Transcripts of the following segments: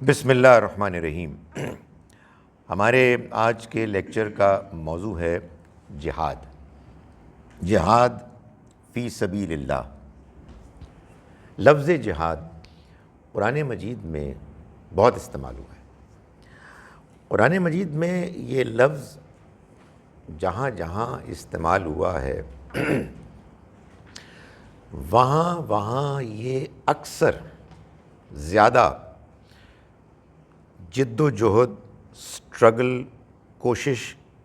بسم اللہ الرحمن الرحیم۔ ہمارے آج کے لیکچر کا موضوع ہے جہاد۔ جہاد فی سبیل اللہ۔ لفظ جہاد قرآن مجید میں بہت استعمال ہوا ہے۔ قرآن مجید میں یہ لفظ جہاں جہاں استعمال ہوا ہے وہاں یہ اکثر زیادہ جد و جہد، اسٹرگل، کوشش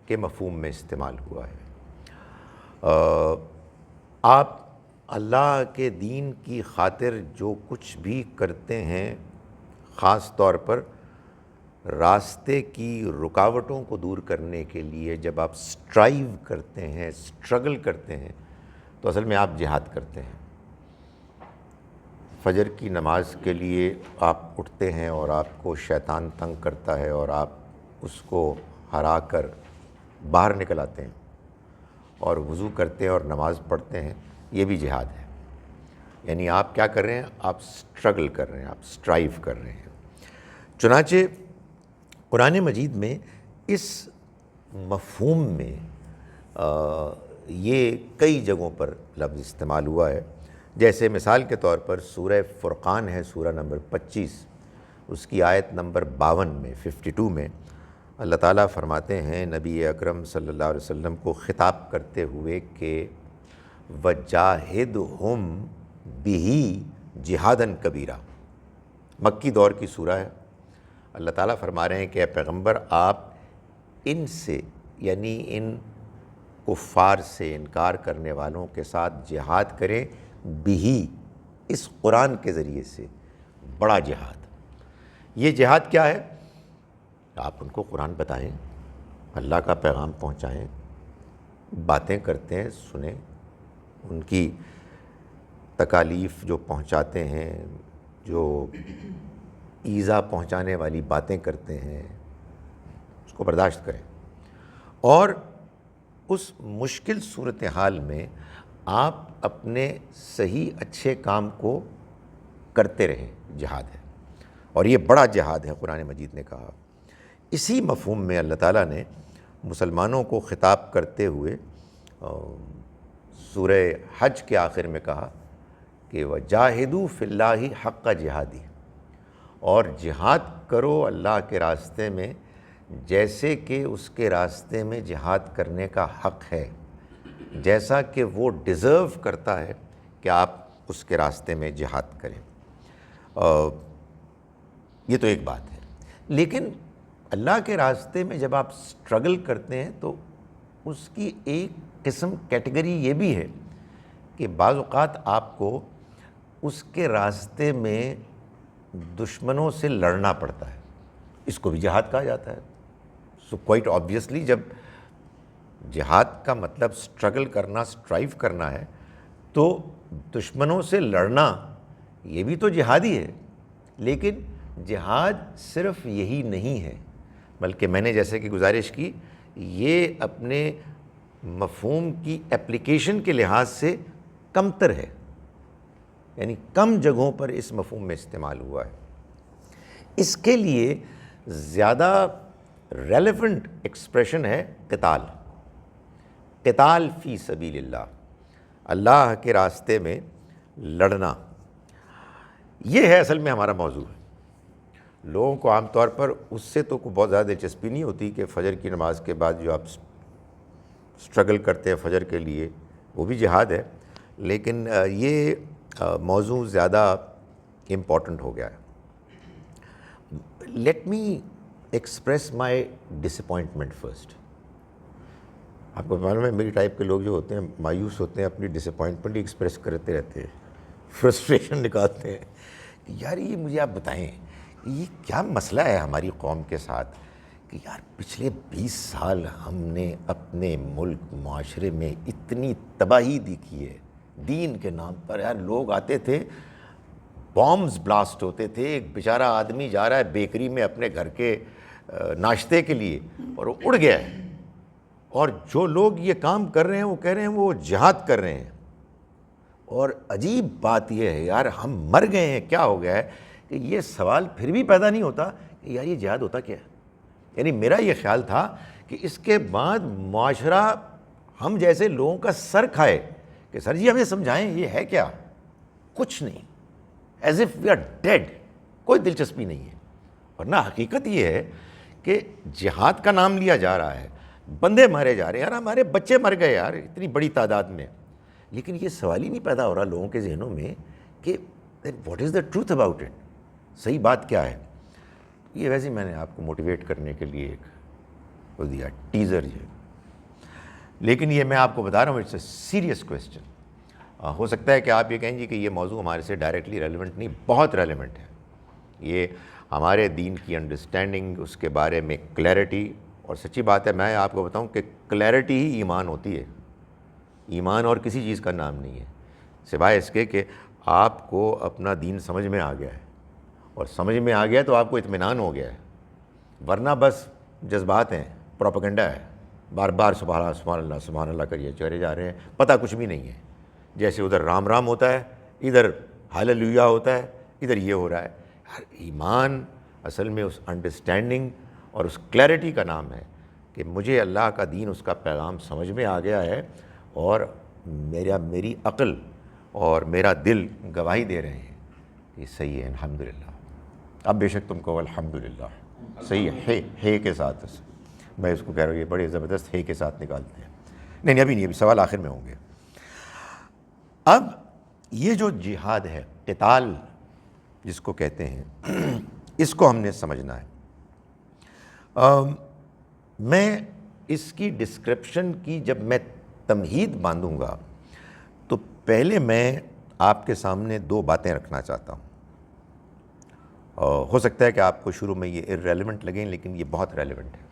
کے مفہوم میں استعمال ہوا ہے۔ آپ اللہ کے دین کی خاطر جو کچھ بھی کرتے ہیں، خاص طور پر راستے کی رکاوٹوں کو دور کرنے کے لیے جب آپ اسٹرائیو کرتے ہیں، اسٹرگل کرتے ہیں، تو اصل میں آپ جہاد کرتے ہیں۔ فجر کی نماز کے لیے آپ اٹھتے ہیں اور آپ کو شیطان تنگ کرتا ہے اور آپ اس کو ہرا کر باہر نکل آتے ہیں اور وضو کرتے ہیں اور نماز پڑھتے ہیں، یہ بھی جہاد ہے۔ یعنی آپ کیا کر رہے ہیں؟ آپ اسٹرگل کر رہے ہیں، آپ اسٹرائیو کر رہے ہیں۔ چنانچہ قرآن مجید میں اس مفہوم میں یہ کئی جگہوں پر لفظ استعمال ہوا ہے۔ جیسے مثال کے طور پر سورہ فرقان ہے، سورہ نمبر 25، اس کی آیت نمبر 52 میں 52 میں اللہ تعالیٰ فرماتے ہیں نبی اکرم صلی اللہ علیہ وسلم کو خطاب کرتے ہوئے کہ وَجَاهِدْهُمْ بِهِ جِهَادًا كَبِيرًا۔ مکی دور کی سورہ ہے۔ اللہ تعالیٰ فرما رہے ہیں کہ اے پیغمبر، آپ ان سے یعنی ان کفار سے، انکار کرنے والوں کے ساتھ جہاد کریں، بھی اس قرآن کے ذریعے سے، بڑا جہاد۔ یہ جہاد کیا ہے؟ آپ ان کو قرآن بتائیں، اللہ کا پیغام پہنچائیں، باتیں کرتے ہیں، سنیں، ان کی تکالیف جو پہنچاتے ہیں، جو ایذا پہنچانے والی باتیں کرتے ہیں، اس کو برداشت کریں، اور اس مشکل صورتحال میں آپ اپنے صحیح اچھے کام کو کرتے رہیں، جہاد ہے۔ اور یہ بڑا جہاد ہے، قرآن مجید نے کہا۔ اسی مفہوم میں اللہ تعالیٰ نے مسلمانوں کو خطاب کرتے ہوئے سورہ حج کے آخر میں کہا کہ وَجَاهِدُوا فِي اللَّهِ حَقَّ جِهَادِهِ، اور جہاد کرو اللہ کے راستے میں جیسے کہ اس کے راستے میں جہاد کرنے کا حق ہے، جیسا کہ وہ ڈیزرو کرتا ہے کہ آپ اس کے راستے میں جہاد کریں۔ یہ تو ایک بات ہے، لیکن اللہ کے راستے میں جب آپ اسٹرگل کرتے ہیں تو اس کی ایک قسم کیٹیگری یہ بھی ہے کہ بعض اوقات آپ کو اس کے راستے میں دشمنوں سے لڑنا پڑتا ہے، اس کو بھی جہاد کہا جاتا ہے۔ سو کوائٹ آبویسلی جب جہاد کا مطلب اسٹرگل کرنا، اسٹرائیو کرنا ہے، تو دشمنوں سے لڑنا یہ بھی تو جہاد ہی ہے۔ لیکن جہاد صرف یہی نہیں ہے، بلکہ میں نے جیسے کہ گزارش کی، یہ اپنے مفہوم کی اپلیکیشن کے لحاظ سے کمتر ہے، یعنی کم جگہوں پر اس مفہوم میں استعمال ہوا ہے۔ اس کے لیے زیادہ ریلیونٹ ایکسپریشن ہے قتال۔ قتال فی سبیل اللہ، اللہ کے راستے میں لڑنا، یہ ہے اصل میں ہمارا موضوع ہے۔ لوگوں کو عام طور پر اس سے تو بہت زیادہ دلچسپی نہیں ہوتی کہ فجر کی نماز کے بعد جو آپ اسٹرگل کرتے ہیں فجر کے لیے، وہ بھی جہاد ہے، لیکن یہ موضوع زیادہ امپورٹنٹ ہو گیا ہے۔ Let me express my disappointment first. آپ کو معلوم ہے میری ٹائپ کے لوگ جو ہوتے ہیں مایوس ہوتے ہیں، اپنی ڈس اپوائنٹمنٹ ہی ایکسپریس کرتے رہتے ہیں، فرسٹریشن نکالتے ہیں کہ یار یہ مجھے آپ بتائیں یہ کیا مسئلہ ہے ہماری قوم کے ساتھ کہ یار پچھلے 20 سال ہم نے اپنے ملک معاشرے میں اتنی تباہی دیکھی ہے دین کے نام پر۔ یار لوگ آتے تھے، بامز بلاسٹ ہوتے تھے، ایک بیچارہ آدمی جا رہا ہے بیکری میں اپنے گھر کے ناشتے کے لیے اور وہ اڑ گیا ہے، اور جو لوگ یہ کام کر رہے ہیں وہ کہہ رہے ہیں وہ جہاد کر رہے ہیں۔ اور عجیب بات یہ ہے یار، ہم مر گئے ہیں، کیا ہو گیا ہے کہ یہ سوال پھر بھی پیدا نہیں ہوتا کہ یار یہ جہاد ہوتا کیا ہے. یعنی میرا یہ خیال تھا کہ اس کے بعد معاشرہ ہم جیسے لوگوں کا سر کھائے کہ سر جی ہمیں سمجھائیں یہ ہے کیا. کچھ نہیں, as if we are dead, کوئی دلچسپی نہیں ہے. ورنہ حقیقت یہ ہے کہ جہاد کا نام لیا جا رہا ہے, بندے مارے جا رہے ہیں, یار ہمارے بچے مر گئے یار اتنی بڑی تعداد میں, لیکن یہ سوال ہی نہیں پیدا ہو رہا لوگوں کے ذہنوں میں کہ what is the truth about it, صحیح بات کیا ہے. یہ ویسے میں نے آپ کو موٹیویٹ کرنے کے لیے ایک وہ دیا ٹیزر یہ, لیکن یہ میں آپ کو بتا رہا ہوں اٹس اے سیریس کویسچن. ہو سکتا ہے کہ آپ یہ کہیں گے کہ یہ موضوع ہمارے سے ڈائریکٹلی ریلیونٹ نہیں, بہت ریلیونٹ ہے. یہ ہمارے دین کی انڈرسٹینڈنگ, اس کے بارے میں کلیئرٹی, اور سچی بات ہے میں آپ کو بتاؤں کہ کلیئرٹی ہی ایمان ہوتی ہے. ایمان اور کسی چیز کا نام نہیں ہے سوائے اس کے کہ آپ کو اپنا دین سمجھ میں آ گیا ہے, اور سمجھ میں آ گیا تو آپ کو اطمینان ہو گیا ہے. ورنہ بس جذبات ہیں, پروپیگنڈا ہے, بار بار سبحان اللہ کریے چلے جا رہے ہیں, پتہ کچھ بھی نہیں ہے. جیسے ادھر رام رام ہوتا ہے, ادھر ہاللویا ہوتا ہے, ادھر یہ ہو رہا ہے. ایمان اصل میں اس انڈرسٹینڈنگ اور اس کلیئرٹی کا نام ہے کہ مجھے اللہ کا دین, اس کا پیغام سمجھ میں آ گیا ہے, اور میری عقل اور میرا دل گواہی دے رہے ہیں کہ صحیح ہے الحمدللہ. اب بے شک تم کو الحمدللہ صحیح ہے کے ساتھ, میں اس کو کہہ رہا ہوں یہ بڑے زبردست ہے کے ساتھ نکالتے ہیں. نہیں ابھی نہیں, ابھی سوال آخر میں ہوں گے. اب یہ جو جہاد ہے, قتال جس کو کہتے ہیں, اس کو ہم نے سمجھنا ہے. میں اس کی ڈسکرپشن کی جب میں تمہید باندھوں گا تو پہلے میں آپ کے سامنے دو باتیں رکھنا چاہتا ہوں. ہو سکتا ہے کہ آپ کو شروع میں یہ ارریلیونٹ لگیں, لیکن یہ بہت ریلیونٹ ہے.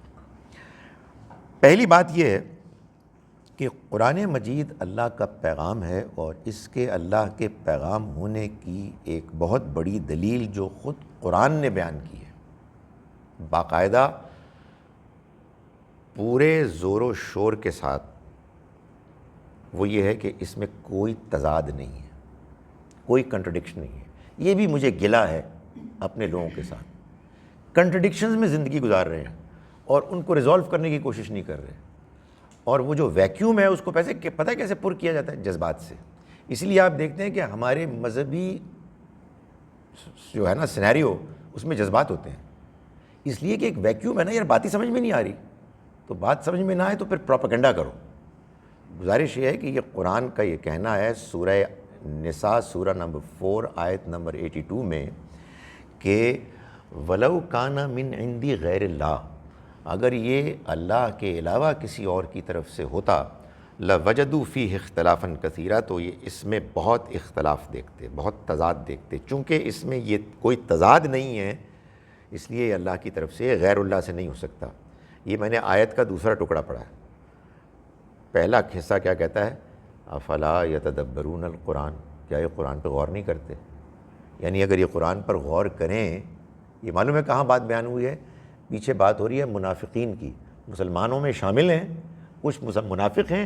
پہلی بات یہ ہے کہ قرآن مجید اللہ کا پیغام ہے, اور اس کے اللہ کے پیغام ہونے کی ایک بہت بڑی دلیل جو خود قرآن نے بیان کی ہے, باقاعدہ پورے زور و شور کے ساتھ, وہ یہ ہے کہ اس میں کوئی تضاد نہیں ہے, کوئی کنٹرڈکشن نہیں ہے. یہ بھی مجھے گلہ ہے اپنے لوگوں کے ساتھ, کنٹرڈکشنز میں زندگی گزار رہے ہیں اور ان کو ریزالو کرنے کی کوشش نہیں کر رہے. اور وہ جو ویکیوم ہے اس کو پتہ ہے کیسے پر کیا جاتا ہے, جذبات سے. اس لیے آپ دیکھتے ہیں کہ ہمارے مذہبی جو ہے نا سینیریو, اس میں جذبات ہوتے ہیں, اس لیے کہ ایک ویکیوم ہے نا, یار بات ہی سمجھ میں نہیں آ رہی, تو بات سمجھ میں نہ آئے تو پھر پروپیگنڈا کرو. گزارش یہ ہے کہ یہ قرآن کا یہ کہنا ہے سورہ نساء سورہ نمبر 4 آیت نمبر 82 میں کہ وَلَوْ كَانَ مِنْ عِنْدِ غَيْرِ اللَّهِ, اگر یہ اللہ کے علاوہ کسی اور کی طرف سے ہوتا, لَوَجَدُوا فِيهِ اخْتِلَافًا كَثِيرًا, تو یہ اس میں بہت اختلاف دیکھتے, بہت تضاد دیکھتے. چونکہ اس میں یہ کوئی تضاد نہیں ہے, اس لیے یہ اللہ کی طرف سے غیر اللہ سے نہیں ہو سکتا. یہ میں نے آیت کا دوسرا ٹکڑا پڑھا ہے. پہلا حصہ کیا کہتا ہے, افلا یتدبرون القرآن, کیا یہ قرآن پہ غور نہیں کرتے. یعنی اگر یہ قرآن پر غور کریں, یہ معلوم ہے کہاں بات بیان ہوئی ہے, پیچھے بات ہو رہی ہے منافقین کی. مسلمانوں میں شامل ہیں کچھ منافق ہیں,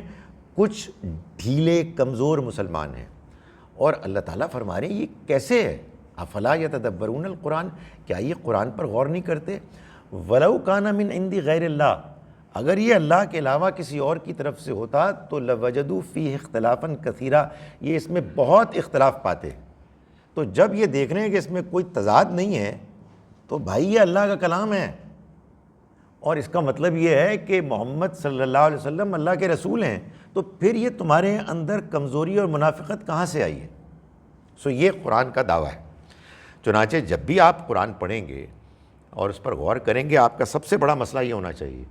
کچھ ڈھیلے کمزور مسلمان ہیں, اور اللہ تعالیٰ فرما رہے ہیں یہ کیسے ہے, افلا یتدبرون القرآن, کیا یہ قرآن پر غور نہیں کرتے. ولو کان من عند غیر اللہ, اگر یہ اللہ کے علاوہ کسی اور کی طرف سے ہوتا تو لوجدوا فیہ اختلافا کثیرا, یہ اس میں بہت اختلاف پاتے. تو جب یہ دیکھ رہے ہیں کہ اس میں کوئی تضاد نہیں ہے, تو بھائی یہ اللہ کا کلام ہے, اور اس کا مطلب یہ ہے کہ محمد صلی اللہ علیہ وسلم اللہ کے رسول ہیں, تو پھر یہ تمہارے اندر کمزوری اور منافقت کہاں سے آئی ہے. سو یہ قرآن کا دعویٰ ہے. چنانچہ جب بھی آپ قرآن پڑھیں گے اور اس پر غور کریں گے, آپ کا سب سے بڑا مسئلہ یہ ہونا چاہیے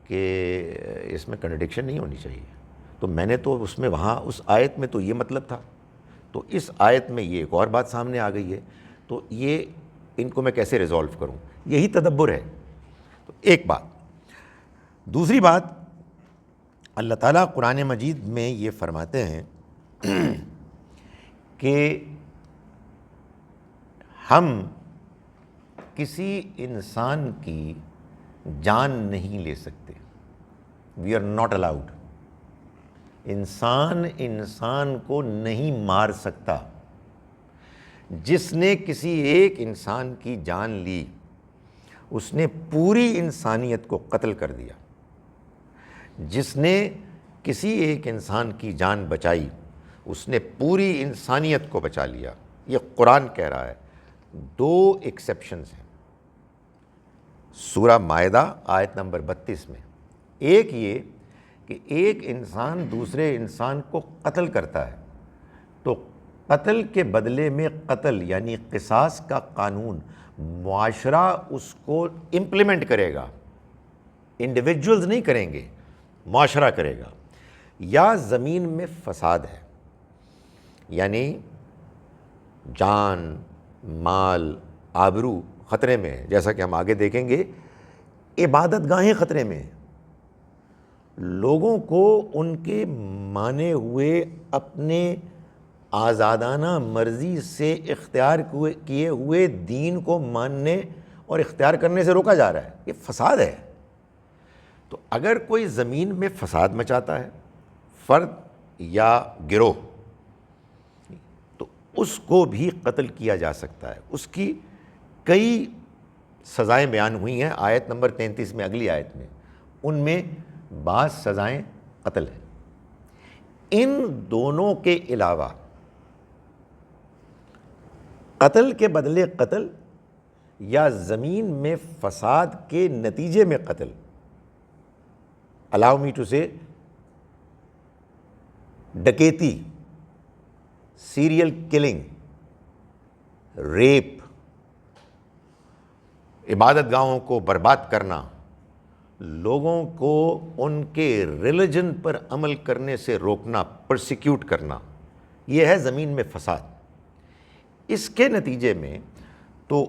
کہ اس میں کنٹرڈکشن نہیں ہونی چاہیے. تو میں نے تو اس میں وہاں اس آیت میں تو یہ مطلب تھا, تو اس آیت میں یہ ایک اور بات سامنے آ گئی ہے, تو یہ ان کو میں کیسے ریزالو کروں, یہی تدبر ہے. تو ایک بات. دوسری بات, اللہ تعالیٰ قرآن مجید میں یہ فرماتے ہیں کہ ہم کسی انسان کی جان نہیں لے سکتے. We are not allowed. انسان کو نہیں مار سکتا, جس نے کسی ایک انسان کی جان لی اس نے پوری انسانیت کو قتل کر دیا، جس نے کسی ایک انسان کی جان بچائی اس نے پوری انسانیت کو بچا لیا۔ یہ قرآن کہہ رہا ہے۔ دو ایکسیپشنز ہیں سورہ مائدہ آیت نمبر 32 میں۔ ایک یہ کہ ایک انسان دوسرے انسان کو قتل کرتا ہے تو قتل کے بدلے میں قتل یعنی قصاص کا قانون معاشرہ اس کو امپلیمنٹ کرے گا، انڈیویجولز نہیں کریں گے، معاشرہ کرے گا۔ یا زمین میں فساد ہے، یعنی جان، مال، آبرو خطرے میں ہے، جیسا کہ ہم آگے دیکھیں گے۔ عبادت گاہیں خطرے میں ہیں، لوگوں کو ان کے مانے ہوئے اپنے آزادانہ مرضی سے اختیار کیے ہوئے دین کو ماننے اور اختیار کرنے سے روکا جا رہا ہے۔ یہ فساد ہے۔ تو اگر کوئی زمین میں فساد مچاتا ہے، فرد یا گروہ، تو اس کو بھی قتل کیا جا سکتا ہے۔ اس کی کئی سزائیں بیان ہوئی ہیں آیت نمبر 33 میں، اگلی آیت میں۔ ان میں بعض سزائیں قتل ہیں۔ ان دونوں کے علاوہ قتل کے بدلے قتل یا زمین میں فساد کے نتیجے میں قتل، allow me to say ڈکیتی، سیریل کلنگ، ریپ، عبادت گاہوں کو برباد کرنا، لوگوں کو ان کے ریلیجن پر عمل کرنے سے روکنا، پرسیکیوٹ کرنا، یہ ہے زمین میں فساد۔ اس کے نتیجے میں تو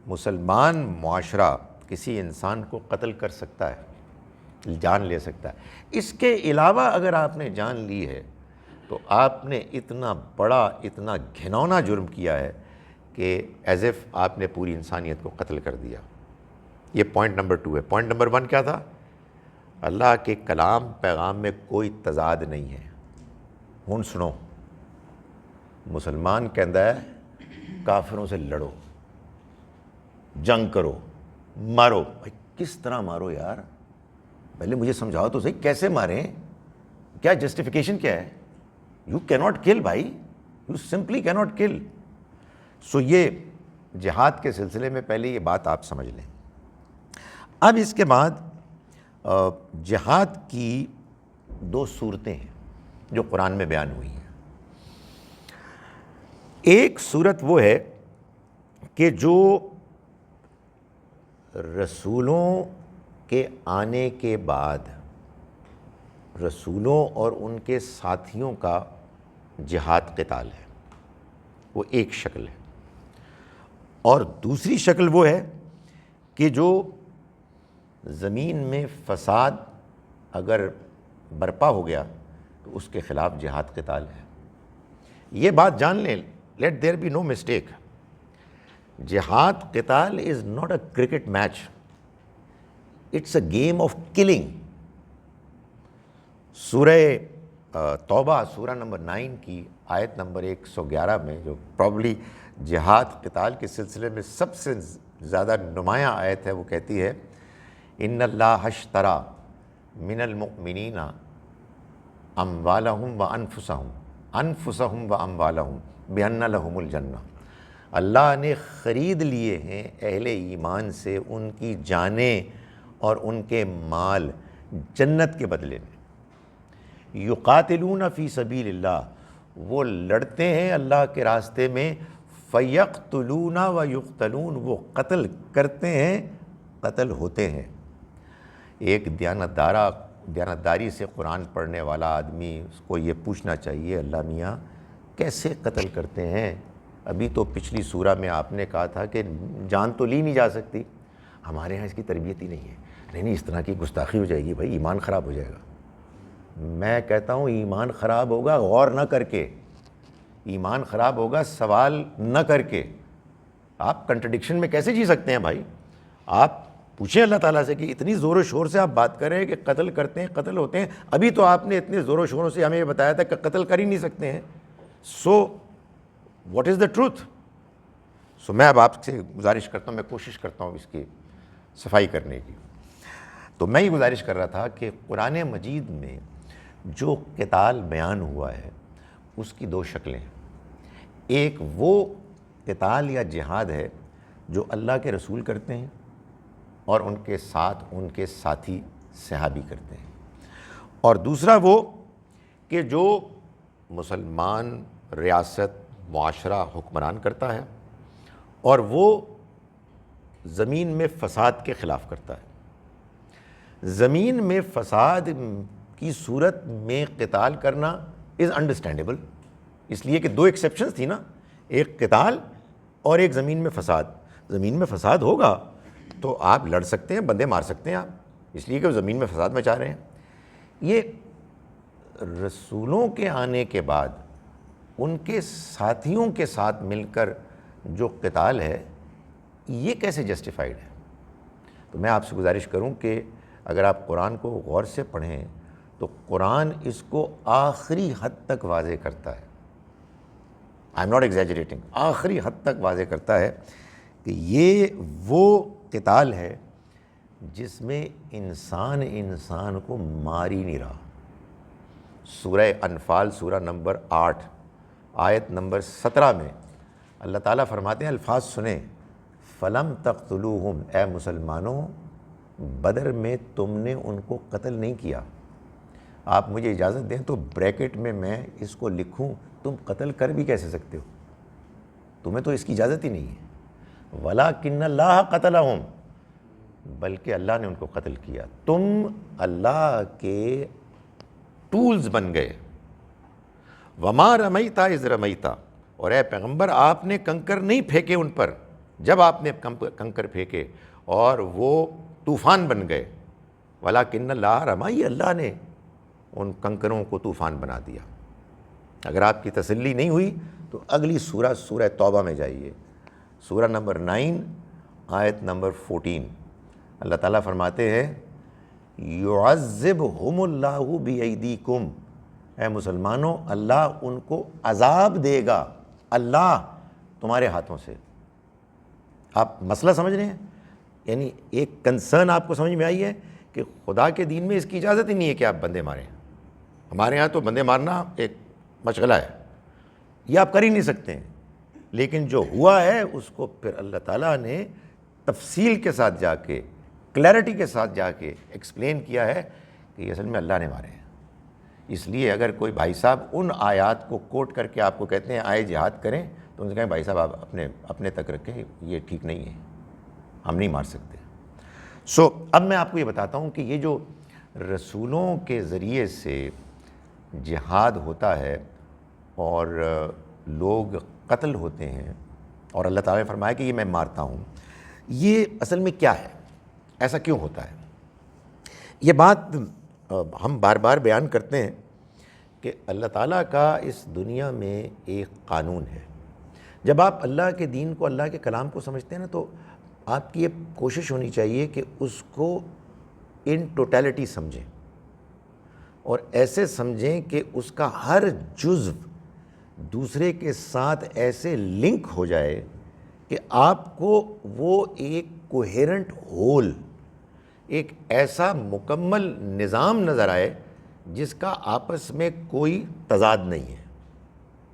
مسلمان معاشرہ کسی انسان کو قتل کر سکتا ہے، جان لے سکتا ہے۔ اس کے علاوہ اگر آپ نے جان لی ہے تو آپ نے اتنا بڑا، اتنا گھناؤنا جرم کیا ہے کہ ایز ایف آپ نے پوری انسانیت کو قتل کر دیا۔ یہ پوائنٹ نمبر 2 ہے۔ پوائنٹ نمبر 1 کیا تھا؟ اللہ کے کلام پیغام میں کوئی تضاد نہیں ہے۔ ہن سنو، مسلمان کہندا ہے کافروں سے لڑو، جنگ کرو، مارو۔ بھائی کس طرح مارو یار؟ پہلے مجھے سمجھاؤ تو صحیح، کیسے ماریں؟ کیا جسٹیفیکیشن کیا ہے؟ یو کی ناٹ کل بھائی، یو سمپلی کی ناٹ کل۔ سو یہ جہاد کے سلسلے میں پہلے یہ بات آپ سمجھ لیں۔ اب اس کے بعد جہاد کی 2 صورتیں ہیں جو قرآن میں بیان ہوئی ہیں۔ ایک صورت وہ ہے کہ جو رسولوں کے آنے کے بعد رسولوں اور ان کے ساتھیوں کا جہاد قتال ہے، وہ ایک شکل ہے۔ اور دوسری شکل وہ ہے کہ جو زمین میں فساد اگر برپا ہو گیا تو اس کے خلاف جہاد قتال ہے۔ یہ بات جان لیں، let there be no mistake, جہاد قتال is not a cricket match, it's a game of killing. سورہ توبہ سورہ نمبر 9 کی آیت نمبر 111 میں، جو پرابلی جہاد قتال کے سلسلے میں سب سے زیادہ نمایاں آیت ہے، وہ کہتی ہے ان اللہ اشتری من المؤمنین اموالہم وانفسہم واموالہم بان لہم الجنہ۔ اللہ نے خرید لیے ہیں اہل ایمان سے ان کی جانیں اور ان کے مال جنت کے بدلے میں۔ یقاتلون فی سبیل اللہ، وہ لڑتے ہیں اللہ کے راستے میں، فیقتلون ویقتلون، وہ قتل کرتے ہیں، قتل ہوتے ہیں۔ ایک دیانتداری سے قرآن پڑھنے والا آدمی، اس کو یہ پوچھنا چاہیے اللہ میاں کیسے قتل کرتے ہیں؟ ابھی تو پچھلی سورہ میں آپ نے کہا تھا کہ جان تو لی نہیں جا سکتی، ہمارے ہاں اس کی تربیت ہی نہیں ہے۔ نہیں اس طرح کی گستاخی ہو جائے گی بھائی، ایمان خراب ہو جائے گا۔ میں کہتا ہوں ایمان خراب ہوگا غور نہ کر کے، ایمان خراب ہوگا سوال نہ کر کے۔ آپ کنٹرڈکشن میں کیسے جی سکتے ہیں بھائی؟ آپ پوچھیں اللہ تعالیٰ سے کہ اتنی زور و شور سے آپ بات کر رہے ہیں کہ قتل کرتے ہیں، قتل ہوتے ہیں، ابھی تو آپ نے اتنے زور و شوروں سے ہمیں یہ بتایا تھا کہ قتل کر ہی نہیں سکتے ہیں۔ So what is the truth? میں اب آپ سے گزارش کرتا ہوں، میں کوشش کرتا ہوں اس کی صفائی کرنے کی. تو میں یہ گزارش کر رہا تھا کہ قرآن مجید میں جو قتال بیان ہوا ہے اس کی دو شکلیں ہیں. ایک وہ قتال یا جہاد ہے جو اللہ کے رسول کرتے ہیں اور ان کے ساتھ ان کے ساتھی صحابی کرتے ہیں، اور دوسرا وہ کہ جو مسلمان ریاست معاشرہ حکمران کرتا ہے اور وہ زمین میں فساد کے خلاف کرتا ہے. زمین میں فساد کی صورت میں قتال کرنا از انڈرسٹینڈیبل، اس لیے کہ دو ایکسیپشنز تھی نا، ایک قتال اور ایک زمین میں فساد. زمین میں فساد ہوگا تو آپ لڑ سکتے ہیں، بندے مار سکتے ہیں آپ، اس لیے کہ وہ زمین میں فساد مچا رہے ہیں. یہ رسولوں کے آنے کے بعد ان کے ساتھیوں کے ساتھ مل کر جو قتال ہے یہ کیسے جسٹیفائیڈ ہے؟ تو میں آپ سے گزارش کروں کہ اگر آپ قرآن کو غور سے پڑھیں تو قرآن اس کو آخری حد تک واضح کرتا ہے. آئی ایم ناٹ ایگزیجریٹنگ، آخری حد تک واضح کرتا ہے کہ یہ وہ قتال ہے جس میں انسان کو مار ہی نہیں رہا. سورہ انفال سورہ نمبر 8 آیت نمبر 17 میں اللہ تعالیٰ فرماتے ہیں، الفاظ سنیں، فلم تقتلوہم، اے مسلمانوں بدر میں تم نے ان کو قتل نہیں کیا. آپ مجھے اجازت دیں تو بریکٹ میں اس کو لکھوں، تم قتل کر بھی کیسے سکتے ہو؟ تمہیں تو اس کی اجازت ہی نہیں ہے. وَلَٰكِنَّ اللَّهَ قَتَلَهُمْ، بلکہ اللہ نے ان کو قتل کیا. تم اللہ کے ٹولز بن گئے. وَمَا رَمَيْتَ إِذْ رَمَيْتَ، اور اے پیغمبر آپ نے کنکر نہیں پھینکے ان پر جب آپ نے کنکر پھینکے اور وہ طوفان بن گئے. وَلَٰكِنَّ اللَّهَ رَمَى، اللہ نے ان کنکروں کو طوفان بنا دیا. اگر آپ کی تسلی نہیں ہوئی تو اگلی سورہ توبہ میں جائیے، سورہ نمبر 9 آیت نمبر 14. اللہ تعالیٰ فرماتے ہیں، يُعَذِّبْهُمُ اللَّهُ بِأَيْدِيكُمْ، اے مسلمانوں اللہ ان کو عذاب دے گا، اللہ تمہارے ہاتھوں سے. آپ مسئلہ سمجھ رہے ہیں؟ یعنی ایک کنسرن آپ کو سمجھ میں آئی ہے کہ خدا کے دین میں اس کی اجازت ہی نہیں ہے کہ آپ بندے ماریں. ہمارے ہاں تو بندے مارنا ایک مشغلہ ہے، یہ آپ کر ہی نہیں سکتے ہیں. لیکن جو ہوا ہے اس کو پھر اللہ تعالیٰ نے تفصیل کے ساتھ جا کے، کلیئرٹی کے ساتھ جا کے ایکسپلین کیا ہے کہ یہ اصل میں اللہ نے مارے ہیں. اس لیے اگر کوئی بھائی صاحب ان آیات کو کوٹ کر کے آپ کو کہتے ہیں آئے جہاد کریں، تو ان سے کہیں بھائی صاحب آپ اپنے تک رکھیں، یہ ٹھیک نہیں ہے، ہم نہیں مار سکتے. اب میں آپ کو یہ بتاتا ہوں کہ یہ جو رسولوں کے ذریعے سے جہاد ہوتا ہے اور لوگ قتل ہوتے ہیں اور اللہ تعالیٰ نے فرمایا کہ یہ میں مارتا ہوں، یہ اصل میں کیا ہے؟ ایسا کیوں ہوتا ہے؟ یہ بات ہم بار بار بیان کرتے ہیں کہ اللہ تعالیٰ کا اس دنیا میں ایک قانون ہے. جب آپ اللہ کے دین کو، اللہ کے کلام کو سمجھتے ہیں نا، تو آپ کی یہ کوشش ہونی چاہیے کہ اس کو ان ٹوٹیلٹی سمجھیں، اور ایسے سمجھیں کہ اس کا ہر جزو دوسرے کے ساتھ ایسے لنک ہو جائے کہ آپ کو وہ ایک کوہیرنٹ ہول، ایک ایسا مکمل نظام نظر آئے جس کا آپس میں کوئی تضاد نہیں ہے.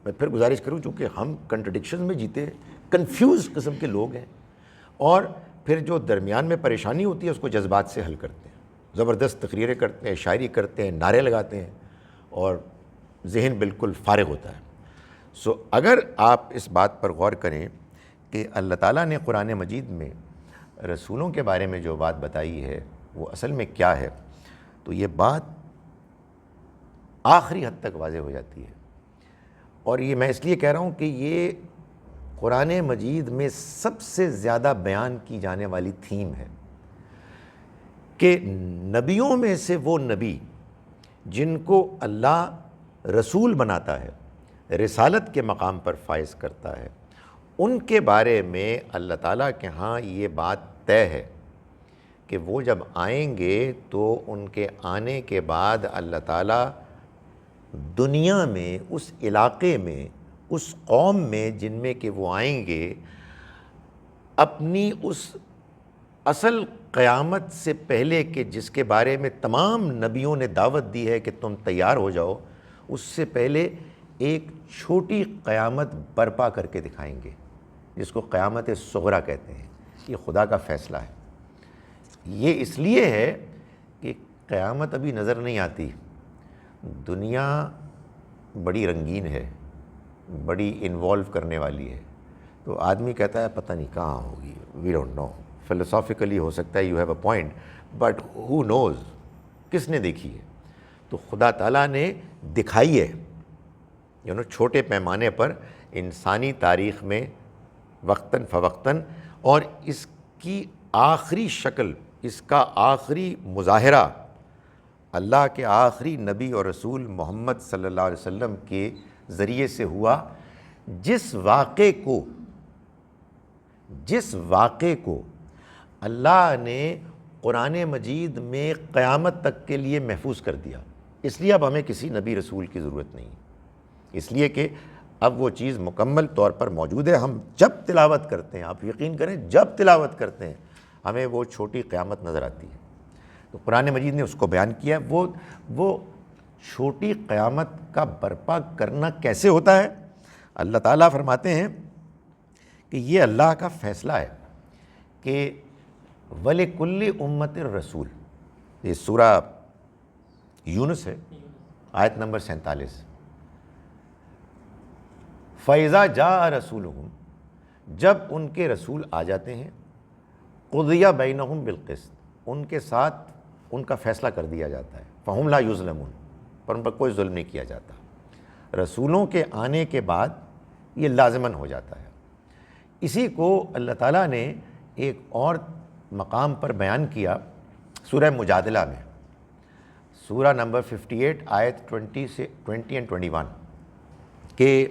میں پھر گزارش کروں، چونکہ ہم کنٹرڈکشن میں جیتے کنفیوز قسم کے لوگ ہیں، اور پھر جو درمیان میں پریشانی ہوتی ہے اس کو جذبات سے حل کرتے ہیں، زبردست تقریریں کرتے ہیں، شاعری کرتے ہیں، نعرے لگاتے ہیں، اور ذہن بالکل فارغ ہوتا ہے. اگر آپ اس بات پر غور کریں کہ اللہ تعالیٰ نے قرآن مجید میں رسولوں کے بارے میں جو بات بتائی ہے وہ اصل میں کیا ہے، تو یہ بات آخری حد تک واضح ہو جاتی ہے. اور یہ میں اس لیے کہہ رہا ہوں کہ یہ قرآن مجید میں سب سے زیادہ بیان کی جانے والی تھیم ہے کہ نبیوں میں سے وہ نبی جن کو اللہ رسول بناتا ہے، رسالت کے مقام پر فائز کرتا ہے، ان کے بارے میں اللہ تعالیٰ کے ہاں یہ بات طے ہے کہ وہ جب آئیں گے تو ان کے آنے کے بعد اللہ تعالیٰ دنیا میں، اس علاقے میں، اس قوم میں جن میں کہ وہ آئیں گے، اپنی اس اصل قیامت سے پہلے کہ جس کے بارے میں تمام نبیوں نے دعوت دی ہے کہ تم تیار ہو جاؤ، اس سے پہلے ایک چھوٹی قیامت برپا کر کے دکھائیں گے، جس کو قیامت صغریٰ کہتے ہیں۔ یہ خدا کا فیصلہ ہے۔ یہ اس لیے ہے کہ قیامت ابھی نظر نہیں آتی، دنیا بڑی رنگین ہے، بڑی انوالو کرنے والی ہے، تو آدمی کہتا ہے پتہ نہیں کہاں ہوگی، وی ڈونٹ نو۔ فلسافیکلی ہو سکتا ہے you have a point, but who knows, کس نے دیکھی ہے؟ تو خدا تعالیٰ نے دکھائی ہے، چھوٹے پیمانے پر انسانی تاریخ میں وقتاً فوقتاً، اور اس کی آخری شکل، اس کا آخری مظاہرہ اللہ کے آخری نبی اور رسول محمد صلی اللہ علیہ وسلم کے ذریعے سے ہوا، جس واقعے کو اللہ نے قرآن مجید میں قیامت تک کے لیے محفوظ کر دیا۔ اس لیے اب ہمیں کسی نبی رسول کی ضرورت نہیں، اس لیے کہ اب وہ چیز مکمل طور پر موجود ہے۔ ہم جب تلاوت کرتے ہیں، آپ یقین کریں جب تلاوت کرتے ہیں، ہمیں وہ چھوٹی قیامت نظر آتی ہے۔ تو قرآن مجید نے اس کو بیان کیا۔ وہ چھوٹی قیامت کا برپا کرنا کیسے ہوتا ہے؟ اللہ تعالیٰ فرماتے ہیں کہ یہ اللہ کا فیصلہ ہے کہ وَلِكُلِّ أُمَّةٍ رسول، یہ سورہ یونس ہے، آیت نمبر 47۔ فَإِذَا جَاءَ رَسُولُهُمْ، جب ان کے رسول آ جاتے ہیں، قُضِيَ بَيْنَهُمْ بِالْقِسْطِ، ان کے ساتھ ان کا فیصلہ کر دیا جاتا ہے، فَهُمْ لَا يُظْلَمُونَ، پر ان پر کوئی ظلم نہیں کیا جاتا۔ رسولوں کے آنے کے بعد یہ لازماً ہو جاتا ہے۔ اسی کو اللہ تعالیٰ نے ایک اور مقام پر بیان کیا سورہ مجادلہ میں، سورہ نمبر 58 آیت 20 and 21، کہ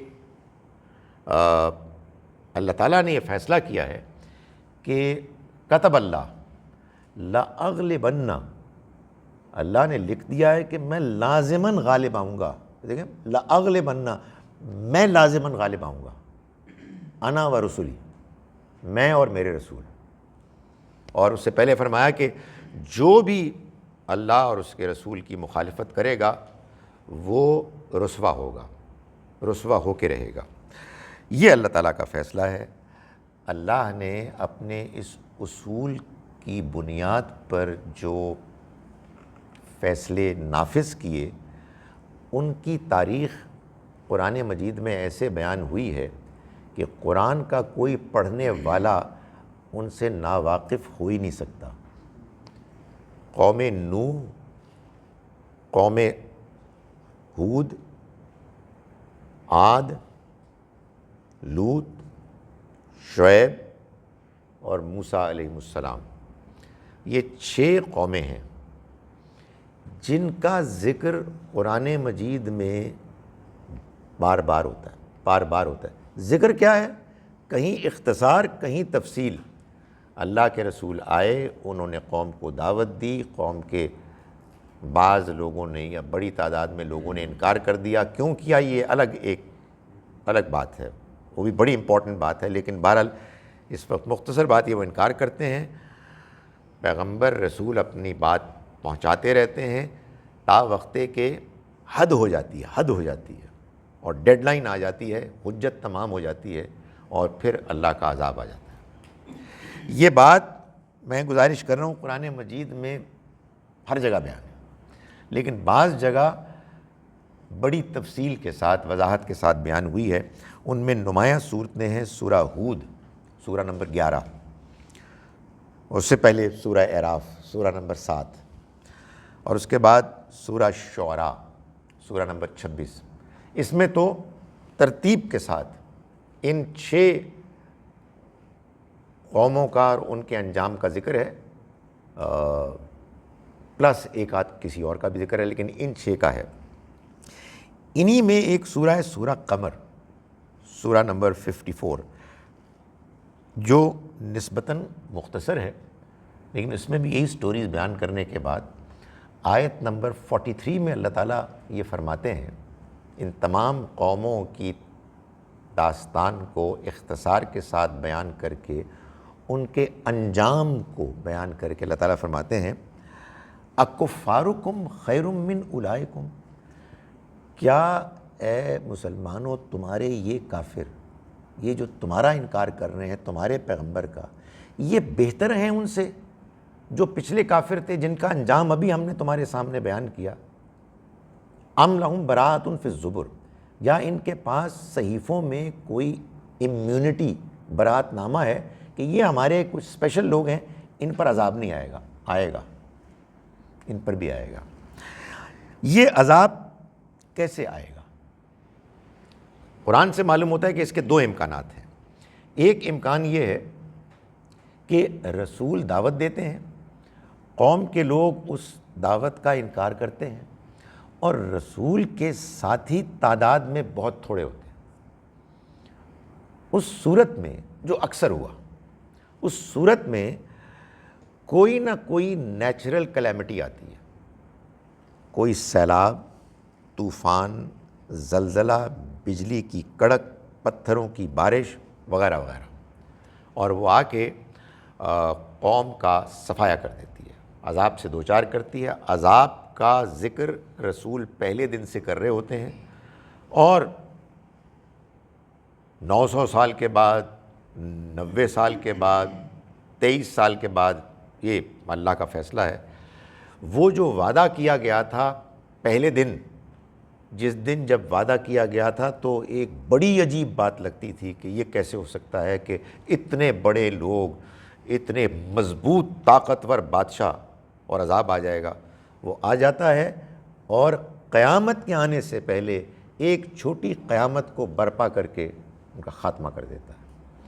اللہ تعالیٰ نے یہ فیصلہ کیا ہے کہ کتب اللہ لَأَغْلِبَنَّ، اللہ نے لکھ دیا ہے کہ میں لازماً غالب آؤں گا۔ دیکھیں، لَأَغْلِبَنَّ، میں لازماً غالب آؤں گا، انا و رسولی، میں اور میرے رسول۔ اور اس سے پہلے فرمایا کہ جو بھی اللہ اور اس کے رسول کی مخالفت کرے گا وہ رسوا ہوگا، رسوا ہو کے رہے گا۔ یہ اللہ تعالیٰ کا فیصلہ ہے۔ اللہ نے اپنے اس اصول کی بنیاد پر جو فیصلے نافذ کیے، ان کی تاریخ قرآن مجید میں ایسے بیان ہوئی ہے کہ قرآن کا کوئی پڑھنے والا ان سے ناواقف ہو ہی نہیں سکتا۔ قوم نوح، قوم ہود، عاد، لوط، شعیب اور موسیٰ علیہ السلام، یہ 6 قومیں ہیں جن کا ذکر قرآن مجید میں بار بار ہوتا ہے۔ ذکر کیا ہے؟ کہیں اختصار، کہیں تفصیل۔ اللہ کے رسول آئے، انہوں نے قوم کو دعوت دی، قوم کے بعض لوگوں نے یا بڑی تعداد میں لوگوں نے انکار کر دیا۔ کیوں کیا، یہ ایک الگ بات ہے، وہ بھی بڑی امپورٹنٹ بات ہے، لیکن بہرحال اس وقت مختصر بات یہ، وہ انکار کرتے ہیں۔ پیغمبر رسول اپنی بات پہنچاتے رہتے ہیں تا وقتے کہ حد ہو جاتی ہے اور ڈیڈ لائن آ جاتی ہے، حجت تمام ہو جاتی ہے، اور پھر اللہ کا عذاب آ جاتا ہے۔ یہ بات میں گزارش کر رہا ہوں، قرآن مجید میں ہر جگہ بیان ہے، لیکن بعض جگہ بڑی تفصیل کے ساتھ، وضاحت کے ساتھ بیان ہوئی ہے۔ ان میں نمایاں صورتیں ہیں سورہ ہود، سورہ نمبر 11، اس سے پہلے سورہ اعراف، سورہ نمبر 7، اور اس کے بعد سورہ شعراء، سورہ نمبر 26۔ اس میں تو ترتیب کے ساتھ ان 6 قوموں کا اور ان کے انجام کا ذکر ہے، پلس ایک آدھ کسی اور کا بھی ذکر ہے، لیکن ان 6 کا ہے۔ انہی میں ایک سورہ ہے سورہ قمر، سورہ نمبر 54، جو نسبتاً مختصر ہے، لیکن اس میں بھی یہی سٹوریز بیان کرنے کے بعد آیت نمبر 43 میں اللہ تعالیٰ یہ فرماتے ہیں، ان تمام قوموں کی داستان کو اختصار کے ساتھ بیان کر کے ان کے انجام کو بیان کر کے اللہ تعالیٰ فرماتے ہیں اکفارکم خیر من اولئکم، کیا اے مسلمانوں تمہارے یہ کافر، یہ جو تمہارا انکار کر رہے ہیں تمہارے پیغمبر کا، یہ بہتر ہیں ان سے جو پچھلے کافر تھے جن کا انجام ابھی ہم نے تمہارے سامنے بیان کیا؟ ام لہم براۃ فی الزبر، یا ان کے پاس صحیفوں میں کوئی امیونٹی، برات نامہ ہے کہ یہ ہمارے کچھ اسپیشل لوگ ہیں، ان پر عذاب نہیں آئے گا؟ آئے گا، ان پر بھی آئے گا۔ یہ عذاب کیسے آئے گا؟ قرآن سے معلوم ہوتا ہے کہ اس کے دو امکانات ہیں۔ ایک امکان یہ ہے کہ رسول دعوت دیتے ہیں، قوم کے لوگ اس دعوت کا انکار کرتے ہیں، اور رسول کے ساتھی تعداد میں بہت تھوڑے ہوتے ہیں۔ اس صورت میں جو اکثر ہوا، اس صورت میں کوئی نہ کوئی نیچرل کلیمٹی آتی ہے، کوئی سیلاب، طوفان، زلزلہ، بجلی کی کڑک، پتھروں کی بارش وغیرہ وغیرہ، اور وہ آ کے قوم کا صفایا کر دیتی ہے، عذاب سے دوچار کرتی ہے۔ عذاب کا ذکر رسول پہلے دن سے کر رہے ہوتے ہیں، اور 900 سال کے بعد، 90 سال کے بعد، 23 سال کے بعد، یہ اللہ کا فیصلہ ہے۔ وہ جو وعدہ کیا گیا تھا پہلے دن، جس دن جب وعدہ کیا گیا تھا تو ایک بڑی عجیب بات لگتی تھی کہ یہ کیسے ہو سکتا ہے کہ اتنے بڑے لوگ، اتنے مضبوط طاقتور بادشاہ، اور عذاب آ جائے گا۔ وہ آ جاتا ہے، اور قیامت کے آنے سے پہلے ایک چھوٹی قیامت کو برپا کر کے ان کا خاتمہ کر دیتا ہے،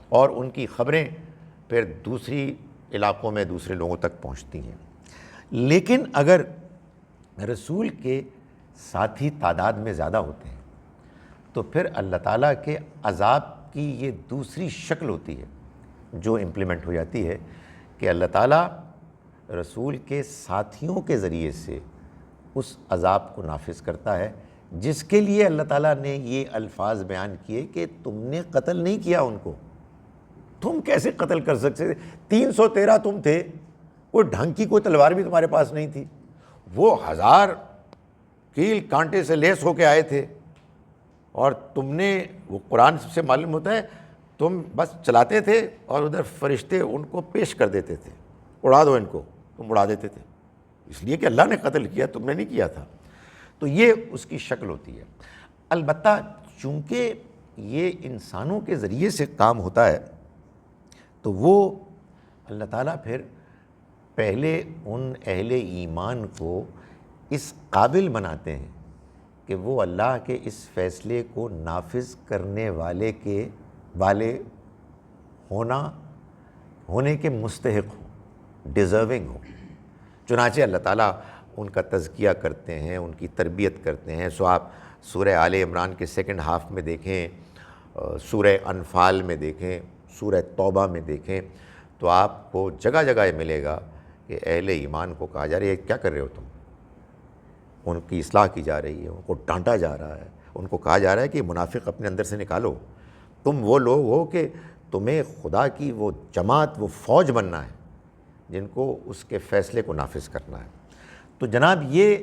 اور ان کی خبریں پھر دوسری علاقوں میں دوسرے لوگوں تک پہنچتی ہیں۔ لیکن اگر رسول کے ساتھی تعداد میں زیادہ ہوتے ہیں تو پھر اللہ تعالیٰ کے عذاب کی یہ دوسری شکل ہوتی ہے جو امپلیمنٹ ہو جاتی ہے، کہ اللہ تعالیٰ رسول کے ساتھیوں کے ذریعے سے اس عذاب کو نافذ کرتا ہے، جس کے لیے اللہ تعالیٰ نے یہ الفاظ بیان کیے کہ تم نے قتل نہیں کیا ان کو، تم کیسے قتل کر سکتے؟ 313 تم تھے، کوئی ڈھنگ کی کوئی تلوار بھی تمہارے پاس نہیں تھی، وہ 1000 کیل کانٹے سے لیس ہو کے آئے تھے، اور تم نے، وہ قرآن سے معلوم ہوتا ہے، تم بس چلاتے تھے اور ادھر فرشتے ان کو پیش کر دیتے تھے، اڑا دو ان کو، تم اڑا دیتے تھے، اس لیے کہ اللہ نے قتل کیا، تم نے نہیں کیا تھا۔ تو یہ اس کی شکل ہوتی ہے۔ البتہ چونکہ یہ انسانوں کے ذریعے سے کام ہوتا ہے تو وہ اللہ تعالیٰ پھر پہلے ان اہل ایمان کو اس قابل بناتے ہیں کہ وہ اللہ کے اس فیصلے کو نافذ کرنے والے ہونے کے مستحق ہوں، ڈیزرونگ ہوں۔ چنانچہ اللہ تعالیٰ ان کا تزکیہ کرتے ہیں، ان کی تربیت کرتے ہیں۔ سو آپ سورہ آل عمران کے سیکنڈ ہاف میں دیکھیں، سورہ انفال میں دیکھیں، سورہ توبہ میں دیکھیں، تو آپ کو جگہ جگہ یہ ملے گا کہ اہل ایمان کو کہا جا رہا ہے کیا کر رہے ہو تم، ان کی اصلاح کی جا رہی ہے، ان کو ڈانٹا جا رہا ہے، ان کو کہا جا رہا ہے کہ منافق اپنے اندر سے نکالو، تم وہ لوگ ہو کہ تمہیں خدا کی وہ جماعت، وہ فوج بننا ہے جن کو اس کے فیصلے کو نافذ کرنا ہے۔ تو جناب یہ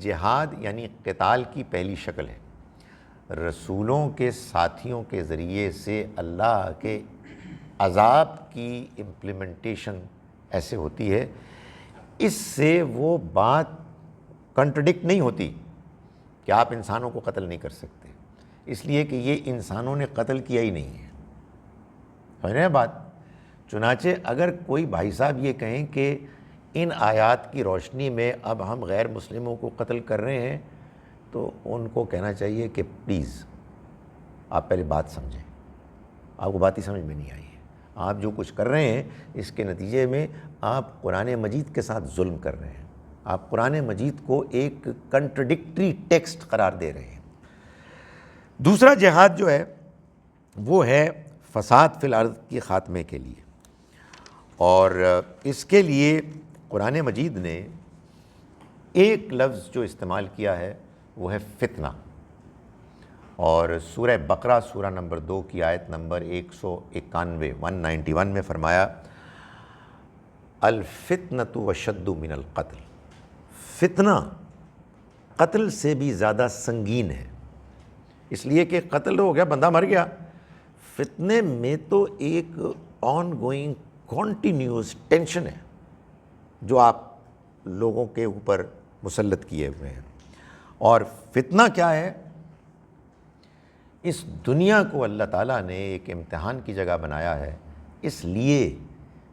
جہاد یعنی قتال کی پہلی شکل ہے، رسولوں کے ساتھیوں کے ذریعے سے اللہ کے عذاب کی امپلیمنٹیشن ایسے ہوتی ہے۔ اس سے وہ بات کنٹرڈکٹ نہیں ہوتی کہ آپ انسانوں کو قتل نہیں کر سکتے، اس لیے کہ یہ انسانوں نے قتل کیا ہی نہیں ہے، سمجھ رہے ہیں بات؟ چنانچہ اگر کوئی بھائی صاحب یہ کہیں کہ ان آیات کی روشنی میں اب ہم غیر مسلموں کو قتل کر رہے ہیں، تو ان کو کہنا چاہیے کہ پلیز آپ پہلے بات سمجھیں، آپ کو بات ہی سمجھ میں نہیں آئی ہے، آپ جو کچھ کر رہے ہیں اس کے نتیجے میں آپ قرآن مجید کے ساتھ ظلم کر رہے ہیں، آپ قرآن مجید کو ایک کنٹرڈکٹری ٹیکسٹ قرار دے رہے ہیں۔ دوسرا جہاد جو ہے وہ ہے فساد فی الارض کے خاتمے کے لیے، اور اس کے لیے قرآن مجید نے ایک لفظ جو استعمال کیا ہے وہ ہے فتنہ، اور سورہ بقرہ سورہ نمبر 2 کی آیت نمبر 191 میں فرمایا الفتنۃ اشد من القتل، فتنہ قتل سے بھی زیادہ سنگین ہے، اس لیے کہ قتل ہو گیا، بندہ مر گیا، فتنے میں تو ایک آن گوئنگ کنٹینیوس ٹینشن ہے جو آپ لوگوں کے اوپر مسلط کیے ہوئے ہیں۔ اور فتنہ کیا ہے؟ اس دنیا کو اللہ تعالیٰ نے ایک امتحان کی جگہ بنایا ہے، اس لیے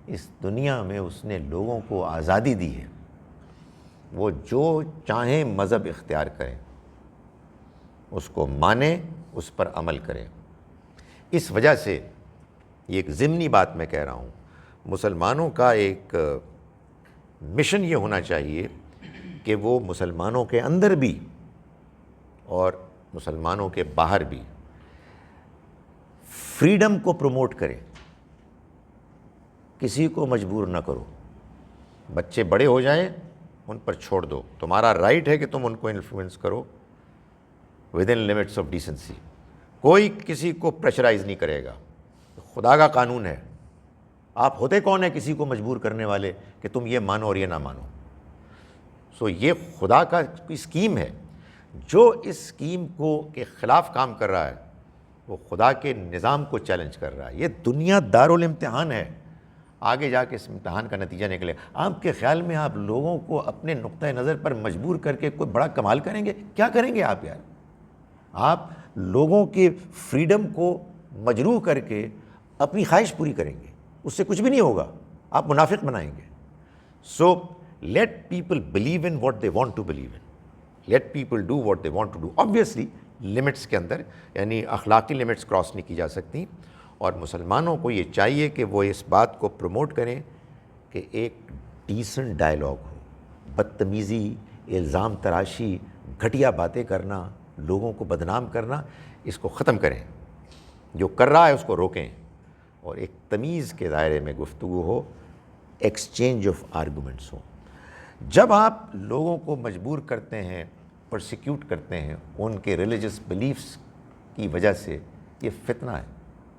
اس دنیا میں اس نے لوگوں کو آزادی دی ہے، وہ جو چاہیں مذہب اختیار کریں، اس کو مانیں، اس پر عمل کریں۔ اس وجہ سے یہ ایک ضمنی بات میں کہہ رہا ہوں، مسلمانوں کا ایک مشن یہ ہونا چاہیے کہ وہ مسلمانوں کے اندر بھی اور مسلمانوں کے باہر بھی فریڈم کو پروموٹ کرے، کسی کو مجبور نہ کرو، بچے بڑے ہو جائیں ان پر چھوڑ دو، تمہارا رائٹ ہے کہ تم ان کو انفلوئنس کرو with in limits of decency, کوئی کسی کو پریشرائز نہیں کرے گا، خدا کا قانون ہے، آپ ہوتے کون ہیں کسی کو مجبور کرنے والے کہ تم یہ مانو اور یہ نہ مانو؟ سو یہ خدا کا اسکیم ہے، جو اس اسکیم کو کے خلاف کام کر رہا ہے وہ خدا کے نظام کو چیلنج کر رہا ہے۔ یہ دنیا دارالامتحان ہے، آگے جا کے اس امتحان کا نتیجہ نکلے۔ آپ کے خیال میں آپ لوگوں کو اپنے نقطۂ نظر پر مجبور کر کے کوئی بڑا کمال کریں گے؟ کیا کریں گے آپ یار؟ آپ لوگوں کے فریڈم کو مجروح کر کے اپنی خواہش پوری کریں گے، اس سے کچھ بھی نہیں ہوگا، آپ منافق بنائیں گے۔ So let people believe in what they want to believe in, let people do what they want to do, obviously limits کے اندر، یعنی اخلاقی لمٹس کراس نہیں کی جا سکتی، اور مسلمانوں کو یہ چاہیے کہ وہ اس بات کو پروموٹ کریں کہ ایک ڈیسنٹ ڈائلاگ ہو، بدتمیزی، الزام تراشی، گھٹیا باتیں کرنا، لوگوں کو بدنام کرنا، اس کو ختم کریں، جو کر رہا ہے اس کو روکیں، اور ایک تمیز کے دائرے میں گفتگو ہو، ایکسچینج آف آرگومنٹس ہو۔ جب آپ لوگوں کو مجبور کرتے ہیں، پرسیکیوٹ کرتے ہیں ان کے ریلیجس بلیفس کی وجہ سے، یہ فتنہ ہے،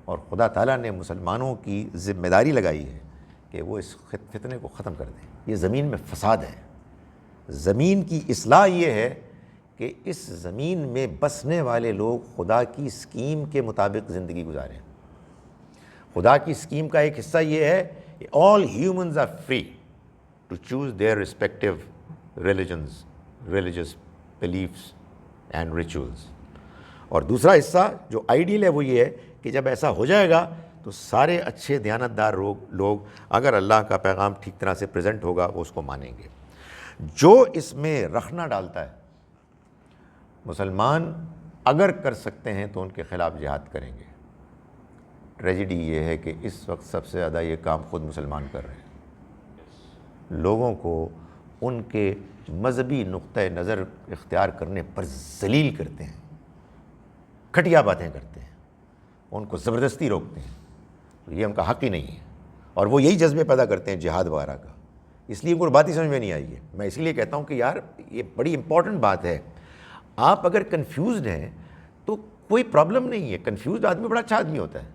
اور خدا تعالیٰ نے مسلمانوں کی ذمہ داری لگائی ہے کہ وہ اس فتنے کو ختم کر دیں۔ یہ زمین میں فساد ہے، زمین کی اصلاح یہ ہے کہ اس زمین میں بسنے والے لوگ خدا کی اسکیم کے مطابق زندگی گزاریں۔ خدا کی اسکیم کا ایک حصہ یہ ہے کہ all humans are free to choose their respective religions, religious beliefs and rituals۔ اور دوسرا حصہ جو آئیڈیل ہے وہ یہ ہے کہ جب ایسا ہو جائے گا تو سارے اچھے دیانتدار لوگ اگر اللہ کا پیغام ٹھیک طرح سے پریزنٹ ہوگا وہ اس کو مانیں گے۔ جو اس میں رخنہ ڈالتا ہے، مسلمان اگر کر سکتے ہیں تو ان کے خلاف جہاد کریں گے۔ ٹریجڈی یہ ہے کہ اس وقت سب سے زیادہ یہ کام خود مسلمان کر رہے ہیں، لوگوں کو ان کے مذہبی نقطۂ نظر اختیار کرنے پر ذلیل کرتے ہیں، گھٹیا باتیں کرتے ہیں، ان کو زبردستی روکتے ہیں، تو یہ ان کا حق ہی نہیں ہے، اور وہ یہی جذبے پیدا کرتے ہیں جہاد وغیرہ کا، اس لیے ان کو بات ہی سمجھ میں نہیں آئی ہے۔ میں اسی لیے کہتا ہوں کہ یار یہ بڑی امپورٹنٹ بات ہے، آپ اگر کنفیوزڈ ہیں تو کوئی پرابلم نہیں ہے، کنفیوزڈ آدمی بڑا اچھا آدمی ہوتا ہے،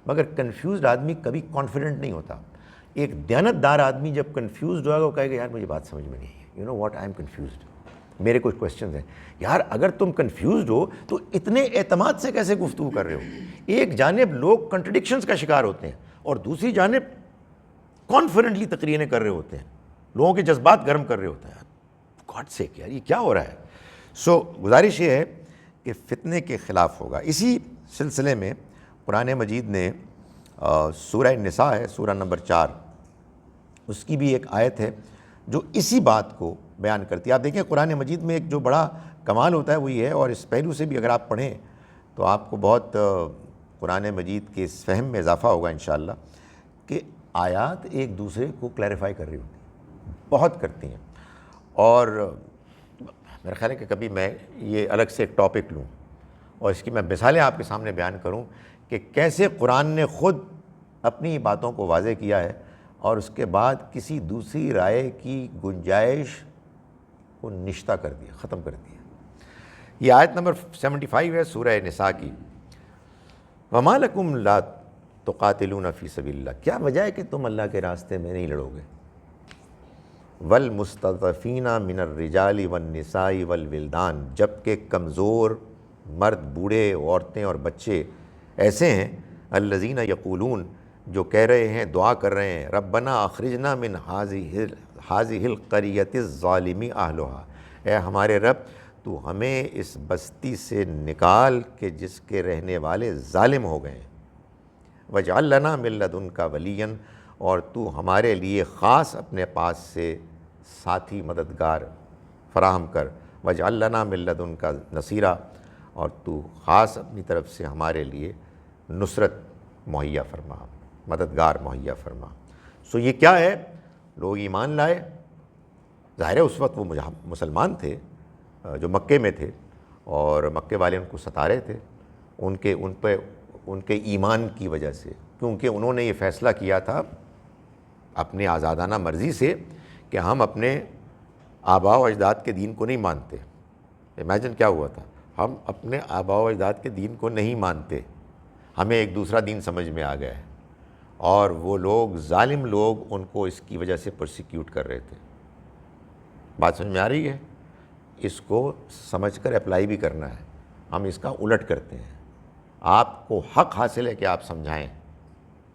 مگر کنفیوزڈ آدمی کبھی کانفیڈنٹ نہیں ہوتا۔ ایک دیانت دار آدمی جب کنفیوزڈ ہوگا وہ کہے گا یار مجھے بات سمجھ میں نہیں ہے، you know what, I am confused, میرے کچھ کوشچنز ہیں۔ یار اگر تم کنفیوزڈ ہو تو اتنے اعتماد سے کیسے گفتگو کر رہے ہو؟ ایک جانب لوگ کنٹرڈکشنز کا شکار ہوتے ہیں اور دوسری جانب کانفیڈنٹلی تقریریں کر رہے ہوتے ہیں، لوگوں کے جذبات گرم کر رہے ہوتے ہیں۔ گاڈ سیک یار یہ کیا ہو رہا ہے؟ سو گزارش یہ ہے کہ فتنے کے خلاف ہوگا۔ اسی سلسلے میں قرآن مجید نے سورہ نساء ہے، سورہ نمبر 4، اس کی بھی ایک آیت ہے جو اسی بات کو بیان کرتی ہے۔ آپ دیکھیں قرآن مجید میں ایک جو بڑا کمال ہوتا ہے وہ یہ ہے، اور اس پہلو سے بھی اگر آپ پڑھیں تو آپ کو بہت قرآن مجید کے اس فہم میں اضافہ ہوگا انشاءاللہ، کہ آیات ایک دوسرے کو کلیریفائی کر رہی ہوتی ہیں، بہت کرتی ہیں۔ اور میرا خیال ہے کہ کبھی میں یہ الگ سے ایک ٹاپک لوں اور اس کی میں مثالیں آپ کے سامنے بیان کروں کہ کیسے قرآن نے خود اپنی باتوں کو واضح کیا ہے اور اس کے بعد کسی دوسری رائے کی گنجائش کو نشتہ کر دیا، ختم کر دیا۔ یہ آیت نمبر 75 ہے سورہ نساء کی. وَمَا لَكُمْ لَا تُقَاتِلُونَ فِي سَبِيلِ اللَّهِ، کیا وجہ ہے کہ تم اللہ کے راستے میں نہیں لڑو گے. وَالْمُسْتَضْعَفِينَ مِنَ الرِّجَالِ وَالنِّسَاءِ وَالْوِلْدَانِ، جبکہ کمزور مرد، بوڑھے، عورتیں اور بچے ایسے ہیں الَّذِينَ يَقُولُونَ، جو کہہ رہے ہیں، دعا کر رہے ہیں، رَبَّنَا أَخْرِجْنَا مِنْ هَٰذِهِ الْقَرْيَةِ الظَّالِمِ أَهْلُهَا، اے ہمارے رب تو ہمیں اس بستی سے نکال کہ جس کے رہنے والے ظالم ہو گئے ہیں. وَاجْعَل لَّنَا مِن لَّدُنْكَ وَلِيًّا، اور تو ہمارے لیے خاص اپنے پاس سے ساتھی مددگار فراہم کر. وَاجْعَل لَّنَا مِن لَّدُنْكَ نَصِيرًا، اور تو خاص اپنی طرف سے ہمارے لیے نصرت مہیا فرما، مددگار مہیا فرما. سو یہ کیا ہے؟ لوگ ایمان لائے. ظاہر ہے اس وقت وہ مسلمان تھے جو مکے میں تھے، اور مکے والے ان کو ستا رہے تھے ان کے ایمان کی وجہ سے، کیونکہ انہوں نے یہ فیصلہ کیا تھا اپنے آزادانہ مرضی سے کہ ہم اپنے آباء و اجداد کے دین کو نہیں مانتے. امیجن کیا ہوا تھا، ہم اپنے آباء و اجداد کے دین کو نہیں مانتے، ہمیں ایک دوسرا دین سمجھ میں آ گیا ہے، اور وہ لوگ ظالم لوگ ان کو اس کی وجہ سے پرسیکیوٹ کر رہے تھے. بات سمجھ میں آ رہی ہے؟ اس کو سمجھ کر اپلائی بھی کرنا ہے. ہم اس کا الٹ کرتے ہیں. آپ کو حق حاصل ہے کہ آپ سمجھائیں،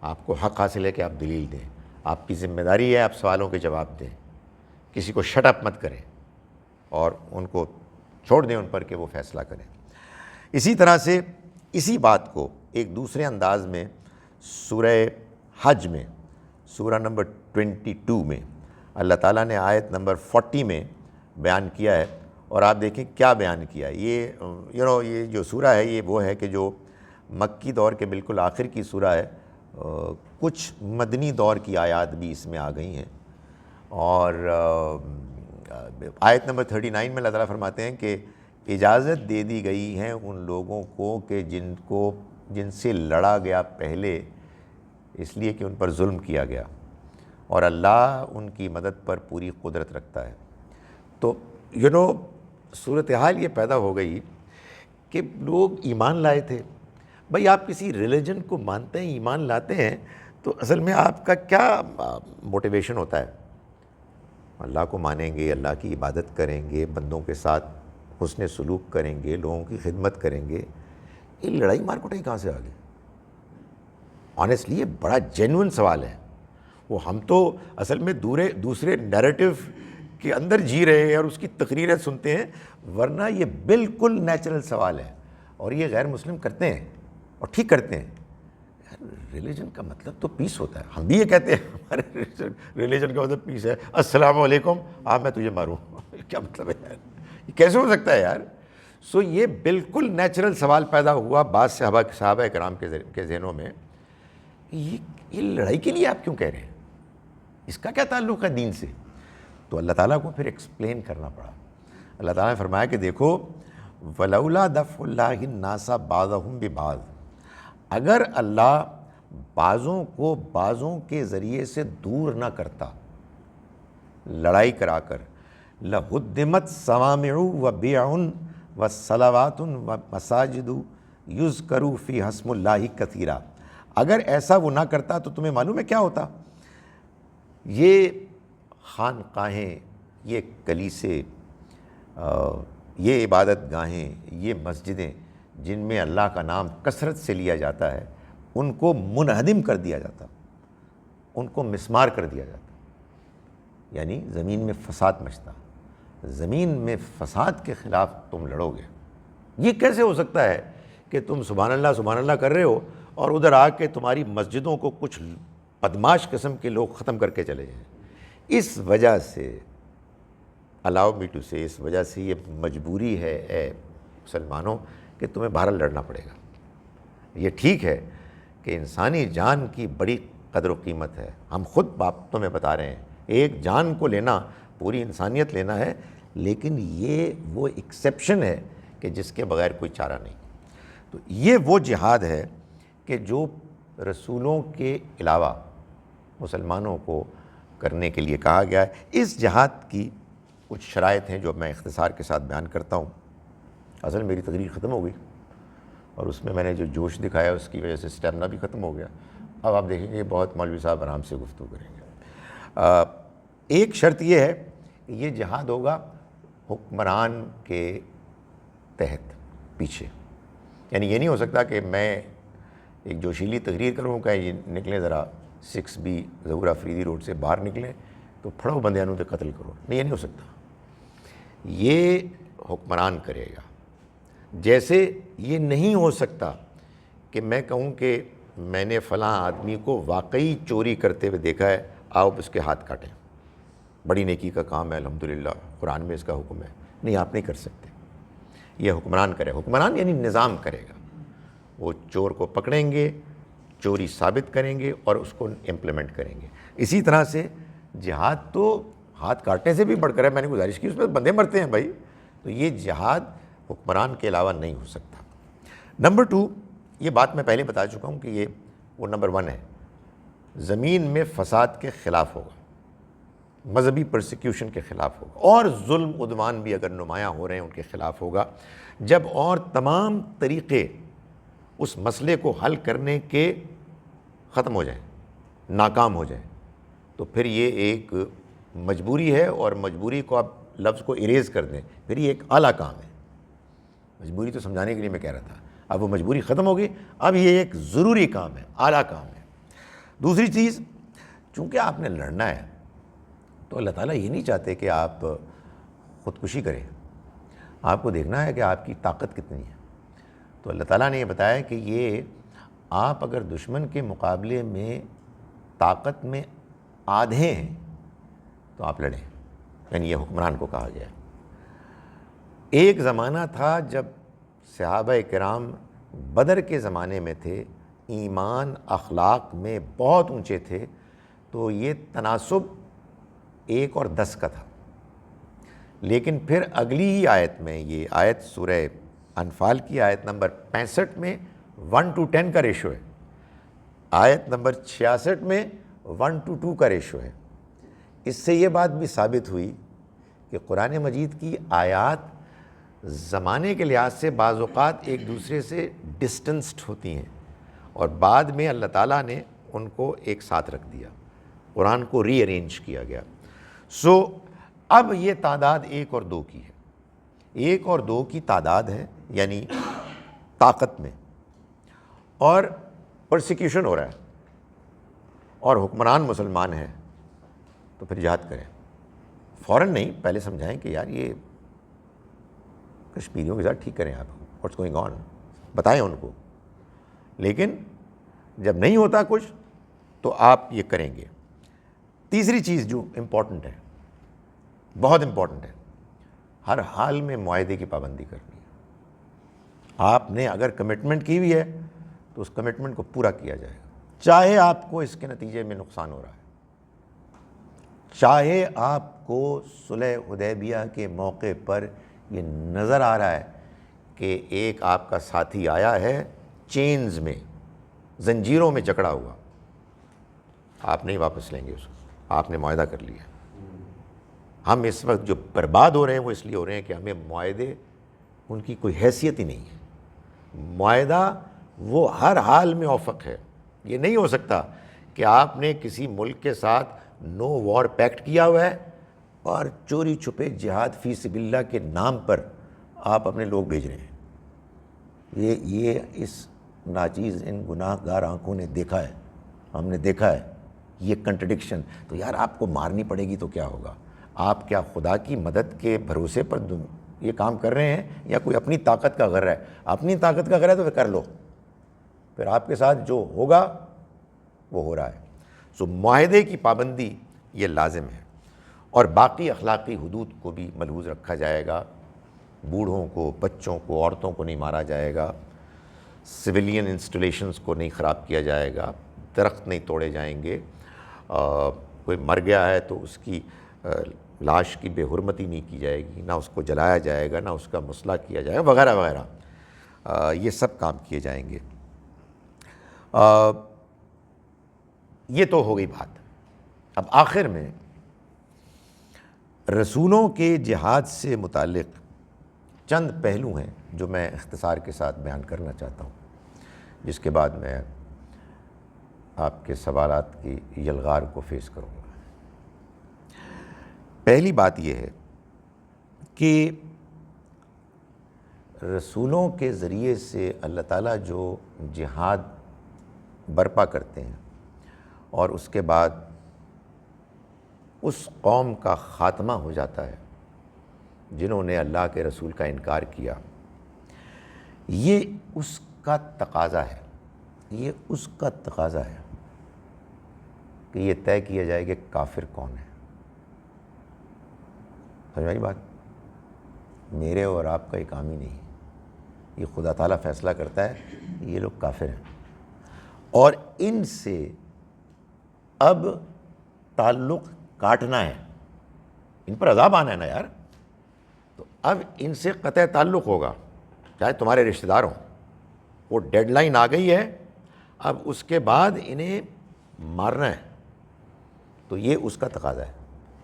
آپ کو حق حاصل ہے کہ آپ دلیل دیں، آپ کی ذمہ داری ہے آپ سوالوں کے جواب دیں. کسی کو شٹ اپ مت کریں اور ان کو چھوڑ دیں ان پر کہ وہ فیصلہ کریں. اسی طرح سے اسی بات کو ایک دوسرے انداز میں سورہ حج میں سورہ نمبر 22 میں اللہ تعالیٰ نے آیت نمبر 40 میں بیان کیا ہے. اور آپ دیکھیں کیا بیان کیا ہے. یہ جو سورہ ہے یہ وہ ہے کہ جو مکی دور کے بالکل آخر کی سورہ ہے. کچھ مدنی دور کی آیات بھی اس میں آ گئی ہیں. اور آیت نمبر 39 میں اللہ تعالیٰ فرماتے ہیں کہ اجازت دے دی گئی ہے ان لوگوں کو کہ جن سے لڑا گیا پہلے اس لیے کہ ان پر ظلم کیا گیا، اور اللہ ان کی مدد پر پوری قدرت رکھتا ہے. تو صورتحال یہ پیدا ہو گئی کہ لوگ ایمان لائے تھے. بھئی آپ کسی ریلیجن کو مانتے ہیں، ایمان لاتے ہیں، تو اصل میں آپ کا کیا موٹیویشن ہوتا ہے؟ اللہ کو مانیں گے، اللہ کی عبادت کریں گے، بندوں کے ساتھ حسن سلوک کریں گے، لوگوں کی خدمت کریں گے. یہ لڑائی مار کٹائی کہاں سے آ گئی؟ آنیسٹلی یہ بڑا جینوئن سوال ہے. وہ ہم تو اصل میں دوسرے نیریٹو کے اندر جی رہے ہیں اور اس کی تقریریں سنتے ہیں، ورنہ یہ بالکل نیچرل سوال ہے. اور یہ غیر مسلم کرتے ہیں اور ٹھیک کرتے ہیں. ریلیجن کا مطلب تو پیس ہوتا ہے. ہم بھی یہ کہتے ہیں ہمارے ریلیجن کا مطلب پیس ہے. السلام علیکم، آپ میں تجھے ماروں. کیا مطلب ہے یار؟ یہ کیسے ہو سکتا ہے یار؟ سو یہ بالکل نیچرل سوال پیدا ہوا بعض صحابہ کرام کے ذہنوں میں. یہ لڑائی کے لیے آپ کیوں کہہ رہے ہیں؟ اس کا کیا تعلق ہے دین سے؟ تو اللہ تعالیٰ کو پھر ایکسپلین کرنا پڑا. اللہ تعالیٰ نے فرمایا کہ دیکھو وَلَوْلَا دَفْعُ اللَّهِ النَّاسَ بَعْضَهُمْ بِبَعْضٍ، اگر اللہ بعضوں کو بعضوں کے ذریعے سے دور نہ کرتا لڑائی کرا کر، لَهُدِّمَتْ صَوَامِعُ وَبِيَعٌ وَصَلَوَاتٌ وَمَسَاجِدُ يُذْكَرُ فِيهَا اسْمُ اللَّهِ كَثِيرًا، اگر ایسا وہ نہ کرتا تو تمہیں معلوم ہے کیا ہوتا؟ یہ خانقاہیں، یہ کلیسے، یہ عبادت گاہیں، یہ مسجدیں جن میں اللہ کا نام کثرت سے لیا جاتا ہے، ان کو منہدم کر دیا جاتا، ان کو مسمار کر دیا جاتا. یعنی زمین میں فساد مچتا. زمین میں فساد کے خلاف تم لڑو گے. یہ کیسے ہو سکتا ہے کہ تم سبحان اللہ کر رہے ہو اور ادھر آ کے تمہاری مسجدوں کو کچھ بدماش قسم کے لوگ ختم کر کے چلے جائیں؟ اس وجہ سے الاؤ می ٹو سے، اس وجہ سے یہ مجبوری ہے اے مسلمانوں کہ تمہیں بہرحال لڑنا پڑے گا. یہ ٹھیک ہے کہ انسانی جان کی بڑی قدر و قیمت ہے. ہم خود باتوں میں بتا رہے ہیں ایک جان کو لینا پوری انسانیت لینا ہے، لیکن یہ وہ ایکسیپشن ہے کہ جس کے بغیر کوئی چارہ نہیں. تو یہ وہ جہاد ہے کہ جو رسولوں کے علاوہ مسلمانوں کو کرنے کے لیے کہا گیا ہے. اس جہاد کی کچھ شرائط ہیں جو میں اختصار کے ساتھ بیان کرتا ہوں. اصل میری تقریر ختم ہو گئی اور اس میں نے جو جوش دکھایا اس کی وجہ سے اسٹیمنا بھی ختم ہو گیا. اب آپ دیکھیں گے بہت مولوی صاحب آرام سے گفتگو کریں گے. ایک شرط یہ ہے کہ یہ جہاد ہوگا حکمران کے تحت پیچھے. یعنی یہ نہیں ہو سکتا کہ میں ایک جوشیلی تقریر کروں کہ یہ نکلیں ذرا 6B ظہور آفریدی روڈ سے باہر نکلیں تو پھڑو بندیانوں پہ قتل کرو. نہیں، یہ نہیں ہو سکتا. یہ حکمران کرے گا. جیسے یہ نہیں ہو سکتا کہ میں کہوں کہ میں نے فلاں آدمی کو واقعی چوری کرتے ہوئے دیکھا ہے، آؤ اس کے ہاتھ کاٹیں، بڑی نیکی کا کام ہے، الحمدللہ قرآن میں اس کا حکم ہے. نہیں، آپ نہیں کر سکتے. یہ حکمران کرے. حکمران یعنی نظام کرے گا. وہ چور کو پکڑیں گے، چوری ثابت کریں گے اور اس کو امپلیمنٹ کریں گے. اسی طرح سے جہاد تو ہاتھ کاٹنے سے بھی بڑھ کر ہے. میں نے گزارش کی، اس میں بندے مرتے ہیں بھائی. تو یہ جہاد حکمران کے علاوہ نہیں ہو سکتا. نمبر 2، یہ بات میں پہلے بتا چکا ہوں کہ یہ وہ نمبر 1 ہے، زمین میں فساد کے خلاف ہوگا، مذہبی پرسیکیوشن کے خلاف ہوگا، اور ظلم عدوان بھی اگر نمایاں ہو رہے ہیں ان کے خلاف ہوگا. جب اور تمام طریقے اس مسئلے کو حل کرنے کے ختم ہو جائیں، ناکام ہو جائیں، تو پھر یہ ایک مجبوری ہے، اور مجبوری کو آپ لفظ کو اریز کر دیں، پھر یہ ایک اعلیٰ کام ہے. مجبوری تو سمجھانے کے لیے میں کہہ رہا تھا. اب وہ مجبوری ختم ہو گئی، اب یہ ایک ضروری کام ہے، اعلیٰ کام ہے. دوسری چیز، چونکہ آپ نے لڑنا ہے تو اللہ تعالیٰ یہ نہیں چاہتے کہ آپ خودکشی کریں. آپ کو دیکھنا ہے کہ آپ کی طاقت کتنی ہے. تو اللہ تعالیٰ نے یہ بتایا کہ یہ آپ اگر دشمن کے مقابلے میں طاقت میں آدھے ہیں تو آپ لڑیں. یعنی یہ حکمران کو کہا گیا. ایک زمانہ تھا جب صحابہ کرام بدر کے زمانے میں تھے، ایمان اخلاق میں بہت اونچے تھے، تو یہ تناسب 1 اور 10 کا تھا. لیکن پھر اگلی ہی آیت میں، یہ آیت سورہ انفال کی آیت نمبر 65 میں 1:10 کا ریشو ہے، آیت نمبر 66 میں 1:2 کا ریشو ہے. اس سے یہ بات بھی ثابت ہوئی کہ قرآن مجید کی آیات زمانے کے لحاظ سے بعض اوقات ایک دوسرے سے ڈسٹنسڈ ہوتی ہیں، اور بعد میں اللہ تعالیٰ نے ان کو ایک ساتھ رکھ دیا، قرآن کو ری ارینج کیا گیا. اب یہ تعداد 1 اور 2 کی ہے. 1 اور 2 کی تعداد ہے، یعنی طاقت میں، اور پرسیکیوشن ہو رہا ہے، اور حکمران مسلمان ہے، تو پھر جہاد کریں. فوراً نہیں، پہلے سمجھائیں کہ یار یہ کشمیریوں کے ساتھ ٹھیک کریں، آپ واٹس گوئنگ آن، بتائیں ان کو. لیکن جب نہیں ہوتا کچھ تو آپ یہ کریں گے. تیسری چیز جو امپورٹنٹ ہے، بہت امپورٹنٹ ہے، ہر حال میں معاہدے کی پابندی کرنی ہے. آپ نے اگر کمٹمنٹ کی ہوئی ہے تو اس کمٹمنٹ کو پورا کیا جائے گا، چاہے آپ کو اس کے نتیجے میں نقصان ہو رہا ہے، چاہے آپ کو صلح حدیبیہ کے موقع پر یہ نظر آ رہا ہے کہ ایک آپ کا ساتھی آیا ہے چینز میں، زنجیروں میں جکڑا ہوا، آپ نہیں واپس لیں گے اس کو. آپ نے معاہدہ کر لیا. ہم اس وقت جو برباد ہو رہے ہیں وہ اس لیے ہو رہے ہیں کہ ہمیں معاہدے، ان کی کوئی حیثیت ہی نہیں ہے. معاہدہ وہ ہر حال میں اوفق ہے. یہ نہیں ہو سکتا کہ آپ نے کسی ملک کے ساتھ نو وار پیکٹ کیا ہوا ہے اور چوری چھپے جہاد فی سبیل اللہ کے نام پر آپ اپنے لوگ بھیج رہے ہیں. یہ اس ناچیز ان گناہ گار آنکھوں نے دیکھا ہے، ہم نے دیکھا ہے یہ کنٹرڈکشن. تو یار آپ کو مارنی پڑے گی تو کیا ہوگا؟ آپ کیا خدا کی مدد کے بھروسے پر یہ کام کر رہے ہیں یا کوئی اپنی طاقت کا غرہ ہے؟ اپنی طاقت کا غرہ ہے تو پھر کر لو، پھر آپ کے ساتھ جو ہوگا وہ ہو رہا ہے. معاہدے کی پابندی یہ لازم ہے، اور باقی اخلاقی حدود کو بھی ملحوظ رکھا جائے گا. بوڑھوں کو، بچوں کو، عورتوں کو نہیں مارا جائے گا، سویلین انسٹالیشنز کو نہیں خراب کیا جائے گا، درخت نہیں توڑے جائیں گے، کوئی مر گیا ہے تو اس کی لاش کی بے حرمتی نہیں کی جائے گی، نہ اس کو جلایا جائے گا، نہ اس کا مسئلہ کیا جائے گا، وغیرہ وغیرہ. یہ سب کام کیے جائیں گے. یہ تو ہو گئی بات. اب آخر میں رسولوں کے جہاد سے متعلق چند پہلو ہیں جو میں اختصار کے ساتھ بیان کرنا چاہتا ہوں، جس کے بعد میں آپ کے سوالات کی یلغار کو فیس کروں گا۔ پہلی بات یہ ہے کہ رسولوں کے ذریعے سے اللہ تعالیٰ جو جہاد برپا کرتے ہیں اور اس کے بعد اس قوم کا خاتمہ ہو جاتا ہے جنہوں نے اللہ کے رسول کا انکار کیا، یہ اس کا تقاضا ہے، یہ اس کا تقاضا ہے کہ یہ طے کیا جائے کہ کافر کون ہے۔ سمجھ آئی بات؟ میرے اور آپ کا یہ کام ہی نہیں ہے، یہ خدا تعالیٰ فیصلہ کرتا ہے کہ یہ لوگ کافر ہیں، اور ان سے اب تعلق کاٹنا ہے، ان پر عذاب آنا ہے نا یار، تو اب ان سے قطع تعلق ہوگا، چاہے تمہارے رشتہ دار ہوں۔ وہ ڈیڈ لائن آ گئی ہے، اب اس کے بعد انہیں مارنا ہے، تو یہ اس کا تقاضا ہے،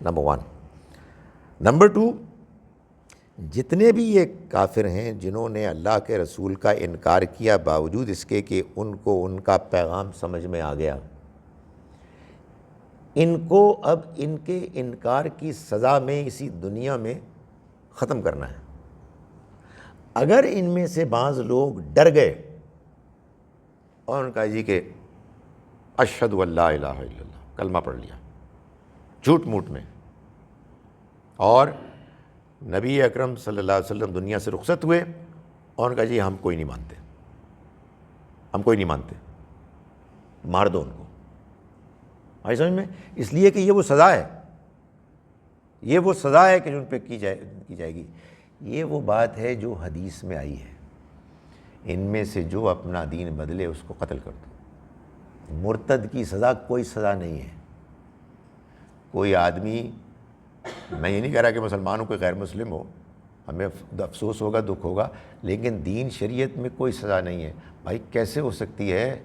نمبر 1۔ نمبر 2، جتنے بھی یہ کافر ہیں جنہوں نے اللہ کے رسول کا انکار کیا باوجود اس کے کہ ان کو ان کا پیغام سمجھ میں آ گیا، ان کو اب ان کے انکار کی سزا میں اسی دنیا میں ختم کرنا ہے۔ اگر ان میں سے بعض لوگ ڈر گئے اور ان کا جی کہ اشہد ان لا الہ الا اللہ، کلمہ پڑھ لیا جھوٹ موٹ میں، اور نبی اکرم صلی اللہ علیہ وسلم دنیا سے رخصت ہوئے اور ان کا جی ہم کوئی نہیں مانتے، ہم کوئی نہیں مانتے، مار دو ان کو۔ آئی سمجھ میں؟ اس لیے کہ یہ وہ سزا ہے، یہ وہ سزا ہے کہ جو ان پہ کی جائے گی۔ یہ وہ بات ہے جو حدیث میں آئی ہے، ان میں سے جو اپنا دین بدلے اس کو قتل کر دو۔ مرتد کی سزا کوئی سزا نہیں ہے۔ کوئی آدمی، میں یہ نہیں کہہ رہا کہ مسلمان ہو کوئی غیر مسلم ہو، ہمیں افسوس ہوگا، دکھ ہوگا، لیکن دین شریعت میں کوئی سزا نہیں ہے۔ بھائی کیسے ہو سکتی ہے؟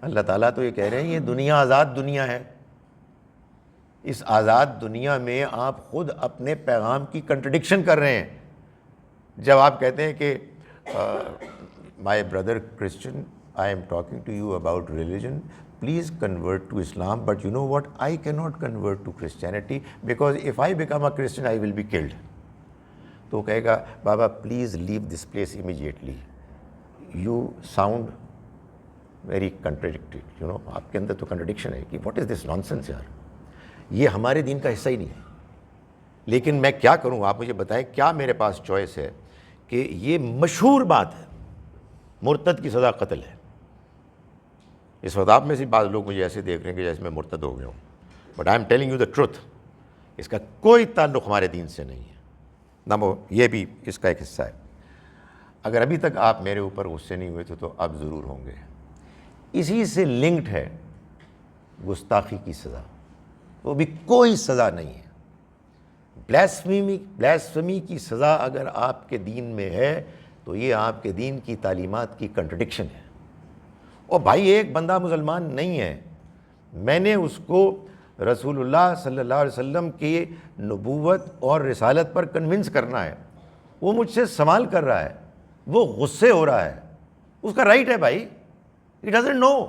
اللہ تعالیٰ تو یہ کہہ رہے ہیں یہ دنیا آزاد دنیا ہے، اس آزاد دنیا میں آپ خود اپنے پیغام کی کنٹرڈکشن کر رہے ہیں۔ جب آپ کہتے ہیں کہ my brother Christian, I am talking to you about religion, please convert to Islam, but you know what, I can not convert to Christianity because if I become a Christian I will be killed. تو وہ کہے گا بابا please leave this place immediately, you sound very contradicted, you know, آپ کے اندر تو contradiction ہے کہ واٹ از دس نانسنس یار، یہ ہمارے دین کا حصہ ہی نہیں ہے۔ لیکن میں کیا کروں، آپ مجھے بتائیں کیا میرے پاس چوائس ہے؟ کہ یہ مشہور بات ہے، مرتد کی سزا قتل ہے۔ اس وقت آپ میں سے بعض لوگ مجھے ایسے دیکھ رہے ہیں کہ جیسے میں مرتد ہو گیا ہوں، but I am telling you the truth, اس کا کوئی تعلق ہمارے دین سے نہیں ہے، نہ یہ بھی اس کا ایک حصہ ہے۔ اگر ابھی تک آپ میرے اوپر غصے نہیں ہوئے تھے تو اب ضرور ہوں گے۔ اسی سے لنکڈ ہے گستاخی کی سزا، وہ بھی کوئی سزا نہیں ہے۔ بلیسفیمی کی سزا اگر آپ کے دین میں ہے تو یہ آپ کے دین کی تعلیمات کی کنٹرڈکشن ہے۔ اور بھائی ایک بندہ مسلمان نہیں ہے، میں نے اس کو رسول اللہ صلی اللہ علیہ وسلم کی نبوت اور رسالت پر کنونس کرنا ہے، وہ مجھ سے سوال کر رہا ہے، وہ غصے ہو رہا ہے، اس کا رائٹ ہے بھائی، He doesn't know۔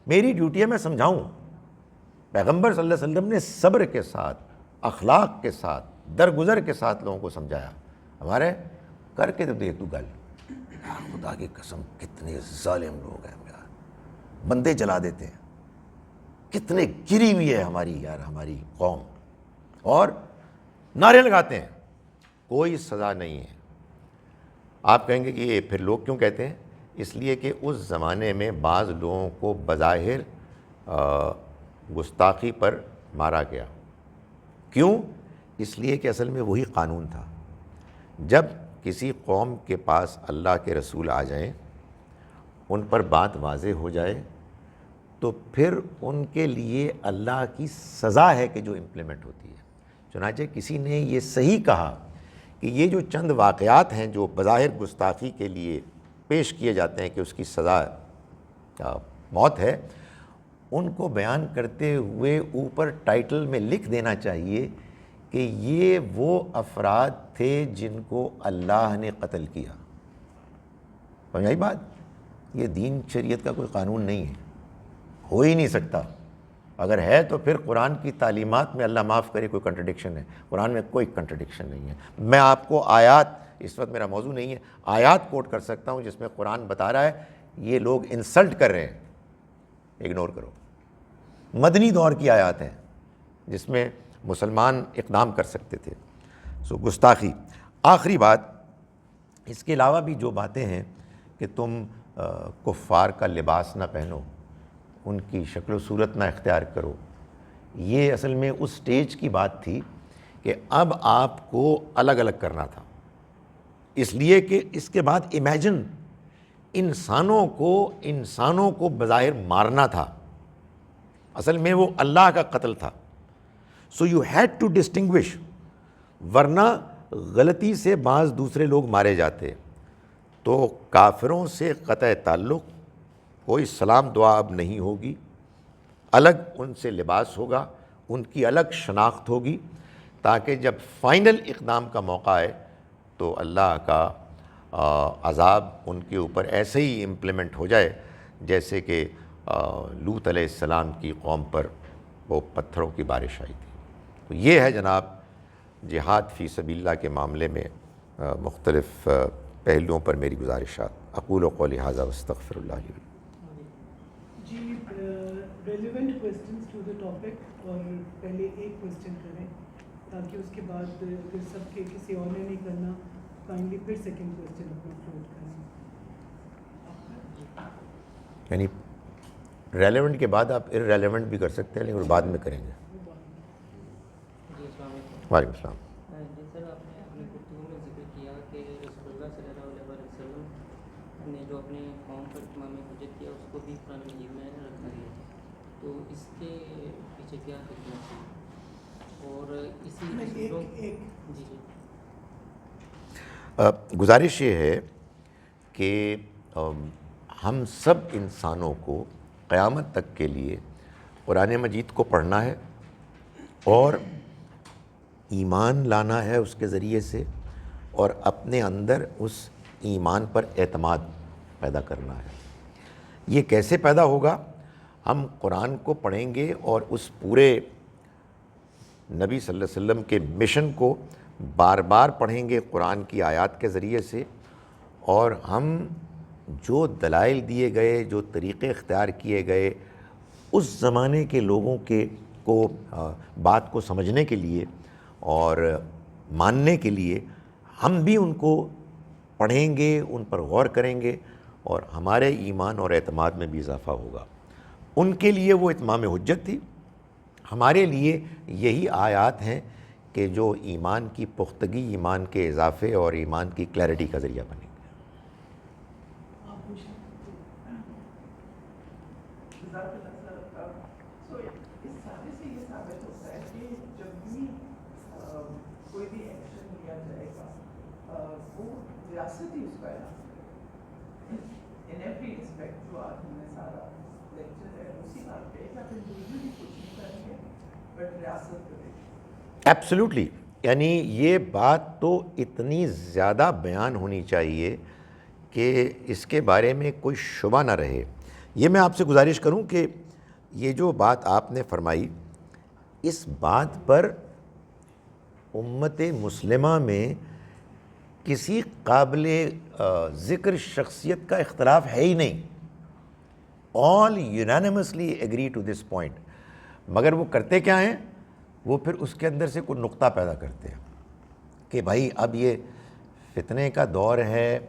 میری ڈیوٹی ہے میں سمجھاؤں۔ پیغمبر صلی اللہ علیہ وسلم نے صبر کے ساتھ، اخلاق کے ساتھ، درگزر کے ساتھ لوگوں کو سمجھایا۔ ہمارے کر کے تو دیکھ تو گل، خدا کی قسم کتنے ظالم لوگ ہیں یار، بندے جلا دیتے ہیں، کتنے گری ہوئی ہے ہماری قوم، اور نعرے لگاتے ہیں، کوئی سزا نہیں ہے۔ آپ کہیں گے کہ یہ پھر لوگ کیوں کہتے ہیں؟ اس لیے کہ اس زمانے میں بعض لوگوں کو بظاہر گستاخی پر مارا گیا۔ کیوں؟ اس لیے کہ اصل میں وہی قانون تھا، جب کسی قوم کے پاس اللہ کے رسول آ جائیں، ان پر بات واضح ہو جائے، تو پھر ان کے لیے اللہ کی سزا ہے کہ جو امپلیمنٹ ہوتی ہے۔ چنانچہ کسی نے یہ صحیح کہا کہ یہ جو چند واقعات ہیں جو بظاہر گستاخی کے لیے پیش کیے جاتے ہیں کہ اس کی سزا موت ہے، ان کو بیان کرتے ہوئے اوپر ٹائٹل میں لکھ دینا چاہیے کہ یہ وہ افراد تھے جن کو اللہ نے قتل کیا. سمجھ بات؟ یہ دین شریعت کا کوئی قانون نہیں ہے، ہو ہی نہیں سکتا. اگر ہے تو پھر قرآن کی تعلیمات میں اللہ معاف کرے کوئی کنٹرڈکشن ہے. قرآن میں کوئی کنٹرڈکشن نہیں ہے. میں آپ کو آیات، اس وقت میرا موضوع نہیں ہے، آیات کوٹ کر سکتا ہوں جس میں قرآن بتا رہا ہے یہ لوگ انسلٹ کر رہے ہیں. اگنور کرو. مدنی دور کی آیات ہیں جس میں مسلمان اقدام کر سکتے تھے. گستاخی. آخری بات، اس کے علاوہ بھی جو باتیں ہیں کہ تم کفار کا لباس نہ پہنو، ان کی شکل و صورت نہ اختیار کرو، یہ اصل میں اس سٹیج کی بات تھی کہ اب آپ کو الگ الگ کرنا تھا. اس لیے کہ اس کے بعد امیجن انسانوں کو بظاہر مارنا تھا، اصل میں وہ اللہ کا قتل تھا. So you had to distinguish, ورنہ غلطی سے بعض دوسرے لوگ مارے جاتے. تو کافروں سے قطع تعلق، کوئی سلام دعا اب نہیں ہوگی، الگ ان سے لباس ہوگا، ان کی الگ شناخت ہوگی، تاکہ جب فائنل اقدام کا موقع آئے تو اللہ کا عذاب ان کے اوپر ایسے ہی امپلیمنٹ ہو جائے جیسے کہ لوط علیہ السلام کی قوم پر وہ پتھروں کی بارش آئی تھی. تو یہ ہے جناب جہاد فی سبیل اللہ کے معاملے میں مختلف پہلوؤں پر میری گزارشات. اقول قولی ھذا واستغفر اللہ لی ولکم. جی relevant questions to the topic, اور پہلے ایک کوسچن کریں تاکہ اس کے بعد پھر سب کے کسی اور نے نہیں کرنا، کائنڈلی پھر سیکنڈ کوسچن اپنا فلوٹ کریں. یعنی ریلیونٹ کے بعد آپ ارریلیونٹ بھی کر سکتے ہیں لیکن بعد میں کریں گے. وعلیکم السلام. جی سر، آپ نے اپنی گفتگو میں ذکر کیا کہ رسول اللہ صلی اللہ علیہ وسلم نے جو اپنے قوم پر اتمام حجت کیا اس کو بھی قرآن مجید میں رکھا گیا، تو اس کے پیچھے کیا حکمت ہے؟ اور اسی جی گزارش یہ ہے کہ ہم سب انسانوں کو قیامت تک کے لیے قرآن مجید کو پڑھنا ہے اور ایمان لانا ہے اس کے ذریعے سے، اور اپنے اندر اس ایمان پر اعتماد پیدا کرنا ہے. یہ کیسے پیدا ہوگا؟ ہم قرآن کو پڑھیں گے اور اس پورے نبی صلی اللہ علیہ وسلم کے مشن کو بار بار پڑھیں گے قرآن کی آیات کے ذریعے سے، اور ہم جو دلائل دیے گئے، جو طریقے اختیار کیے گئے اس زمانے کے لوگوں کو بات کو سمجھنے کے لیے اور ماننے کے لیے، ہم بھی ان کو پڑھیں گے، ان پر غور کریں گے، اور ہمارے ایمان اور اعتماد میں بھی اضافہ ہوگا. ان کے لیے وہ اتمام حجت تھی، ہمارے لیے یہی آیات ہیں کہ جو ایمان کی پختگی، ایمان کے اضافے اور ایمان کی کلیئرٹی کا ذریعہ بنیں گے. کوئی بھی ایکشن لیا جائے گا وہ ریاست ہی اس کا اعلان کرے گا. ان ایوری ریسپیکٹ جو آج ہم نے سارا لیکچر ہے اسی بات پہ کہ آپ انڈیویجولی کچھ نہیں کریں گے بٹ ریاست کرے گی. ایبسلیوٹلی. یعنی یہ بات تو اتنی زیادہ بیان ہونی چاہیے کہ اس کے بارے میں کوئی شبہ نہ رہے. یہ میں آپ سے گزارش کروں کہ یہ جو بات آپ نے فرمائی، اس بات پر امت مسلمہ میں کسی قابل ذکر شخصیت کا اختلاف ہے ہی نہیں. آل unanimously agree to this point. مگر وہ کرتے کیا ہیں؟ وہ پھر اس کے اندر سے کوئی نقطہ پیدا کرتے ہیں کہ بھائی اب یہ فتنے کا دور ہے،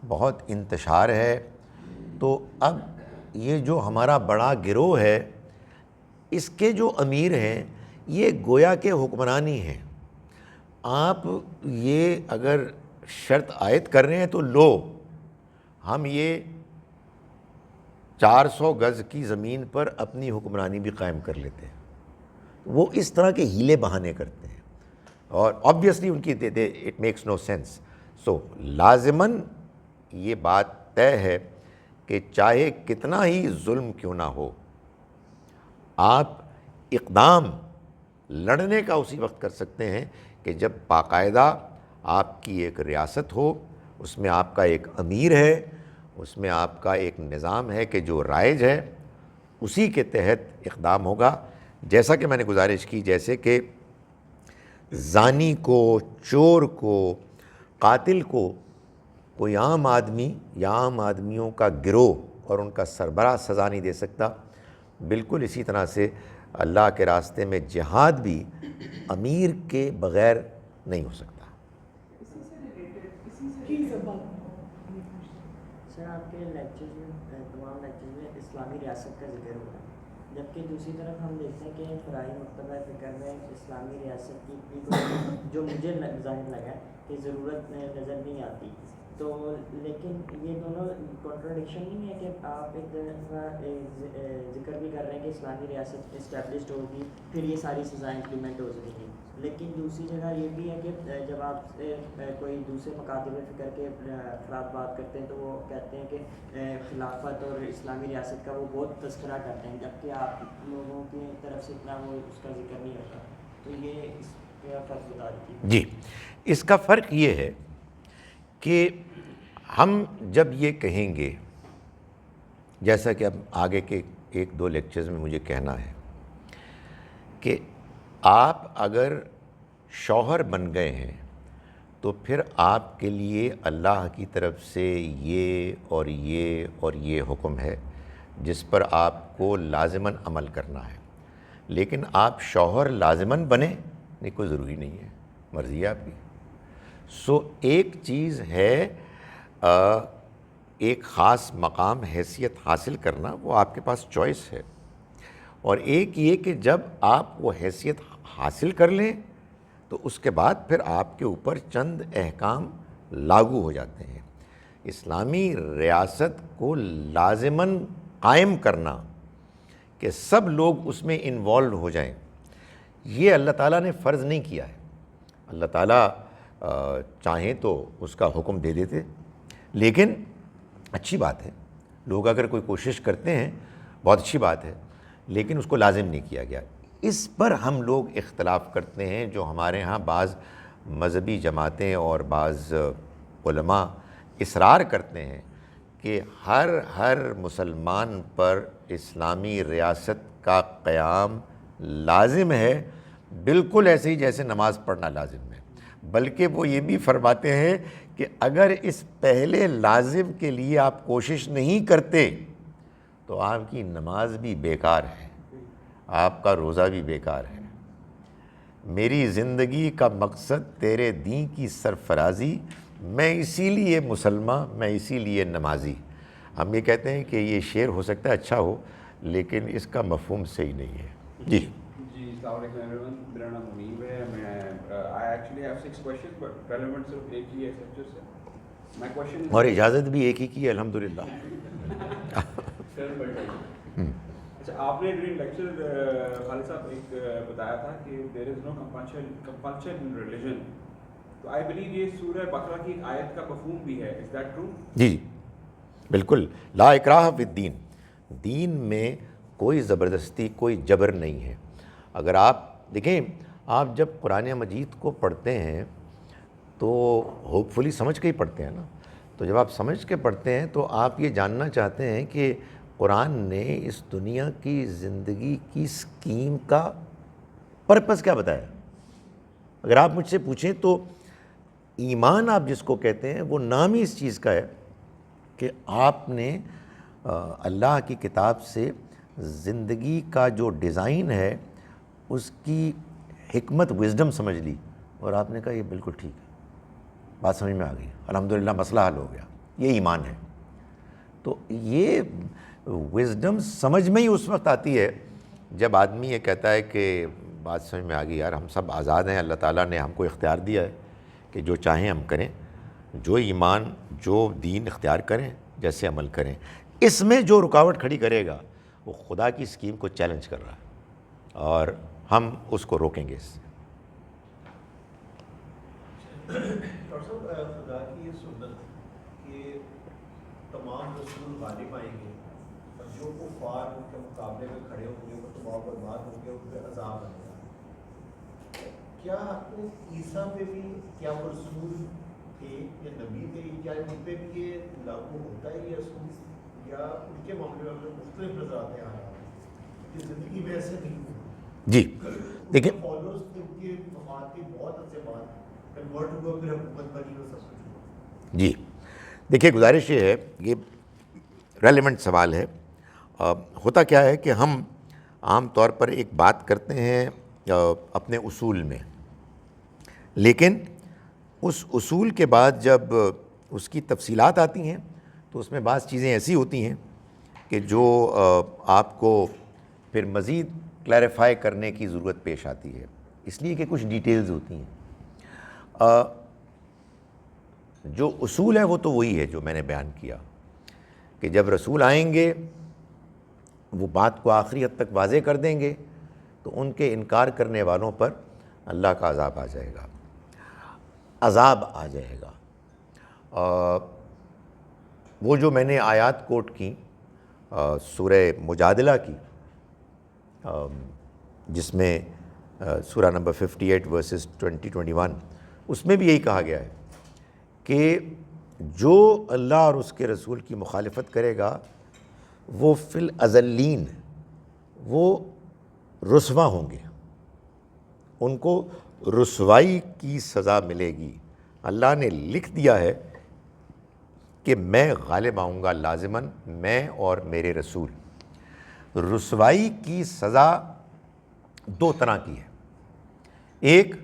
بہت انتشار ہے، تو اب یہ جو ہمارا بڑا گروہ ہے اس کے جو امیر ہیں یہ گویا کے حکمران ہی ہیں. آپ یہ اگر شرط عائد کر رہے ہیں تو لو، ہم یہ 400 گز کی زمین پر اپنی حکمرانی بھی قائم کر لیتے ہیں. وہ اس طرح کے ہیلے بہانے کرتے ہیں اور آبویسلی ان کی اٹ میکس نو سینس. سو لازماً یہ بات طے ہے کہ چاہے کتنا ہی ظلم کیوں نہ ہو، آپ اقدام لڑنے کا اسی وقت کر سکتے ہیں کہ جب باقاعدہ آپ کی ایک ریاست ہو، اس میں آپ کا ایک امیر ہے، اس میں آپ کا ایک نظام ہے کہ جو رائج ہے، اسی کے تحت اقدام ہوگا. جیسا کہ میں نے گزارش کی، جیسے کہ زانی کو، چور کو، قاتل کو کوئی عام آدمی یا عام آدمیوں کا گروہ اور ان کا سربراہ سزا نہیں دے سکتا، بالکل اسی طرح سے اللہ کے راستے میں جہاد بھی امیر کے بغیر نہیں ہو سکتا. اسی سے ریلیٹڈ کی زبان سر آپ کے لیکچرز میں، تمام لیکچرز میں اسلامی ریاست کا ذکر ہوا ہے، جبکہ دوسری طرف ہم دیکھتے ہیں کہ فراہی مکتبہ فکر میں اسلامی ریاست کی جو مجھے ظاہر لگا ہے کہ ضرورت نظر نہیں آتی. تو لیکن یہ دونوں کنٹراڈکشن نہیں ہے کہ آپ ایک ذکر بھی کر رہے ہیں کہ اسلامی ریاست اسٹیبلشڈ ہوگی پھر یہ ساری سزائیں امپلیمنٹ ہو سکیں گی، لیکن دوسری جگہ یہ بھی ہے کہ جب آپ کوئی دوسرے مکاتب فکر کے افراد بات کرتے ہیں تو وہ کہتے ہیں کہ خلافت اور اسلامی ریاست کا وہ بہت تذکرہ کرتے ہیں، جبکہ آپ لوگوں کی طرف سے اتنا وہ اس کا ذکر نہیں ہوتا. تو یہ اس کا فرق بتا دیجیے. جی، اس کا فرق یہ ہے کہ ہم جب یہ کہیں گے، جیسا کہ اب آگے کے ایک دو لیکچرز میں مجھے کہنا ہے کہ آپ اگر شوہر بن گئے ہیں تو پھر آپ کے لیے اللہ کی طرف سے یہ اور یہ اور یہ حکم ہے جس پر آپ کو لازماً عمل کرنا ہے. لیکن آپ شوہر لازماً بنیں نہیں، کوئی ضروری نہیں ہے، مرضی ہے آپ کی. سو ایک چیز ہے ایک خاص مقام حیثیت حاصل کرنا، وہ آپ کے پاس چوائس ہے، اور ایک یہ کہ جب آپ وہ حیثیت حاصل کر لیں تو اس کے بعد پھر آپ کے اوپر چند احکام لاگو ہو جاتے ہیں. اسلامی ریاست کو لازماً قائم کرنا کہ سب لوگ اس میں انوالو ہو جائیں، یہ اللہ تعالیٰ نے فرض نہیں کیا ہے. اللہ تعالیٰ چاہیں تو اس کا حکم دے دیتے، لیکن اچھی بات ہے، لوگ اگر کوئی کوشش کرتے ہیں بہت اچھی بات ہے، لیکن اس کو لازم نہیں کیا گیا. اس پر ہم لوگ اختلاف کرتے ہیں. جو ہمارے ہاں بعض مذہبی جماعتیں اور بعض علماء اصرار کرتے ہیں کہ ہر مسلمان پر اسلامی ریاست کا قیام لازم ہے، بالکل ایسے ہی جیسے نماز پڑھنا لازم ہے. بلکہ وہ یہ بھی فرماتے ہیں کہ اگر اس پہلے لازم کے لیے آپ کوشش نہیں کرتے تو آپ کی نماز بھی بیکار ہے، آپ کا روزہ بھی بیکار ہے. میری زندگی کا مقصد تیرے دین کی سرفرازی، میں اسی لیے مسلمان، میں اسی لیے نمازی. ہم یہ کہتے ہیں کہ یہ شعر ہو سکتا ہے اچھا ہو، لیکن اس کا مفہوم صحیح نہیں ہے. جی السلام علیکم ایوری ون، میرا نام منیب ہے. میں I actually have 6 questions but relevant صرف ایک ہی ہے سبجیکٹ سے. مائی کویشچن اور اجازت بھی ایک ہی کی ہے الحمدللہ. اچھا، آپ نے ڈیورنگ لیکچر خالد صاحب ایک بتایا تھا کہ دیر از نو کمپلشن ان ریلیجن. تو آئی بلیو یہ سورہ بقرہ کی ایک آیت کا مفہوم بھی ہے. Is that true? جی بالکل، لا اکراہ فی الدین، دین میں کوئی زبردستی، کوئی جبر نہیں ہے. اگر آپ دیکھیں، آپ جب قرآن مجید کو پڑھتے ہیں تو ہوپ فلی سمجھ کے ہی پڑھتے ہیں نا. تو جب آپ سمجھ کے پڑھتے ہیں تو آپ یہ جاننا چاہتے ہیں کہ قرآن نے اس دنیا کی زندگی کی اسکیم کا پرپس کیا بتایا. اگر آپ مجھ سے پوچھیں تو ایمان آپ جس کو کہتے ہیں وہ نام ہی اس چیز کا ہے کہ آپ نے اللہ کی کتاب سے زندگی کا جو ڈیزائن ہے اس کی حکمت وزڈم سمجھ لی، اور آپ نے کہا یہ بالکل ٹھیک ہے، بات سمجھ میں آ گئی، الحمدللہ مسئلہ حل ہو گیا. یہ ایمان ہے. تو یہ وزڈم سمجھ میں ہی اس وقت آتی ہے جب آدمی یہ کہتا ہے کہ بات سمجھ میں آ گئی، یار ہم سب آزاد ہیں، اللہ تعالیٰ نے ہم کو اختیار دیا ہے کہ جو چاہیں ہم کریں، جو ایمان جو دین اختیار کریں، جیسے عمل کریں. اس میں جو رکاوٹ کھڑی کرے گا وہ خدا کی اسکیم کو چیلنج کر رہا ہے، اور ہم اس کو روکیں گے. اس سے ڈاکٹر صاحب، خدا کی یہ سنت کہ تمام رسول غالب آئیں گے اور جو کفار ان کے مقابلے میں کھڑے ہوں گے وہ تباہ و برباد ہوں گے، ان پہ عذاب آئے گا. کیا عیسیٰ پہ بھی کیا وہ رسول تھے یا نبی تھے، کیا ان پہ بھی یہ لاگو ہوتا ہے یہ اصول، یا ان کے معاملے میں مختلف نظر آتے ہیں کہ زندگی میں ایسے نہیں ہوا؟ جی دیکھیں، فالوز ان کی وفات کے بہت عرصے بعد کنورٹ ہوا، پھر حکومت بنی اور سب کچھ ہوا. جی دیکھیے، گزارش یہ ہے، یہ ریلیونٹ سوال ہے. ہوتا کیا ہے کہ ہم عام طور پر ایک بات کرتے ہیں اپنے اصول میں، لیکن اس اصول کے بعد جب اس کی تفصیلات آتی ہیں تو اس میں بعض چیزیں ایسی ہوتی ہیں کہ جو آپ کو پھر مزید کلیریفائی کرنے کی ضرورت پیش آتی ہے، اس لیے کہ کچھ ڈیٹیلز ہوتی ہیں. جو اصول ہے وہ تو وہی ہے جو میں نے بیان کیا کہ جب رسول آئیں گے وہ بات کو آخری حد تک واضح کر دیں گے تو ان کے انکار کرنے والوں پر اللہ کا عذاب آ جائے گا، عذاب آ جائے گا. وہ جو میں نے آیات کوٹ کی سورہ مجادلہ کی، جس میں سورہ نمبر 58 ورسز 20-21، اس میں بھی یہی کہا گیا ہے کہ جو اللہ اور اس کے رسول کی مخالفت کرے گا وہ فی الازلین، وہ رسوا ہوں گے، ان کو رسوائی کی سزا ملے گی. اللہ نے لکھ دیا ہے کہ میں غالب آؤں گا لازماً، میں اور میرے رسول. رسوائی کی سزا دو طرح کی ہے، ایک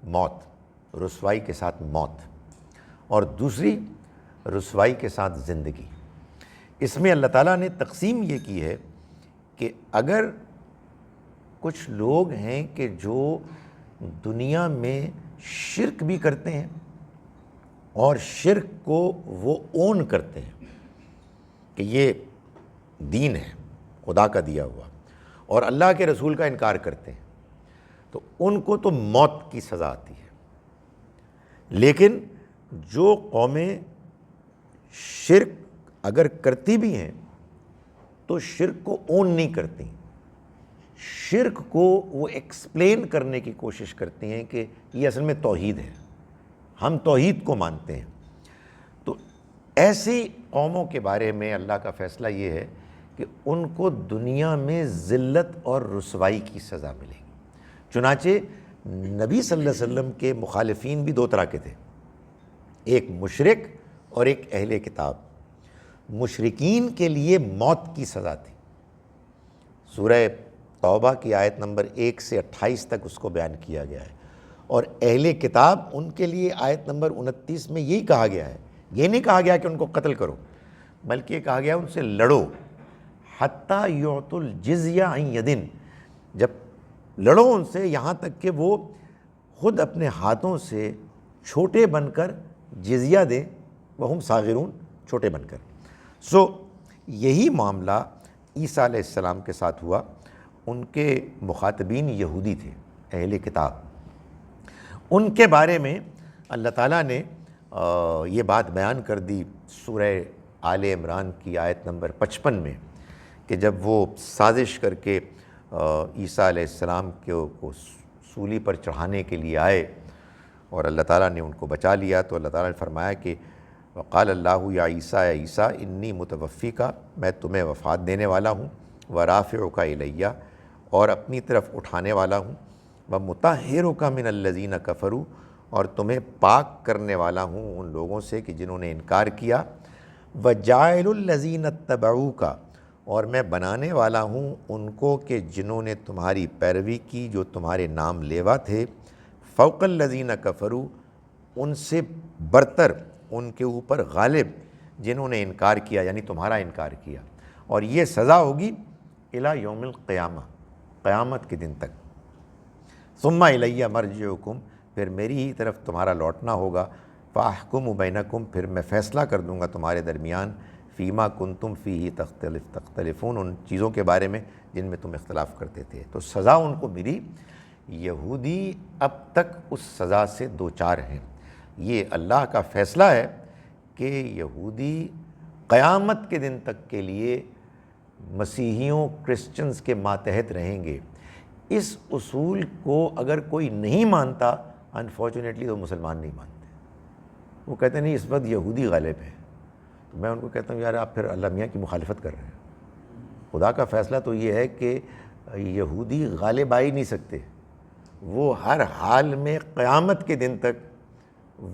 موت، رسوائی کے ساتھ موت، اور دوسری رسوائی کے ساتھ زندگی. اس میں اللہ تعالیٰ نے تقسیم یہ کی ہے کہ اگر کچھ لوگ ہیں کہ جو دنیا میں شرک بھی کرتے ہیں اور شرک کو وہ اون کرتے ہیں کہ یہ دین ہے خدا کا دیا ہوا، اور اللہ کے رسول کا انکار کرتے ہیں، تو ان کو تو موت کی سزا آتی ہے. لیکن جو قومیں شرک اگر کرتی بھی ہیں تو شرک کو اون نہیں کرتی، شرک کو وہ ایکسپلین کرنے کی کوشش کرتی ہیں کہ یہ اصل میں توحید ہے، ہم توحید کو مانتے ہیں. تو ایسی قوموں کے بارے میں اللہ کا فیصلہ یہ ہے کہ ان کو دنیا میں ذلت اور رسوائی کی سزا ملے گی. چنانچہ نبی صلی اللہ علیہ وسلم کے مخالفین بھی دو طرح کے تھے، ایک مشرک اور ایک اہل کتاب. مشرکین کے لیے موت کی سزا تھی، سورہ توبہ کی آیت نمبر 1 سے 28 تک اس کو بیان کیا گیا ہے. اور اہل کتاب ان کے لیے آیت نمبر 29 میں یہی کہا گیا ہے. یہ نہیں کہا گیا کہ ان کو قتل کرو، بلکہ یہ کہا گیا ان سے لڑو، حتیٰ یعطوا الجزیہ عن ید، جب لڑو ان سے یہاں تک کہ وہ خود اپنے ہاتھوں سے چھوٹے بن کر جزیہ دیں، وہم صاغرون، چھوٹے بن کر. یہی معاملہ عیسیٰ علیہ السلام کے ساتھ ہوا. ان کے مخاطبین یہودی تھے، اہل کتاب. ان کے بارے میں اللہ تعالیٰ نے یہ بات بیان کر دی سورہ آل عمران کی آیت نمبر 55 میں کہ جب وہ سازش کر کے عیسیٰ علیہ السلام کو سولی پر چڑھانے کے لیے آئے اور اللہ تعالیٰ نے ان کو بچا لیا، تو اللہ تعالیٰ نے فرمایا کہ وقال اللہ یا عیسیٰ انی متوفیکا، میں تمہیں وفات دینے والا ہوں، ورافعک الیہ، اور اپنی طرف اٹھانے والا ہوں، ومطہرک من الذین کفروا، اور تمہیں پاک کرنے والا ہوں ان لوگوں سے کہ جنہوں نے انکار کیا، وجاعل الذین اتبعوک، اور میں بنانے والا ہوں ان کو کہ جنہوں نے تمہاری پیروی کی، جو تمہارے نام لیوا تھے، فوق الذین کفروا، ان سے برتر، ان کے اوپر غالب جنہوں نے انکار کیا، یعنی تمہارا انکار کیا. اور یہ سزا ہوگی الی یوم القیامہ، قیامت کے دن تک. ثم الیہ مرجعکم، پھر میری ہی طرف تمہارا لوٹنا ہوگا. فاحکم بینکم، پھر میں فیصلہ کر دوں گا تمہارے درمیان. فیما کنتم فیہ تختلفون، ان چیزوں کے بارے میں جن میں تم اختلاف کرتے تھے. تو سزا ان کو ملی. یہودی اب تک اس سزا سے دوچار ہیں. یہ اللہ کا فیصلہ ہے کہ یہودی قیامت کے دن تک کے لیے مسیحیوں، کرسچنز کے ماتحت رہیں گے. اس اصول کو اگر کوئی نہیں مانتا انفارچونیٹلی تو مسلمان نہیں مانتے. وہ کہتے ہیں نہیں اس وقت یہودی غالب ہے. تو میں ان کو کہتا ہوں یار آپ پھر اللہ میاں کی مخالفت کر رہے ہیں. خدا کا فیصلہ تو یہ ہے کہ یہودی غالب آ ہی نہیں سکتے. وہ ہر حال میں قیامت کے دن تک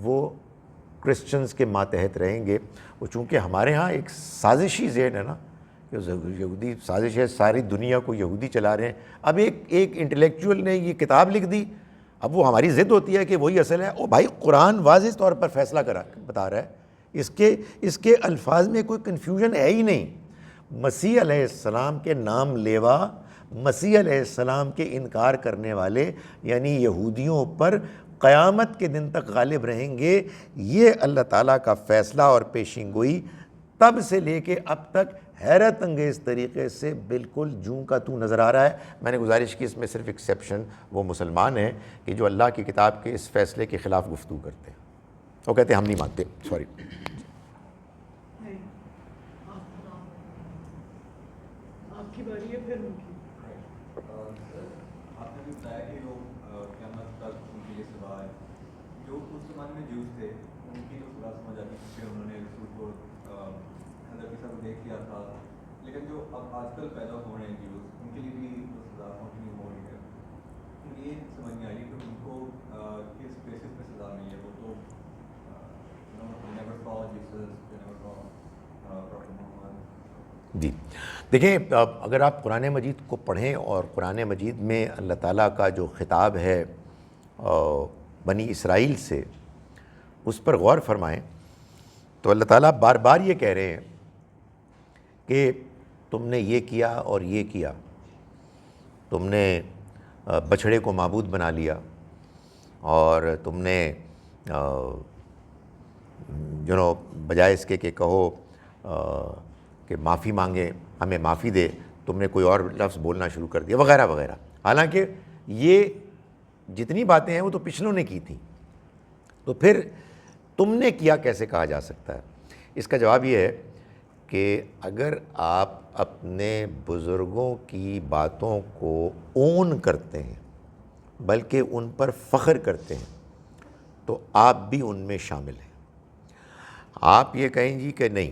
وہ کرسچنز کے ماتحت رہیں گے. وہ چونکہ ہمارے ہاں ایک سازشی ذہن ہے نا کہ یہودی سازش ہے, ساری دنیا کو یہودی چلا رہے ہیں. اب ایک انٹلیکچوئل نے یہ کتاب لکھ دی, اب وہ ہماری ضد ہوتی ہے کہ وہی اصل ہے. او بھائی قرآن واضح طور پر فیصلہ بتا رہا ہے, اس کے الفاظ میں کوئی کنفیوژن ہے ہی نہیں. مسیح علیہ السلام کے نام لیوا, مسیح علیہ السلام کے انکار کرنے والے یعنی یہودیوں پر قیامت کے دن تک غالب رہیں گے. یہ اللہ تعالیٰ کا فیصلہ اور پیشین گوئی تب سے لے کے اب تک حیرت انگیز طریقے سے بالکل جوں کا تو نظر آ رہا ہے. میں نے گزارش کی اس میں صرف ایکسیپشن وہ مسلمان ہیں کہ جو اللہ کی کتاب کے اس فیصلے کے خلاف گفتگو کرتے ہیں. وہ کہتے ہیں ہم نہیں مانتے. سوری. نہیں آپ کی باری ہے پھر ان کی. آپ نے بھی بتایا کہ لوگ قیامت تک ان کے لیے سزا ہے. جو اس زمانے میں جوز تھے ان کی جو سزا سمجھ آتی کہ انہوں نے رسول کو حضرت عیسیٰ کو دیکھ لیا تھا, لیکن جو اب آج کل پیدا ہو رہے ہیں جوز ان کے لیے بھی جو سزا کنٹینیو ہو رہی ہے. مجھے یہ سمجھ نہیں آ رہی کہ ان کو کس بیسس پہ سزا ملی ہے. وہ تو never saw Jesus, they never saw Prophet Muhammad. جی دیکھیں, اگر آپ قرآن مجید کو پڑھیں اور قرآن مجید میں اللہ تعالیٰ کا جو خطاب ہے بنی اسرائیل سے اس پر غور فرمائیں تو اللہ تعالیٰ بار بار یہ کہہ رہے ہیں کہ تم نے یہ کیا اور یہ کیا, تم نے بچھڑے کو معبود بنا لیا اور تم نے بجائے اس کے کہ کہو کہ معافی مانگے ہمیں معافی دے, تم نے کوئی اور لفظ بولنا شروع کر دیا وغیرہ وغیرہ. حالانکہ یہ جتنی باتیں ہیں وہ تو پچھلوں نے کی تھیں, تو پھر تم نے کیا کیسے کہا جا سکتا ہے؟ اس کا جواب یہ ہے کہ اگر آپ اپنے بزرگوں کی باتوں کو اون کرتے ہیں بلکہ ان پر فخر کرتے ہیں تو آپ بھی ان میں شامل ہیں. آپ یہ کہیں جی کہ نہیں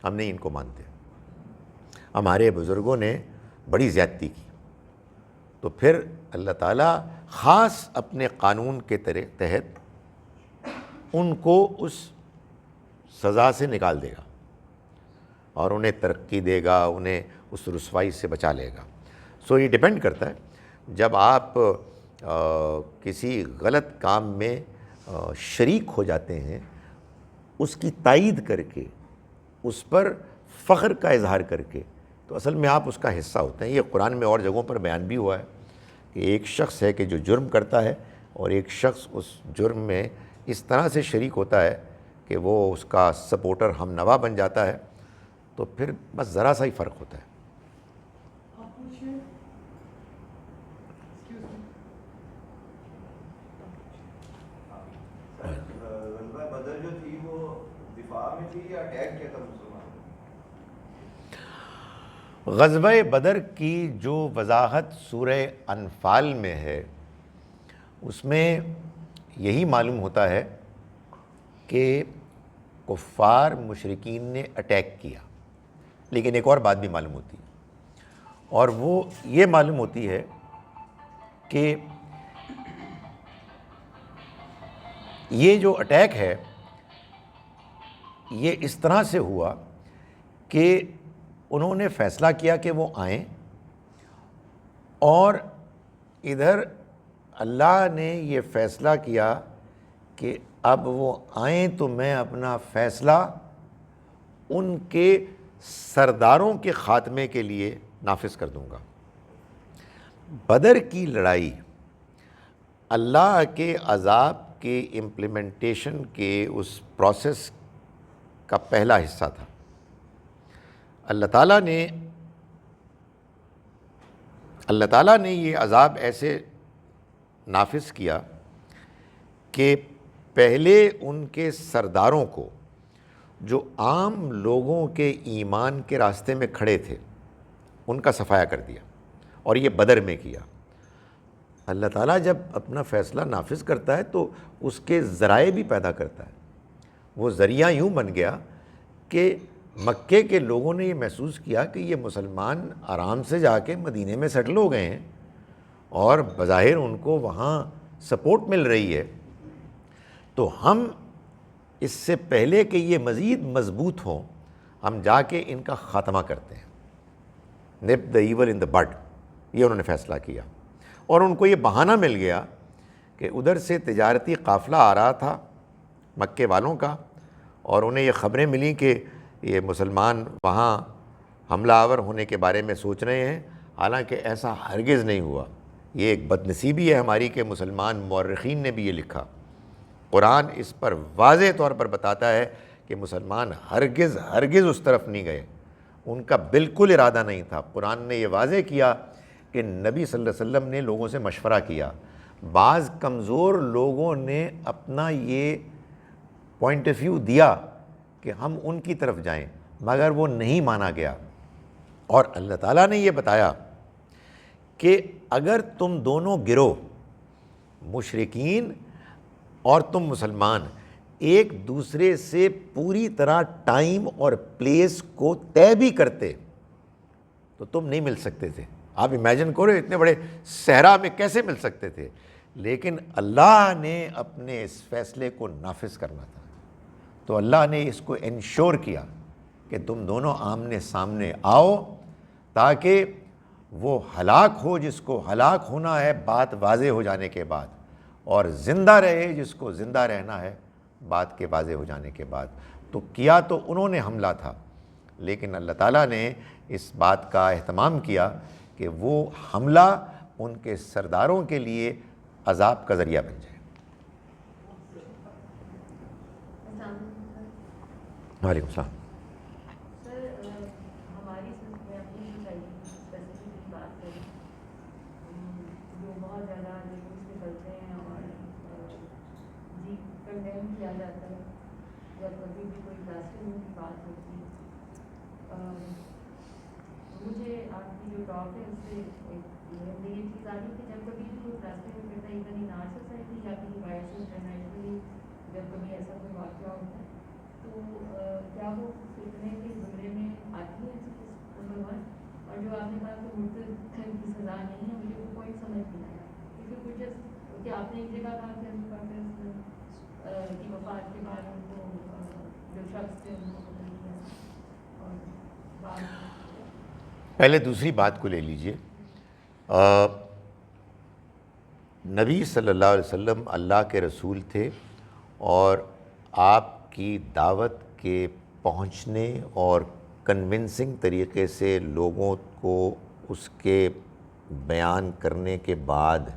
ہم نہیں ان کو مانتے, ہمارے بزرگوں نے بڑی زیادتی کی, تو پھر اللہ تعالیٰ خاص اپنے قانون کے تحت ان کو اس سزا سے نکال دے گا اور انہیں ترقی دے گا, انہیں اس رسوائی سے بچا لے گا. سو یہ ڈیپینڈ کرتا ہے, جب آپ کسی غلط کام میں شریک ہو جاتے ہیں اس کی تائید کر کے, اس پر فخر کا اظہار کر کے, تو اصل میں آپ اس کا حصہ ہوتے ہیں. یہ قرآن میں اور جگہوں پر بیان بھی ہوا ہے کہ ایک شخص ہے کہ جو جرم کرتا ہے اور ایک شخص اس جرم میں اس طرح سے شریک ہوتا ہے کہ وہ اس کا سپورٹر ہم نوا بن جاتا ہے, تو پھر بس ذرا سا ہی فرق ہوتا ہے. آپ پوچھیے. غزوہ بدر جو تھی وہ دفاع میں تھی یا اٹیک کیا تھا مسلمان؟ غزوہ بدر کی جو وضاحت سورہ انفال میں ہے اس میں یہی معلوم ہوتا ہے کہ کفار مشرکین نے اٹیک کیا, لیکن ایک اور بات بھی معلوم ہوتی ہے, اور وہ یہ معلوم ہوتی ہے کہ یہ جو اٹیک ہے یہ اس طرح سے ہوا کہ انہوں نے فیصلہ کیا کہ وہ آئیں, اور ادھر اللہ نے یہ فیصلہ کیا کہ اب وہ آئیں تو میں اپنا فیصلہ ان کے سرداروں کے خاتمے کے لیے نافذ کر دوں گا. بدر کی لڑائی اللہ کے عذاب کے امپلیمنٹیشن کے اس پروسیس کا پہلا حصہ تھا. اللہ تعالیٰ نے یہ عذاب ایسے نافذ کیا کہ پہلے ان کے سرداروں کو جو عام لوگوں کے ایمان کے راستے میں کھڑے تھے ان کا صفایا کر دیا, اور یہ بدر میں کیا. اللہ تعالیٰ جب اپنا فیصلہ نافذ کرتا ہے تو اس کے ذرائع بھی پیدا کرتا ہے. وہ ذریعہ یوں بن گیا کہ مکے کے لوگوں نے یہ محسوس کیا کہ یہ مسلمان آرام سے جا کے مدینے میں سیٹل ہو گئے ہیں اور بظاہر ان کو وہاں سپورٹ مل رہی ہے، تو ہم اس سے پہلے کہ یہ مزید مضبوط ہوں ہم جا کے ان کا خاتمہ کرتے ہیں. نپ دا ایول ان دا بڈ، یہ انہوں نے فیصلہ کیا. اور ان کو یہ بہانہ مل گیا کہ ادھر سے تجارتی قافلہ آ رہا تھا مکے والوں کا، اور انہیں یہ خبریں ملیں کہ یہ مسلمان وہاں حملہ آور ہونے کے بارے میں سوچ رہے ہیں، حالانکہ ایسا ہرگز نہیں ہوا. یہ ایک بدنصیبی ہے ہماری کہ مسلمان مورخین نے بھی یہ لکھا. قرآن اس پر واضح طور پر بتاتا ہے کہ مسلمان ہرگز اس طرف نہیں گئے، ان کا بالکل ارادہ نہیں تھا. قرآن نے یہ واضح کیا کہ نبی صلی اللہ علیہ وسلم نے لوگوں سے مشورہ کیا. بعض کمزور لوگوں نے اپنا یہ پوائنٹ آف ویو دیا کہ ہم ان کی طرف جائیں، مگر وہ نہیں مانا گیا. اور اللہ تعالیٰ نے یہ بتایا کہ اگر تم دونوں گروہ مشرکین اور تم مسلمان ایک دوسرے سے پوری طرح ٹائم اور پلیس کو طے بھی کرتے تو تم نہیں مل سکتے تھے. آپ امیجن کرو اتنے بڑے صحرا میں کیسے مل سکتے تھے، لیکن اللہ نے اپنے اس فیصلے کو نافذ کرنا تھا، تو اللہ نے اس کو انشور کیا کہ تم دونوں آمنے سامنے آؤ تاکہ وہ ہلاک ہو جس کو ہلاک ہونا ہے بات واضح ہو جانے کے بعد، اور زندہ رہے جس کو زندہ رہنا ہے بات کے واضح ہو جانے کے بعد. تو کیا تو انہوں نے حملہ تھا، لیکن اللہ تعالیٰ نے اس بات کا اہتمام کیا کہ وہ حملہ ان کے سرداروں کے لیے عذاب کا ذریعہ بن جائے. وعلیکم السلام. سر ہماری اپنی سوسائٹی کی اسپیسیفکلی بات کریں، جو بہت زیادہ نیوز نکلتے ہیں اور جی کنڈیم کیا جاتا ہے جب کبھی بھی کوئی پلاسٹک کی بات ہوتی ہے. مجھے آپ کی جو ٹاک ہے اس سے یہ چیز آ رہی کہ جب کبھی بھی کوئی پلاسٹک میں کرتا ہے ایون ان آر سوسائٹی یا کہیں باہر سے انٹرنیشنلی جب کبھی ایسا کوئی واقعہ ہوتا ہے تو کیا وہ فتنے کے زمرے میں آتی ہے نمبر ون؟ اور جو آپ نے کہا کہ مرتد کی سزا نہیں ہے، مجھے وہ پوائنٹ سمجھ نہیں آیا کیونکہ کچھ کہ آپ نے ایک جگہ کہا کہ کی وفات کے بعد ان کو جو شخص تھے ان کو قتل کیا، اور بعد پہلے دوسری بات کو لے لیجئے. نبی صلی اللہ علیہ وسلم اللہ کے رسول تھے، اور آپ کی دعوت کے پہنچنے اور کنونسنگ طریقے سے لوگوں کو اس کے بیان کرنے کے بعد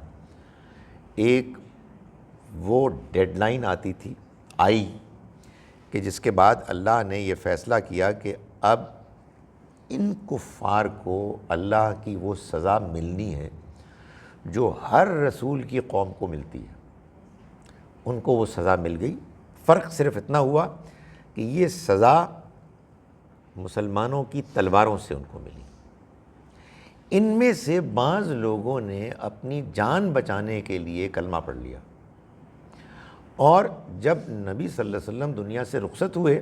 ایک وہ ڈیڈ لائن آئی کہ جس کے بعد اللہ نے یہ فیصلہ کیا کہ اب ان کفار کو اللہ کی وہ سزا ملنی ہے جو ہر رسول کی قوم کو ملتی ہے. ان کو وہ سزا مل گئی. فرق صرف اتنا ہوا کہ یہ سزا مسلمانوں کی تلواروں سے ان کو ملی. ان میں سے بعض لوگوں نے اپنی جان بچانے کے لیے کلمہ پڑھ لیا، اور جب نبی صلی اللہ علیہ وسلم دنیا سے رخصت ہوئے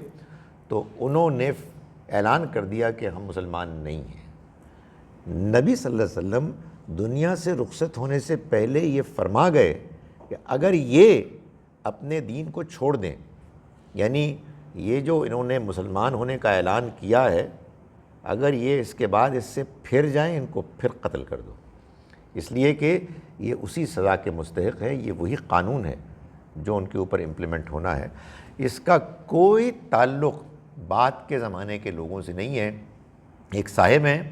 تو انہوں نے اعلان کر دیا کہ ہم مسلمان نہیں ہیں. نبی صلی اللہ علیہ وسلم دنیا سے رخصت ہونے سے پہلے یہ فرما گئے کہ اگر یہ اپنے دین کو چھوڑ دیں، یعنی یہ جو انہوں نے مسلمان ہونے کا اعلان کیا ہے، اگر یہ اس کے بعد اس سے پھر جائیں ان کو پھر قتل کر دو، اس لیے کہ یہ اسی سزا کے مستحق ہے. یہ وہی قانون ہے جو ان کے اوپر امپلیمنٹ ہونا ہے. اس کا کوئی تعلق بعد کے زمانے کے لوگوں سے نہیں ہے. ایک صاحب ہیں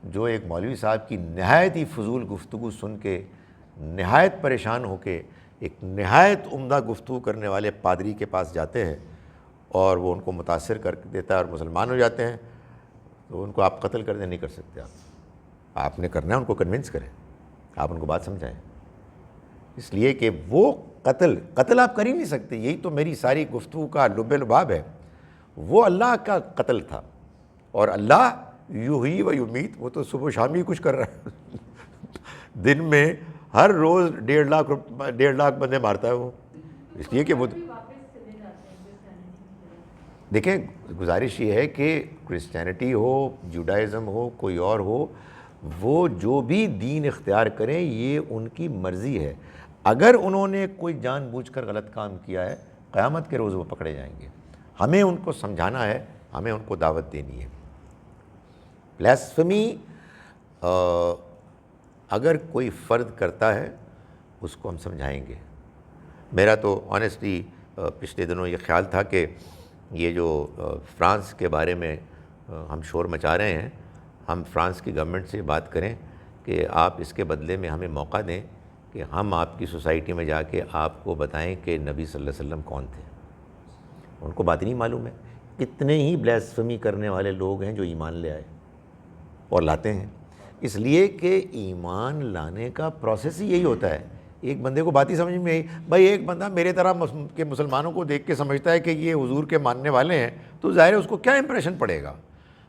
جو ایک مولوی صاحب کی نہایت ہی فضول گفتگو سن کے نہایت پریشان ہو کے ایک نہایت عمدہ گفتگو کرنے والے پادری کے پاس جاتے ہیں، اور وہ ان کو متاثر کر دیتا ہے اور مسلمان ہو جاتے ہیں. تو ان کو آپ قتل کر دیں نہیں کر سکتے. آپ نے کرنا ہے ان کو کنونس کریں، آپ ان کو بات سمجھائیں، اس لیے کہ وہ قتل آپ کر ہی نہیں سکتے. یہی تو میری ساری گفتگو کا لب لباب ہے. وہ اللہ کا قتل تھا، اور اللہ یحیی و یمیت، وہ تو صبح و شام ہی کچھ کر رہا ہے. دن میں ہر روز 1.5 لاکھ بندے مارتا ہے وہ، اس لیے کہ وہ دیکھیں گزارش یہ ہے کہ کرسچینٹی ہو، جوڈائزم ہو، کوئی اور ہو، وہ جو بھی دین اختیار کریں یہ ان کی مرضی ہے. اگر انہوں نے کوئی جان بوجھ کر غلط کام کیا ہے قیامت کے روز وہ پکڑے جائیں گے. ہمیں ان کو سمجھانا ہے، ہمیں ان کو دعوت دینی ہے. بلیسفمی اگر کوئی فرد کرتا ہے اس کو ہم سمجھائیں گے. میرا تو آنیسٹلی پچھلے دنوں یہ خیال تھا کہ یہ جو فرانس کے بارے میں ہم شور مچا رہے ہیں، ہم فرانس کی گورنمنٹ سے بات کریں کہ آپ اس کے بدلے میں ہمیں موقع دیں کہ ہم آپ کی سوسائٹی میں جا کے آپ کو بتائیں کہ نبی صلی اللہ علیہ وسلم کون تھے. ان کو بات نہیں معلوم ہے. کتنے ہی بلیسفمی کرنے والے لوگ ہیں جو ایمان لے آئے اور لاتے ہیں، اس لیے کہ ایمان لانے کا پروسیس ہی یہی ہوتا ہے. ایک بندے کو بات ہی سمجھ میں آئی، بھائی ایک بندہ میرے طرح کے مسلمانوں کو دیکھ کے سمجھتا ہے کہ یہ حضور کے ماننے والے ہیں، تو ظاہر ہے اس کو کیا امپریشن پڑے گا.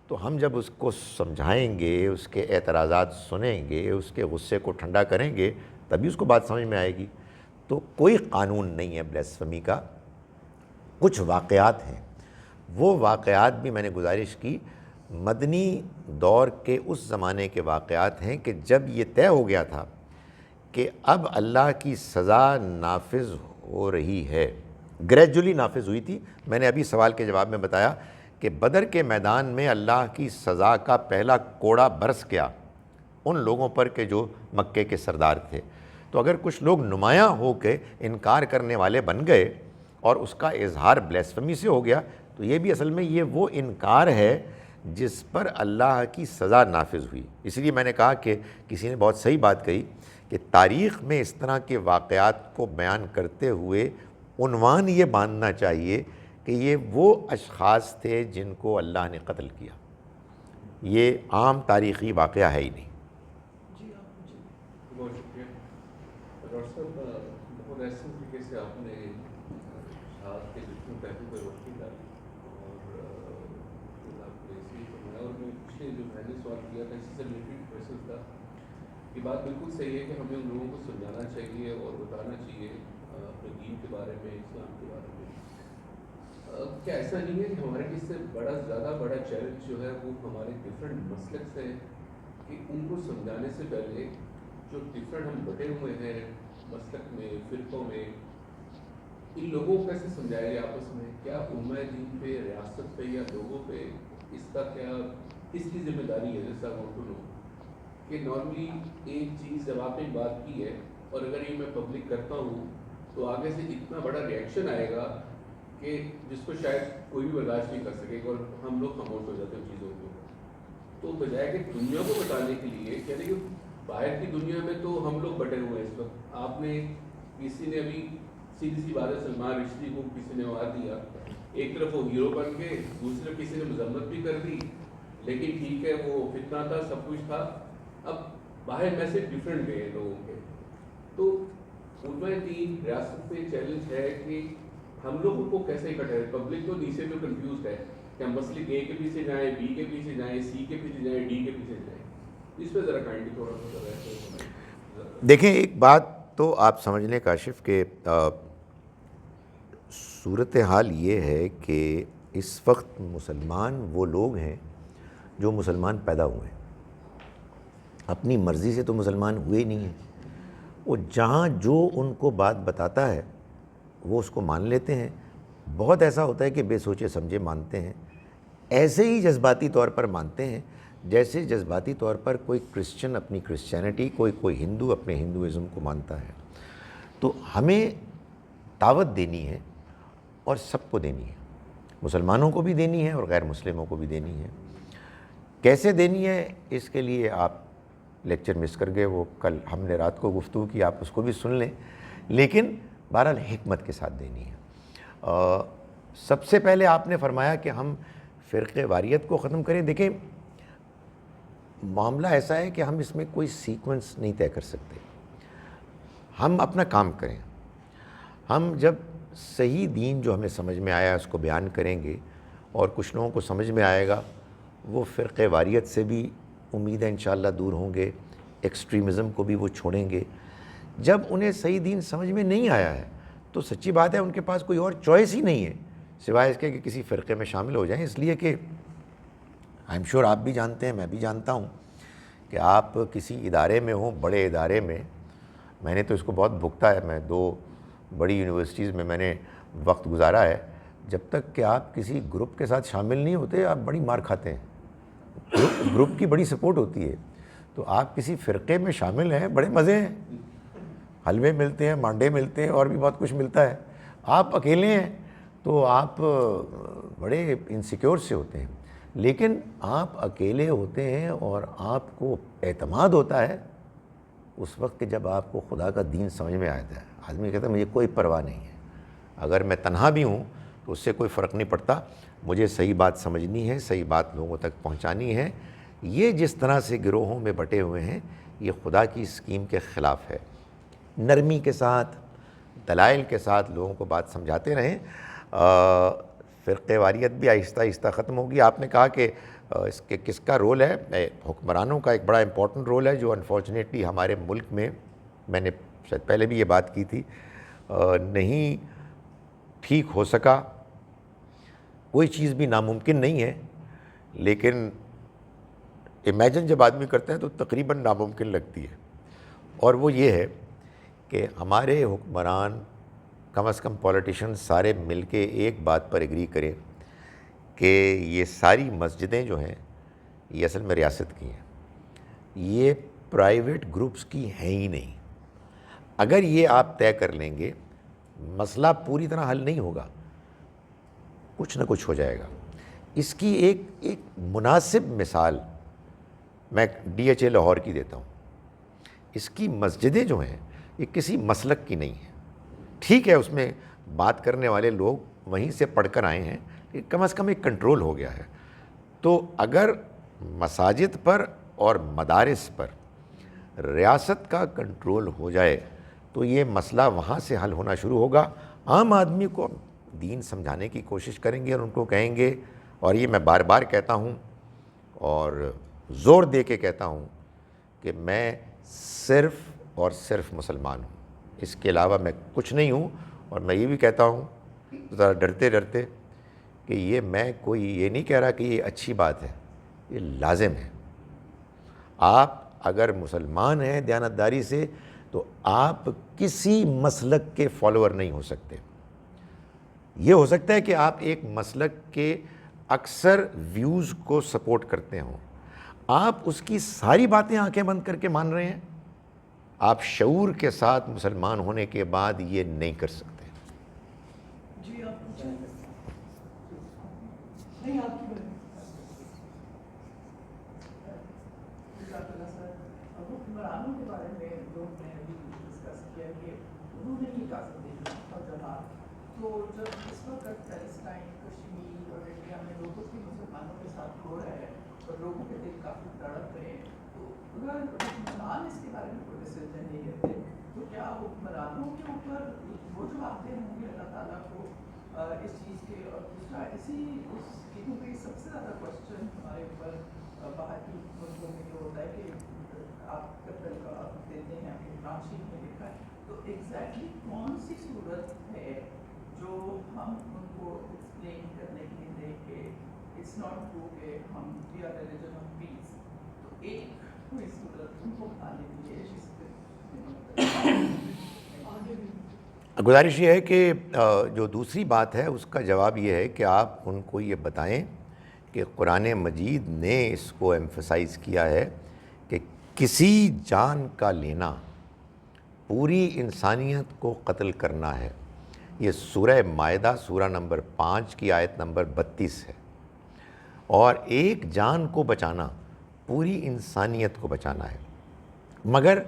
تو ہم جب اس کو سمجھائیں گے، اس کے اعتراضات سنیں گے، اس کے غصے کو ٹھنڈا کریں گے، تبھی اس کو بات سمجھ میں آئے گی. تو کوئی قانون نہیں ہے بلیسفمی کا. کچھ واقعات ہیں، وہ واقعات بھی میں نے گزارش کی مدنی دور کے اس زمانے کے واقعات ہیں کہ جب یہ طے ہو گیا تھا کہ اب اللہ کی سزا نافذ ہو رہی ہے. گریجولی نافذ ہوئی تھی. میں نے ابھی سوال کے جواب میں بتایا کہ بدر کے میدان میں اللہ کی سزا کا پہلا کوڑا برس گیا ان لوگوں پر کہ جو مکے کے سردار تھے. تو اگر کچھ لوگ نمایاں ہو کے انکار کرنے والے بن گئے اور اس کا اظہار بلیسفمی سے ہو گیا، تو یہ بھی اصل میں یہ وہ انکار ہے جس پر اللہ کی سزا نافذ ہوئی. اس لیے میں نے کہا کہ کسی نے بہت صحیح بات کہی کہ تاریخ میں اس طرح کے واقعات کو بیان کرتے ہوئے عنوان یہ باندھنا چاہیے کہ یہ وہ اشخاص تھے جن کو اللہ نے قتل کیا. یہ عام تاریخی واقعہ ہے ہی نہیں. جی آپ مجھے بہت شکریہ ڈاکٹر صاحب. بہت ایسے طریقے سے آپ نے شہادت کے جتنے پہلو پہ روشنی ڈالی اور آپ نے اسی فرمایا. اور میں پچھلے جو میں نے سوال کیا تھا اسی سے ریلیٹڈ کویشچن تھا. یہ بات بالکل صحیح ہے کہ ہمیں ان لوگوں کو سمجھانا چاہیے اور بتانا چاہیے اپنے دین کے بارے میں، اسلام کے بارے میں. کیا ایسا نہیں ہے کہ ہمارے اس سے زیادہ بڑا چیلنج جو ہے وہ ہمارے ڈفرینٹ مسلکس ہیں کہ ان کو سمجھانے سے پہلے جو ڈفرینٹ ہم بٹے ہوئے ہیں مسلک میں، فرقوں میں، ان لوگوں کو کیسے سمجھایا جائے آپس میں؟ کیا امہ دین پہ، ریاست پہ یا لوگوں پہ اس کا کیا اس کی ذمہ داری ہے؟ جیسا وانٹ ٹو نو کہ نارملی ایک چیز جب آپ نے بات کی ہے اور اگر یہ میں پبلک کرتا ہوں تو آگے سے اتنا بڑا ریئیکشن آئے گا کہ جس کو شاید کوئی بھی برداشت نہیں کر سکے گا اور ہم لوگ خاموش ہو جاتے ہیں چیزوں کو. تو بجائے کہ دنیا کو بتانے کے لیے کہتے کہ باہر کی دنیا میں تو ہم لوگ بٹے ہوئے ہیں اس وقت. آپ نے کسی نے ابھی سیدھی سی بات ہے سلمان رشدی کو کسی نے وہاں دیا، ایک طرف وہ ہیرو بن کے، دوسری طرف کسی نے مذمت بھی کر دی، لیکن ٹھیک ہے وہ فتنہ تھا، سب کچھ تھا. اب باہر میسج ڈفرینٹ گئے لوگوں کے. تو علماء دین ریاست پہ چیلنج ہے کہ ہم لوگ ان کو کیسے اکٹھا ہے. پبلک تو نیچے تو کنفیوزڈ ہے کہ ہم مسلک اے کے پیچھے جائیں، بی کے پیچھے جائیں، سی کے پیچھے جائیں، ڈی کے پیچھے جائیں. اس پہ ذرا کائنڈلی تھوڑا سا دیکھیں ایک بات تو آپ سمجھ لیں کاشف کہ صورتحال یہ ہے کہ اس وقت مسلمان وہ لوگ ہیں جو مسلمان پیدا ہوئے ہیں. اپنی مرضی سے تو مسلمان ہوئے ہی نہیں ہیں. وہ جہاں جو ان کو بات بتاتا ہے وہ اس کو مان لیتے ہیں. بہت ایسا ہوتا ہے کہ بے سوچے سمجھے مانتے ہیں. ایسے ہی جذباتی طور پر مانتے ہیں جیسے جذباتی طور پر کوئی کرسچن اپنی کرسچینٹی، کوئی ہندو اپنے ہندوازم کو مانتا ہے. تو ہمیں دعوت دینی ہے اور سب کو دینی ہے، مسلمانوں کو بھی دینی ہے اور غیر مسلموں کو بھی دینی ہے. کیسے دینی ہے اس کے لیے آپ لیکچر مس کر گئے، وہ کل ہم نے رات کو گفتگو کی، آپ اس کو بھی سن لیں. لیکن بہرحال حکمت کے ساتھ دینی ہے. سب سے پہلے آپ نے فرمایا کہ ہم فرقہ واریت کو ختم کریں. دیکھیں معاملہ ایسا ہے کہ ہم اس میں کوئی سیکوینس نہیں طے کر سکتے. ہم اپنا کام کریں. ہم جب صحیح دین جو ہمیں سمجھ میں آیا اس کو بیان کریں گے اور کچھ لوگوں کو سمجھ میں آئے گا، وہ فرقہ واریت سے بھی امید ہے انشاءاللہ دور ہوں گے، ایکسٹریمزم کو بھی وہ چھوڑیں گے. جب انہیں صحیح دین سمجھ میں نہیں آیا ہے تو سچی بات ہے ان کے پاس کوئی اور چوائس ہی نہیں ہے سوائے اس کے کہ کسی فرقے میں شامل ہو جائیں. اس لیے کہ آئی ایم شیور آپ بھی جانتے ہیں, میں بھی جانتا ہوں کہ آپ کسی ادارے میں ہوں, بڑے ادارے میں نے تو اس کو بہت بھگتا ہے, میں 2 بڑی یونیورسٹیز میں نے وقت گزارا ہے. جب تک کہ آپ کسی گروپ کے ساتھ شامل نہیں ہوتے آپ بڑی مار کھاتے ہیں. گروپ کی بڑی سپورٹ ہوتی ہے. تو آپ کسی فرقے میں شامل ہیں, بڑے مزے ہیں, حلوے ملتے ہیں, مانڈے ملتے ہیں, اور بھی بہت کچھ ملتا ہے. آپ اکیلے ہیں تو آپ بڑے انسیکیور سے ہوتے ہیں. لیکن آپ اکیلے ہوتے ہیں اور آپ کو اعتماد ہوتا ہے اس وقت کہ جب آپ کو خدا کا دین سمجھ میں آتا ہے. آدمی کہتا ہے مجھے کوئی پرواہ نہیں ہے, اگر میں تنہا بھی ہوں تو اس سے کوئی فرق نہیں پڑتا, مجھے صحیح بات سمجھنی ہے, صحیح بات لوگوں تک پہنچانی ہے. یہ جس طرح سے گروہوں میں بٹے ہوئے ہیں یہ خدا کی اسکیم کے خلاف ہے. نرمی کے ساتھ, دلائل کے ساتھ لوگوں کو بات سمجھاتے رہیں. فرقے واریت بھی آہستہ آہستہ ختم ہوگی. آپ نے کہا کہ اس کے کس کا رول ہے, حکمرانوں کا ایک بڑا امپورٹنٹ رول ہے جو انفارچونیٹلی ہمارے ملک میں نے شاید پہلے بھی یہ بات کی تھی, نہیں ٹھیک ہو سکا. کوئی چیز بھی ناممکن نہیں ہے, لیکن امیجن جب آدمی کرتا ہے تو تقریباً ناممکن لگتی ہے. اور وہ یہ ہے کہ ہمارے حکمران کم از کم پولیٹیشین سارے مل کے ایک بات پر ایگری کریں کہ یہ ساری مسجدیں جو ہیں یہ اصل میں ریاست کی ہیں, یہ پرائیویٹ گروپس کی ہیں ہی نہیں. اگر یہ آپ طے کر لیں گے مسئلہ پوری طرح حل نہیں ہوگا, کچھ نہ کچھ ہو جائے گا. اس کی ایک مناسب مثال میں DHA لاہور کی دیتا ہوں. اس کی مسجدیں جو ہیں یہ کسی مسلک کی نہیں ہیں. ٹھیک ہے اس میں بات کرنے والے لوگ وہیں سے پڑھ کر آئے ہیں, لیکن کم از کم ایک کنٹرول ہو گیا ہے. تو اگر مساجد پر اور مدارس پر ریاست کا کنٹرول ہو جائے تو یہ مسئلہ وہاں سے حل ہونا شروع ہوگا. عام آدمی کو دین سمجھانے کی کوشش کریں گے اور ان کو کہیں گے, اور یہ میں بار بار کہتا ہوں اور زور دے کے کہتا ہوں کہ میں صرف اور صرف مسلمان ہوں, اس کے علاوہ میں کچھ نہیں ہوں. اور میں یہ بھی کہتا ہوں ذرا ڈرتے ڈرتے کہ میں کوئی یہ نہیں کہہ رہا کہ یہ اچھی بات ہے, یہ لازم ہے. آپ اگر مسلمان ہیں دیانتداری سے تو آپ کسی مسلک کے فالوور نہیں ہو سکتے. یہ ہو سکتا ہے کہ آپ ایک مسلک کے اکثر ویوز کو سپورٹ کرتے ہوں, آپ اس کی ساری باتیں آنکھیں بند کر کے مان رہے ہیں. آپ شعور کے ساتھ مسلمان ہونے کے بعد یہ نہیں کر سکتے. جی آپ پوچھیں. نہیں آپ کی بات. حکمرانوں کے بارے میں جو میں نے بھی ڈسکس کیا کہ انہوں نے یہ کہا جہاں تو جب اس وقت پیلسٹائن, کشمیر اور انڈیا میں لوگوں کی مسلمانوں کے ساتھ ہو رہا ہے اور لوگوں کے دل کافی تڑپ رہے ہیں, تو اگر حکمران اس کے بارے میں کوئی ڈیسیژن نہیں لیتے تو کیا حکمرانوں کے اوپر وہ جواب دہ ہوں گے اللہ تعالیٰ کو اس چیز کے؟ اور دوسرا کیونکہ سب سے زیادہ کوشچن ہمارے اوپر باہر کی ملکوں میں یہ ہوتا ہے کہ آپ قتل کا دیتے ہیں, اپنی قرآن شریف میں لکھا ہے, تو ایگزیکٹلی کون سی صورت ہے جو ہم ان کو ایکسپلین کرنے کے لیے دیں کہ اٹس ناٹ ٹرو کہ ہم we are religion of peace, تو ایک کوئی صورت ان کو بتا دیجیے جس پہ گزارش یہ ہے کہ جو دوسری بات ہے اس کا جواب یہ ہے کہ آپ ان کو یہ بتائیں کہ قرآن مجید نے اس کو ایمفسائز کیا ہے کہ کسی جان کا لینا پوری انسانیت کو قتل کرنا ہے. یہ سورہ مائدہ سورہ نمبر 5 کی آیت نمبر 32 ہے. اور ایک جان کو بچانا پوری انسانیت کو بچانا ہے. مگر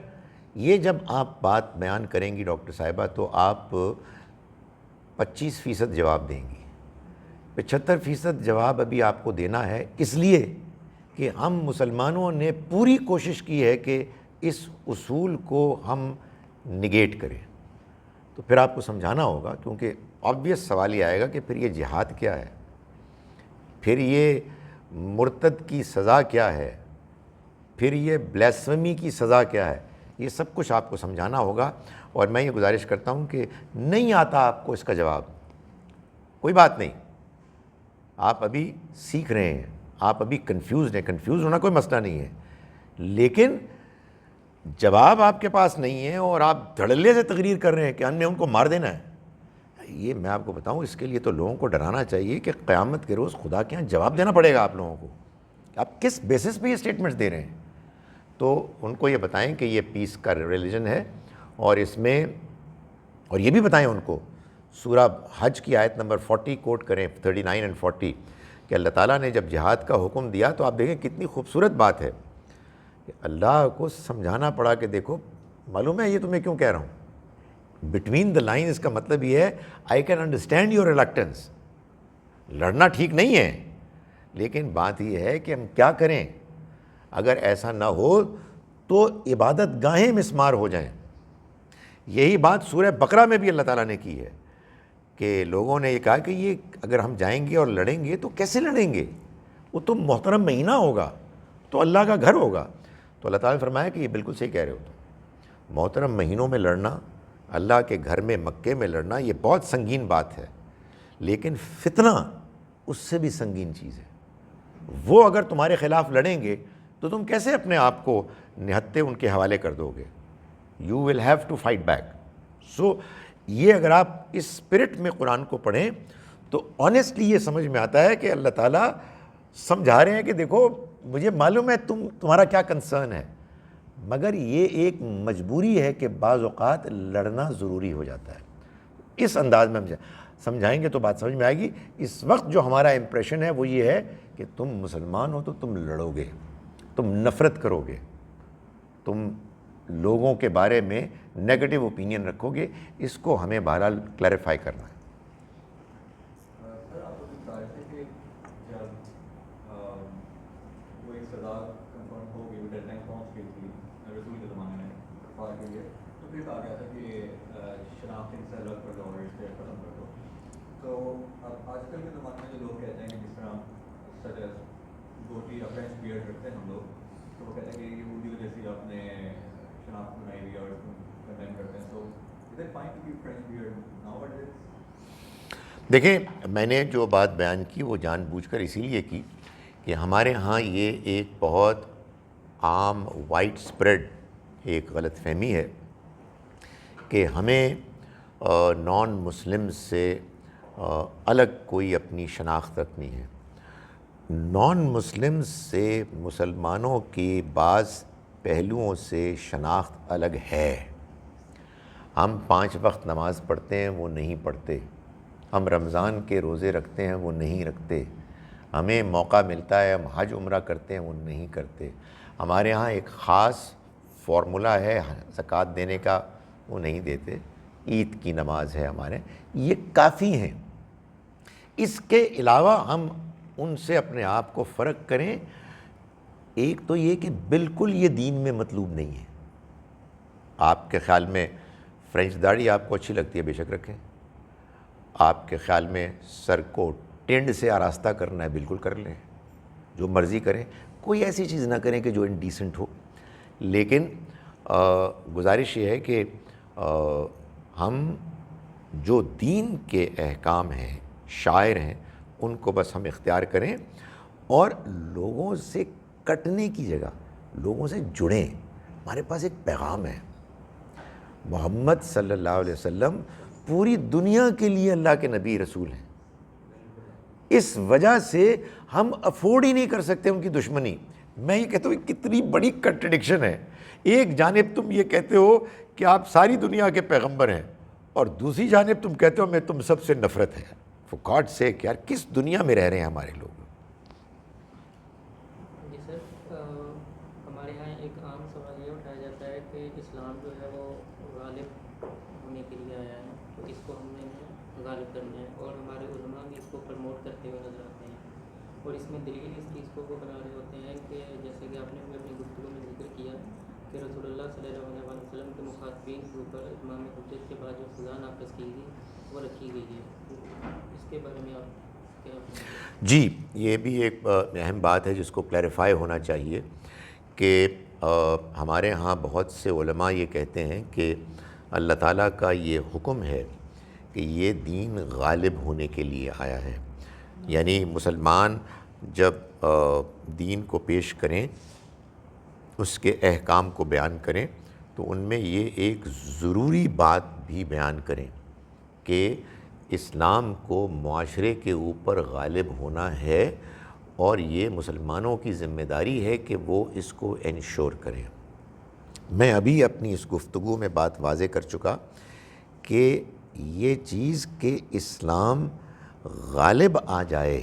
یہ جب آپ بات بیان کریں گی ڈاکٹر صاحبہ تو آپ 25% جواب دیں گی, 75% جواب ابھی آپ کو دینا ہے, اس لیے کہ ہم مسلمانوں نے پوری کوشش کی ہے کہ اس اصول کو ہم نگیٹ کریں. تو پھر آپ کو سمجھانا ہوگا, کیونکہ آبویس سوال یہ آئے گا کہ پھر یہ جہاد کیا ہے, پھر یہ مرتد کی سزا کیا ہے, پھر یہ بلیسفمی کی سزا کیا ہے. یہ سب کچھ آپ کو سمجھانا ہوگا، اور میں یہ گزارش کرتا ہوں کہ نہیں آتا آپ کو اس کا جواب، کوئی بات نہیں، آپ ابھی سیکھ رہے ہیں، آپ ابھی کنفیوزڈ ہیں، کنفیوز ہونا کوئی مسئلہ نہیں ہے، لیکن جواب آپ کے پاس نہیں ہے اور آپ دھڑلے سے تقریر کر رہے ہیں کہ ہم نے ان کو مار دینا ہے، یہ میں آپ کو بتاؤں اس کے لیے تو لوگوں کو ڈرانا چاہیے کہ قیامت کے روز خدا کے یہاں جواب دینا پڑے گا آپ لوگوں کو، آپ کس بیسس پہ یہ اسٹیٹمنٹس دے رہے ہیں۔ تو ان کو یہ بتائیں کہ یہ پیس کا ریلیجن ہے، اور اس میں، اور یہ بھی بتائیں ان کو سورہ حج کی آیت نمبر 40 کوٹ کریں، 39 اور 40، کہ اللہ تعالیٰ نے جب جہاد کا حکم دیا تو آپ دیکھیں کتنی خوبصورت بات ہے کہ اللہ کو سمجھانا پڑا کہ دیکھو معلوم ہے یہ تمہیں کیوں کہہ رہا ہوں، بٹوین دا لائنز کا مطلب یہ ہے I can understand your reluctance, لڑنا ٹھیک نہیں ہے، لیکن بات یہ ہے کہ ہم کیا کریں، اگر ایسا نہ ہو تو عبادت گاہیں مسمار ہو جائیں۔ یہی بات سورہ بقرہ میں بھی اللہ تعالیٰ نے کی ہے کہ لوگوں نے یہ کہا کہ یہ اگر ہم جائیں گے اور لڑیں گے تو کیسے لڑیں گے، وہ تو محترم مہینہ ہوگا، تو اللہ کا گھر ہوگا۔ تو اللہ تعالیٰ نے فرمایا کہ یہ بالکل صحیح کہہ رہے ہو، تو محترم مہینوں میں لڑنا، اللہ کے گھر میں مکے میں لڑنا یہ بہت سنگین بات ہے، لیکن فتنہ اس سے بھی سنگین چیز ہے۔ وہ اگر تمہارے خلاف لڑیں گے تو تم کیسے اپنے آپ کو نہتے ان کے حوالے کر دو گے، you will have to fight back. So یہ اگر آپ اس اسپرٹ میں قرآن کو پڑھیں تو آنیسٹلی یہ سمجھ میں آتا ہے کہ اللہ تعالیٰ سمجھا رہے ہیں کہ دیکھو مجھے معلوم ہے تمہارا کیا کنسرن ہے، مگر یہ ایک مجبوری ہے کہ بعض اوقات لڑنا ضروری ہو جاتا ہے۔ اس انداز میں ہم سمجھائیں گے تو بات سمجھ میں آئے گی۔ اس وقت جو ہمارا امپریشن ہے وہ یہ ہے کہ تم مسلمان ہو تو تم لڑو گے، تم نفرت کرو گے، تم لوگوں کے بارے میں نیگیٹو اوپینین رکھو گے، اس کو ہمیں بہرحال کلیریفائی کرنا ہے۔ سر آپ کو بتا رہے تھے کہ جب وہ ایک سزا کنفرم ہو گئی، وہ ڈیڈ لائن پہنچ گئی تھی رسول کے زمانے میں کفار کے لیے، تو پھر کہا گیا تھا کہ شناخت ان سے الگ کر دو اور اس سے ختم کر دو۔ تو اب آج کل کے زمانے میں جو لوگ کہتے ہیں کہ جس طرح سچ ایز گوٹی یا فرینچ بیئرڈ رکھتے ہیں ہم لوگ، تو وہ کہتے ہیں کہ یہودی وجہ سے آپ نے شناخت بنائی ہوئی اور اس کو کنڈیم کرتے ہیں، تو is it fine to be French beard now it is? دیکھیں میں نے جو بات بیان کی وہ جان بوجھ کر اسی لیے کی کہ ہمارے ہاں یہ ایک بہت عام وائڈ اسپریڈ ایک غلط فہمی ہے کہ ہمیں نان مسلم سے الگ کوئی اپنی شناخت رکھنی ہے۔ نان مسلم سے مسلمانوں کی بعض پہلوؤں سے شناخت الگ ہے۔ ہم 5 وقت نماز پڑھتے ہیں، وہ نہیں پڑھتے، ہم رمضان کے روزے رکھتے ہیں، وہ نہیں رکھتے، ہمیں موقع ملتا ہے ہم حج عمرہ کرتے ہیں، وہ نہیں کرتے، ہمارے ہاں ایک خاص فارمولا ہے زکوٰۃ دینے کا، وہ نہیں دیتے، عید کی نماز ہے ہمارے، یہ کافی ہیں۔ اس کے علاوہ ہم ان سے اپنے آپ کو فرق کریں، ایک تو یہ کہ بالکل یہ دین میں مطلوب نہیں ہے۔ آپ کے خیال میں فرینچ داڑھی آپ کو اچھی لگتی ہے، بے شک رکھیں۔ آپ کے خیال میں سر کو ٹینڈ سے آراستہ کرنا ہے، بالکل کر لیں، جو مرضی کریں، کوئی ایسی چیز نہ کریں کہ جو انڈیسنٹ ہو، لیکن گزارش یہ ہے کہ ہم جو دین کے احکام ہیں، شاعر ہیں، ان کو بس ہم اختیار کریں اور لوگوں سے کٹنے کی جگہ لوگوں سے جڑیں۔ ہمارے پاس ایک پیغام ہے، محمد صلی اللہ علیہ وسلم پوری دنیا کے لیے اللہ کے نبی رسول ہیں، اس وجہ سے ہم افورڈ ہی نہیں کر سکتے ان کی دشمنی۔ میں یہ کہتا ہوں کتنی بڑی کنٹرڈکشن ہے، ایک جانب تم یہ کہتے ہو کہ آپ ساری دنیا کے پیغمبر ہیں اور دوسری جانب تم کہتے ہو میں تم سب سے نفرت ہے۔ فور گاڈ سیک یار، کس دنیا میں رہ رہے ہیں ہمارے لوگ؟ جی سر، ہمارے یہاں ایک عام سوال یہ اٹھایا جاتا ہے کہ اسلام جو ہے وہ غالب ہونے کے لیے آیا ہے، تو اس کو ہم نے غالب کرنا ہے، اور ہمارے علماء بھی اس کو پروموٹ کرتے ہوئے نظر آتے ہیں، اور اس میں دلیل اس چیز کو وہ بنا رہے ہوتے ہیں کہ جیسے کہ آپ نے اپنی گفتگو میں ذکر کیا کہ رسول اللہ صلی اللہ علیہ وسلم کے مخاطبین کے اوپر اتمام حجت کے بعد جو سزا نافذ کی گئی وہ رکھی گئی ہے، اس کے بارے میں آپ کیا؟ جی، یہ بھی ایک اہم بات ہے جس کو کلیریفائی ہونا چاہیے کہ ہمارے ہاں بہت سے علماء یہ کہتے ہیں کہ اللہ تعالیٰ کا یہ حکم ہے کہ یہ دین غالب ہونے کے لیے آیا ہے، یعنی مسلمان جب دین کو پیش کریں، اس کے احکام کو بیان کریں، تو ان میں یہ ایک ضروری بات بھی بیان کریں کہ اسلام کو معاشرے کے اوپر غالب ہونا ہے، اور یہ مسلمانوں کی ذمہ داری ہے کہ وہ اس کو انشور کریں۔ میں ابھی اپنی اس گفتگو میں بات واضح کر چکا کہ یہ چیز کہ اسلام غالب آ جائے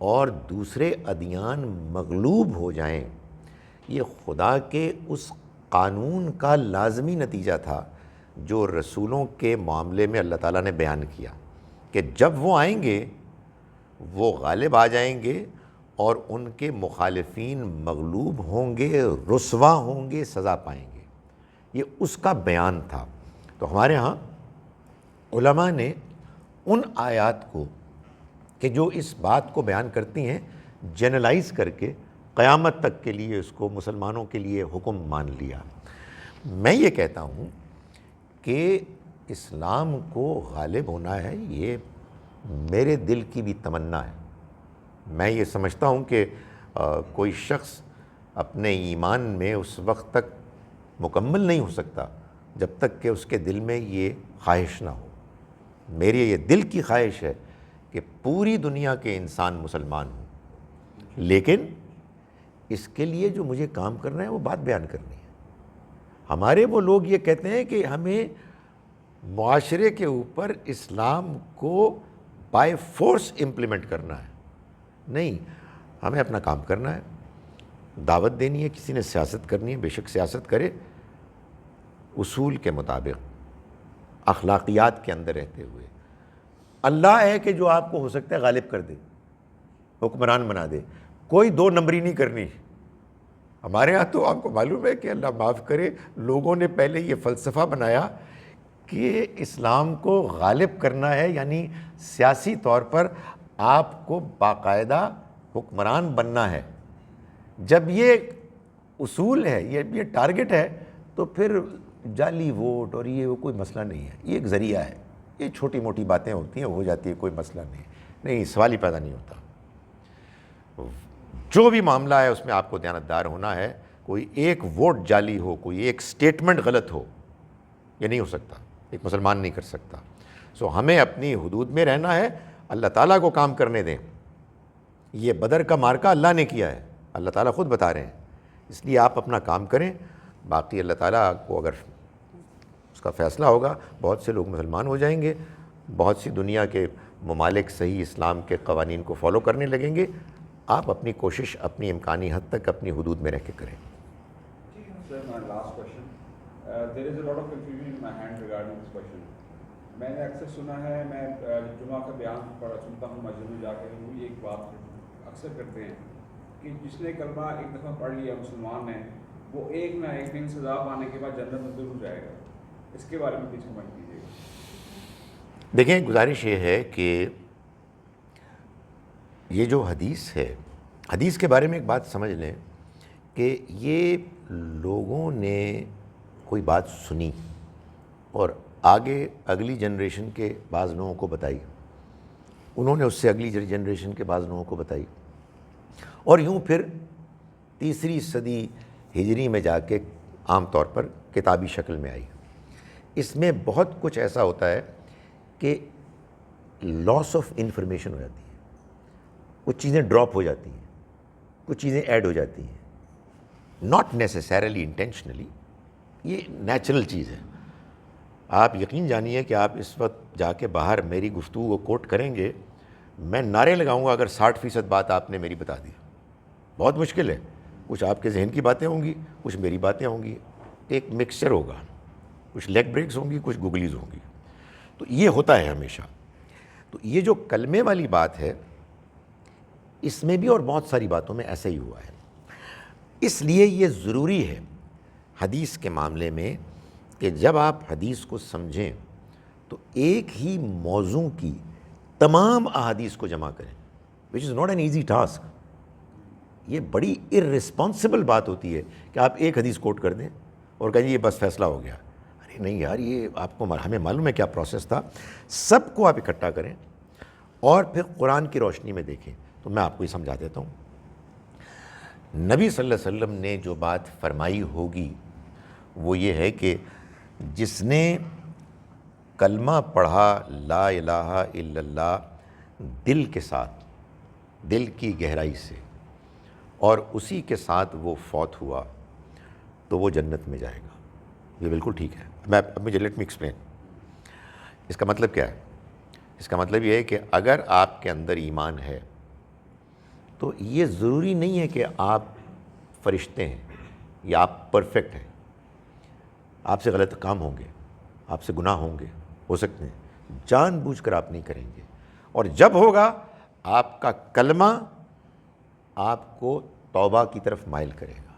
اور دوسرے ادیان مغلوب ہو جائیں، یہ خدا کے اس قانون کا لازمی نتیجہ تھا جو رسولوں کے معاملے میں اللہ تعالیٰ نے بیان کیا کہ جب وہ آئیں گے وہ غالب آ جائیں گے اور ان کے مخالفین مغلوب ہوں گے، رسوا ہوں گے، سزا پائیں گے۔ یہ اس کا بیان تھا۔ تو ہمارے ہاں علماء نے ان آیات کو کہ جو اس بات کو بیان کرتی ہیں جنرلائز کر کے قیامت تک کے لیے اس کو مسلمانوں کے لیے حکم مان لیا۔ میں یہ کہتا ہوں کہ اسلام کو غالب ہونا ہے، یہ میرے دل کی بھی تمنا ہے۔ میں یہ سمجھتا ہوں کہ کوئی شخص اپنے ایمان میں اس وقت تک مکمل نہیں ہو سکتا جب تک کہ اس کے دل میں یہ خواہش نہ ہو۔ میری یہ دل کی خواہش ہے کہ پوری دنیا کے انسان مسلمان ہوں، لیکن اس کے لیے جو مجھے کام کرنا ہے وہ بات بیان کرنی ہے۔ ہمارے وہ لوگ یہ کہتے ہیں کہ ہمیں معاشرے کے اوپر اسلام کو بائی فورس امپلیمنٹ کرنا ہے۔ نہیں، ہمیں اپنا کام کرنا ہے، دعوت دینی ہے، کسی نے سیاست کرنی ہے، بے شک سیاست کرے، اصول کے مطابق، اخلاقیات کے اندر رہتے ہوئے۔ اللہ ہے کہ جو آپ کو ہو سکتا ہے غالب کر دے، حکمران بنا دے، کوئی دو نمبری نہیں کرنی۔ ہمارے ہاں تو آپ کو معلوم ہے کہ اللہ معاف کرے، لوگوں نے پہلے یہ فلسفہ بنایا کہ اسلام کو غالب کرنا ہے، یعنی سیاسی طور پر آپ کو باقاعدہ حکمران بننا ہے۔ جب یہ اصول ہے، یہ ٹارگٹ ہے، تو پھر جعلی ووٹ اور یہ وہ کوئی مسئلہ نہیں ہے، یہ ایک ذریعہ ہے، یہ چھوٹی موٹی باتیں ہوتی ہیں، ہو جاتی ہے، کوئی مسئلہ نہیں، سوال ہی پیدا نہیں ہوتا۔ جو بھی معاملہ ہے اس میں آپ کو دیانتدار ہونا ہے۔ کوئی ایک ووٹ جعلی ہو، کوئی ایک سٹیٹمنٹ غلط ہو، یہ نہیں ہو سکتا، ایک مسلمان نہیں کر سکتا۔ سو ہمیں اپنی حدود میں رہنا ہے، اللہ تعالیٰ کو کام کرنے دیں۔ یہ بدر کا مارکہ اللہ نے کیا ہے، اللہ تعالیٰ خود بتا رہے ہیں، اس لیے آپ اپنا کام کریں، باقی اللہ تعالیٰ کو اگر اس کا فیصلہ ہوگا بہت سے لوگ مسلمان ہو جائیں گے، بہت سی دنیا کے ممالک صحیح اسلام کے قوانین کو فالو کرنے لگیں گے۔ آپ اپنی کوشش اپنی امکانی حد تک اپنی حدود میں رہ کے کریں۔ Sir, my last question. There is a lot of confusion in my hand regarding this question. میں نے اکثر سنا ہے، میں جمعہ کا بیان سنتا ہوں مسجد میں جا کے، وہ یہ ایک بات اکثر کرتے ہیں کہ جس نے کلمہ ایک دفعہ پڑھ لیا مسلمان ہے، وہ ایک نہ ایک دن سزا پانے کے بعد جنت میں ضرور جائے گا۔ اس کے بارے میں کچھ سمجھ دیجیے گا۔ دیکھیں، گزارش یہ ہے کہ یہ جو حدیث ہے، حدیث کے بارے میں ایک بات سمجھ لیں کہ یہ لوگوں نے کوئی بات سنی اور آگے اگلی جنریشن کے بعض لوگوں کو بتائی، انہوں نے اس سے اگلی جنریشن کے بعض لوگوں کو بتائی، اور یوں پھر تیسری صدی ہجری میں جا کے عام طور پر کتابی شکل میں آئی۔ اس میں بہت کچھ ایسا ہوتا ہے کہ لاس آف انفارمیشن ہو جاتی ہے، کچھ چیزیں ڈراپ ہو جاتی ہیں، کچھ چیزیں ایڈ ہو جاتی ہیں، ناٹ نیسیسریلی انٹینشنلی، یہ نیچرل چیز ہے۔ آپ یقین جانیے کہ آپ اس وقت جا کے باہر میری گفتگو کو کوٹ کریں گے، میں نعرے لگاؤں گا اگر 60% بات آپ نے میری بتا دی۔ بہت مشکل ہے، کچھ آپ کے ذہن کی باتیں ہوں گی، کچھ میری باتیں ہوں گی، ایک مکسچر ہوگا، کچھ لیگ بریکس ہوں گی، کچھ گگلیز ہوں گی۔ تو یہ ہوتا ہے ہمیشہ۔ تو یہ جو کلمے والی بات ہے، اس میں بھی اور بہت ساری باتوں میں ایسا ہی ہوا ہے۔ اس لیے یہ ضروری ہے حدیث کے معاملے میں کہ جب آپ حدیث کو سمجھیں تو ایک ہی موضوع کی تمام احادیث کو جمع کریں، which is not an easy task۔ یہ بڑی irresponsible بات ہوتی ہے کہ آپ ایک حدیث کوٹ کر دیں اور کہیں یہ بس فیصلہ ہو گیا. ارے نہیں یار، یہ آپ کو ہمیں معلوم ہے کیا پروسیس تھا. سب کو آپ اکٹھا کریں اور پھر قرآن کی روشنی میں دیکھیں. تو میں آپ کو یہ سمجھا دیتا ہوں. نبی صلی اللہ علیہ وسلم نے جو بات فرمائی ہوگی وہ یہ ہے کہ جس نے کلمہ پڑھا لا الہ الا اللہ دل کے ساتھ، دل کی گہرائی سے، اور اسی کے ساتھ وہ فوت ہوا تو وہ جنت میں جائے گا. یہ بالکل ٹھیک ہے. مجھے لیٹ می ایکسپلین. اس کا مطلب کیا ہے؟ اس کا مطلب یہ ہے کہ اگر آپ کے اندر ایمان ہے تو یہ ضروری نہیں ہے کہ آپ فرشتے ہیں یا آپ پرفیکٹ ہیں. آپ سے غلط کام ہوں گے، آپ سے گناہ ہوں گے، ہو سکتے ہیں. جان بوجھ کر آپ نہیں کریں گے. اور جب ہوگا آپ کا کلمہ آپ کو توبہ کی طرف مائل کرے گا.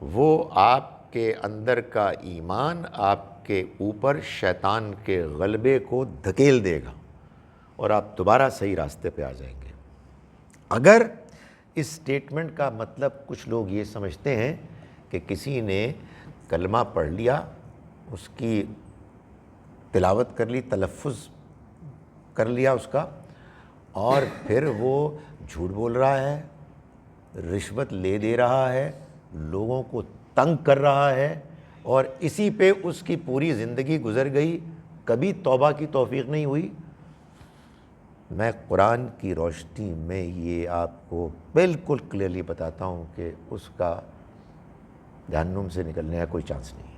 وہ آپ کے اندر کا ایمان آپ کے اوپر شیطان کے غلبے کو دھکیل دے گا اور آپ دوبارہ صحیح راستے پہ آ جائیں گے. اگر اس سٹیٹمنٹ کا مطلب کچھ لوگ یہ سمجھتے ہیں کہ کسی نے کلمہ پڑھ لیا، اس کی تلاوت کر لی، تلفظ کر لیا اس کا، اور پھر وہ جھوٹ بول رہا ہے، رشوت لے دے رہا ہے، لوگوں کو تنگ کر رہا ہے، اور اسی پہ اس کی پوری زندگی گزر گئی، کبھی توبہ کی توفیق نہیں ہوئی. میں قرآن کی روشنی میں یہ آپ کو بالکل کلیئرلی بتاتا ہوں کہ اس کا جہنم سے نکلنے کا کوئی چانس نہیں ہے.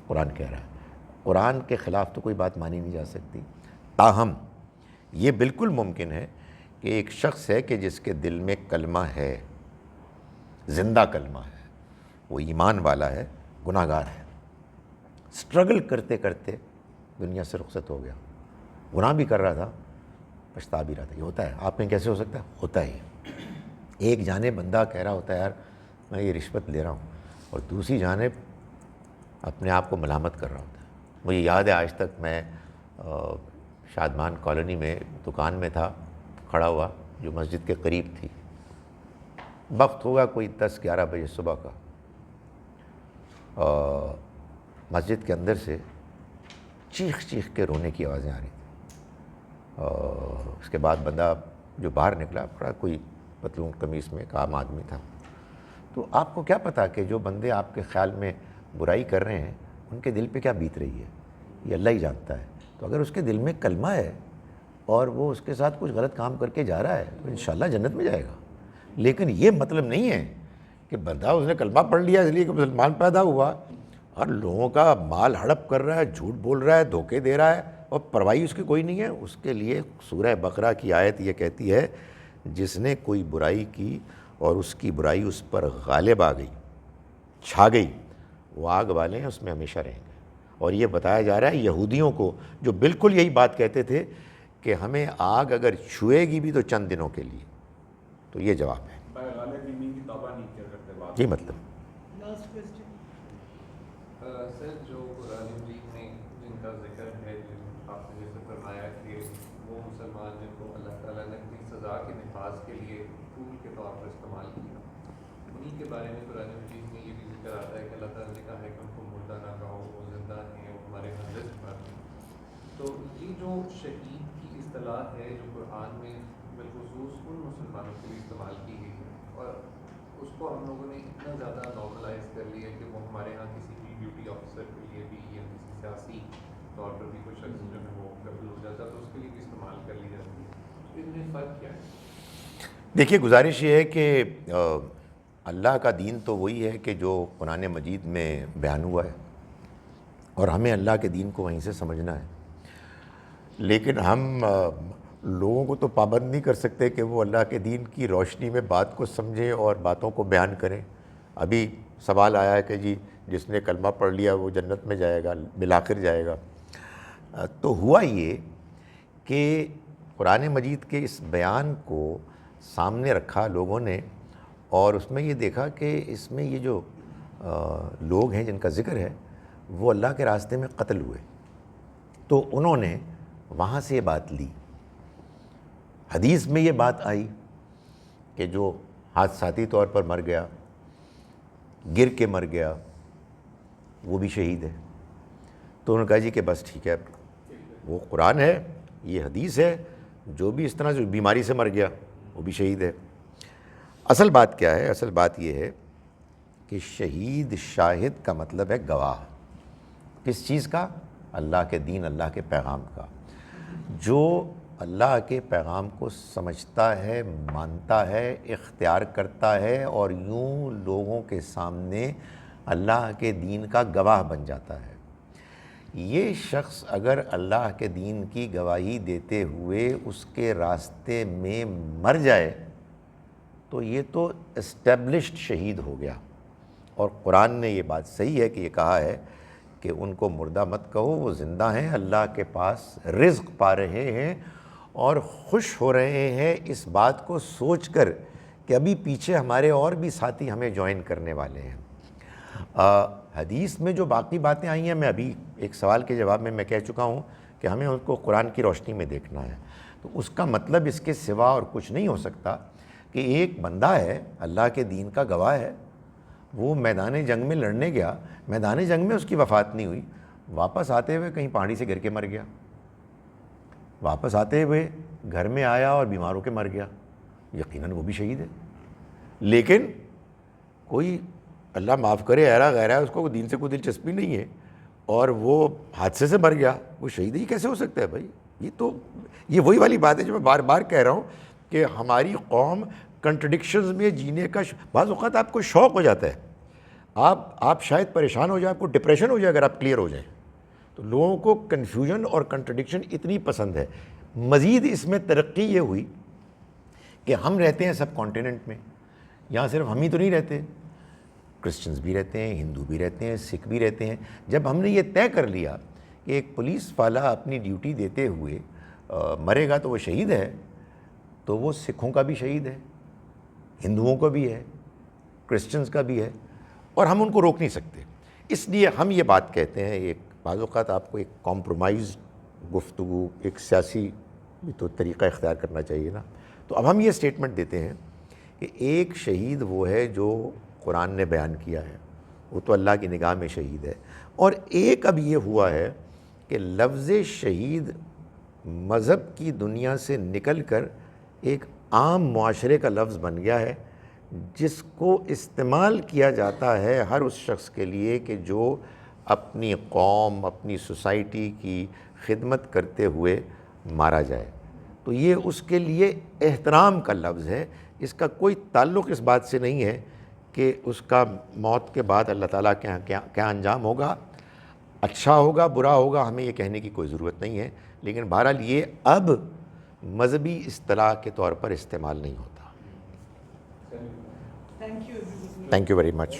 قرآن کہہ رہا ہے. قرآن کے خلاف تو کوئی بات مانی نہیں جا سکتی. تاہم یہ بالکل ممکن ہے کہ ایک شخص ہے کہ جس کے دل میں کلمہ ہے، زندہ کلمہ ہے، وہ ایمان والا ہے، گناہ گار ہے، سٹرگل کرتے کرتے دنیا سے رخصت ہو گیا، گناہ بھی کر رہا تھا، پچھتا بھی رہا تھا. یہ ہوتا ہے. آپ میں کیسے ہو سکتا ہے؟ ہوتا ہی. ایک جانب بندہ کہہ رہا ہوتا ہے یار میں یہ رشوت لے رہا ہوں، اور دوسری جانب اپنے آپ کو ملامت کر رہا ہوتا ہے. مجھے یاد ہے آج تک میں شادمان کالونی میں دکان میں تھا کھڑا ہوا جو مسجد کے قریب تھی. وقت ہوگا کوئی 10-11 بجے صبح کا. مسجد کے اندر سے چیخ چیخ کے رونے کی آوازیں آ رہی تھیں. اس کے بعد بندہ جو باہر نکلا پڑا کوئی پتلون قمیص میں ایک عام آدمی تھا. تو آپ کو کیا پتا کہ جو بندے آپ کے خیال میں برائی کر رہے ہیں ان کے دل پہ کیا بیت رہی ہے، یہ اللہ ہی جانتا ہے. تو اگر اس کے دل میں کلمہ ہے اور وہ اس کے ساتھ کچھ غلط کام کر کے جا رہا ہے تو انشاءاللہ جنت میں جائے گا. لیکن یہ مطلب نہیں ہے کہ بندہ اس نے کلمہ پڑھ لیا اس لیے کہ مسلمان پیدا ہوا اور لوگوں کا مال ہڑپ کر رہا ہے، جھوٹ بول رہا ہے، دھوکے دے رہا ہے اور پرواہی اس کی کوئی نہیں ہے. اس کے لیے سورہ بقرہ کی آیت یہ کہتی ہے جس نے کوئی برائی کی اور اس کی برائی اس پر غالب آ گئی، چھا گئی، وہ آگ والے ہیں، اس میں ہمیشہ رہیں گے. اور یہ بتایا جا رہا ہے یہودیوں کو جو بالکل یہی بات کہتے تھے کہ ہمیں آگ اگر چھوئے گی بھی تو چند دنوں کے لیے. تو یہ جواب ہے. یہ مطلب لاسٹ کوسچن. سر جو قرآن مجید میں جن کا ذکر ہے، آپ نے جیسے فرمایا کہ وہ مسلمان جن کو اللہ تعالیٰ نے اپنی سزا کے نفاذ کے لیے ٹول کے طور پر استعمال کیا، انہیں کے بارے میں قرآن مجید میں یہ بھی ذکر آتا ہے کہ اللہ تعالیٰ نے کہا ہے کہ ان کو مردہ نہ کہو، وہ زندہ ہیں، وہ ہمارے ہاں رزق پر ہیں. تو یہ جو شہید کی اصطلاح ہے جو قرآن میں بالخصوص ان مسلمانوں کے لیے استعمال کی گئی ہے، اور اس کو ہم لوگوں نے اتنا زیادہ نارملائز کر لیا کہ وہ ہمارے ہاں کسی بھی ڈیوٹی آفیسر کے لیے بھی یا کسی سیاسی طور پر بھی کوئی شخص جو ہے وہ قبول ہو جاتا ہے تو اس کے لیے بھی استعمال کر لی جاتی ہے. تو ان میں فرق کیا ہے؟ دیکھیے گزارش یہ ہے کہ اللہ کا دین تو وہی ہے کہ جو قرآن مجید میں بیان ہوا ہے اور ہمیں اللہ کے دین کو وہیں سے سمجھنا ہے. لیکن ہم لوگوں کو تو پابند نہیں کر سکتے کہ وہ اللہ کے دین کی روشنی میں بات کو سمجھیں اور باتوں کو بیان کریں. ابھی سوال آیا ہے کہ جی جس نے کلمہ پڑھ لیا وہ جنت میں جائے گا، بالآخر جائے گا. تو ہوا یہ کہ قرآن مجید کے اس بیان کو سامنے رکھا لوگوں نے اور اس میں یہ دیکھا کہ اس میں یہ جو لوگ ہیں جن کا ذکر ہے وہ اللہ کے راستے میں قتل ہوئے. تو انہوں نے وہاں سے یہ بات لی. حدیث میں یہ بات آئی کہ جو حادثاتی طور پر مر گیا، گر کے مر گیا، وہ بھی شہید ہے۔ تو انہوں نے کہا جی کہ بس ٹھیک ہے، وہ قرآن ہے، یہ حدیث ہے، جو بھی اس طرح سے بیماری سے مر گیا وہ بھی شہید ہے۔ اصل بات کیا ہے؟ اصل بات یہ ہے کہ شہید شاہد کا مطلب ہے گواہ۔ کس چیز کا؟ اللہ کے دین، اللہ کے پیغام کا۔ جو اللہ کے پیغام کو سمجھتا ہے، مانتا ہے، اختیار کرتا ہے اور یوں لوگوں کے سامنے اللہ کے دین کا گواہ بن جاتا ہے، یہ شخص اگر اللہ کے دین کی گواہی دیتے ہوئے اس کے راستے میں مر جائے تو یہ تو اسٹیبلشڈ شہید ہو گیا۔ اور قرآن نے یہ بات صحیح ہے کہ یہ کہا ہے کہ ان کو مردہ مت کہو، وہ زندہ ہیں، اللہ کے پاس رزق پا رہے ہیں اور خوش ہو رہے ہیں اس بات کو سوچ کر کہ ابھی پیچھے ہمارے اور بھی ساتھی ہمیں جوائن کرنے والے ہیں۔ حدیث میں جو باقی باتیں آئی ہیں، میں ابھی ایک سوال کے جواب میں کہہ چکا ہوں کہ ہمیں ان کو قرآن کی روشنی میں دیکھنا ہے، تو اس کا مطلب اس کے سوا اور کچھ نہیں ہو سکتا کہ ایک بندہ ہے، اللہ کے دین کا گواہ ہے، وہ میدان جنگ میں لڑنے گیا، میدان جنگ میں اس کی وفات نہیں ہوئی، واپس آتے ہوئے کہیں پہاڑی سے گر کے مر گیا، واپس آتے ہوئے گھر میں آیا اور بیمار ہو کے مر گیا، یقیناً وہ بھی شہید ہے۔ لیکن کوئی اللہ معاف کرے ایرا غیرہ، اس کو دین سے کوئی دلچسپی نہیں ہے اور وہ حادثے سے مر گیا، وہ شہید ہی کیسے ہو سکتا ہے بھائی؟ یہ وہی والی بات ہے جو میں بار بار کہہ رہا ہوں کہ ہماری قوم کنٹرڈکشنز میں جینے کا بعض اوقات آپ کو شوق ہو جاتا ہے، آپ شاید پریشان ہو جائیں، آپ کو ڈپریشن ہو جائے اگر آپ کلیئر ہو جائیں، تو لوگوں کو کنفیوژن اور کنٹرڈکشن اتنی پسند ہے۔ مزید اس میں ترقی یہ ہوئی کہ ہم رہتے ہیں سب کانٹیننٹ میں، یہاں صرف ہم ہی تو نہیں رہتے، کرسچنز بھی رہتے ہیں، ہندو بھی رہتے ہیں، سکھ بھی رہتے ہیں۔ جب ہم نے یہ طے کر لیا کہ ایک پولیس والا اپنی ڈیوٹی دیتے ہوئے مرے گا تو وہ شہید ہے، تو وہ سکھوں کا بھی شہید ہے، ہندوؤں کا بھی ہے، کرسچنز کا بھی ہے، اور ہم ان کو روک نہیں سکتے۔ اس لیے ہم یہ بات کہتے ہیں، ایک بعض اوقات آپ کو ایک کمپرومائز گفتگو، ایک سیاسی بھی تو طریقہ اختیار کرنا چاہیے نا، تو اب ہم یہ سٹیٹمنٹ دیتے ہیں کہ ایک شہید وہ ہے جو قرآن نے بیان کیا ہے، وہ تو اللہ کی نگاہ میں شہید ہے، اور ایک اب یہ ہوا ہے کہ لفظ شہید مذہب کی دنیا سے نکل کر ایک عام معاشرے کا لفظ بن گیا ہے، جس کو استعمال کیا جاتا ہے ہر اس شخص کے لیے کہ جو اپنی قوم، اپنی سوسائٹی کی خدمت کرتے ہوئے مارا جائے، تو یہ اس کے لیے احترام کا لفظ ہے۔ اس کا کوئی تعلق اس بات سے نہیں ہے کہ اس کا موت کے بعد اللہ تعالیٰ کے یہاں کیا انجام ہوگا، اچھا ہوگا، برا ہوگا، ہمیں یہ کہنے کی کوئی ضرورت نہیں ہے، لیکن بہرحال یہ اب مذہبی اصطلاح کے طور پر استعمال نہیں ہوتا۔ Thank you everybody. Thank you very much.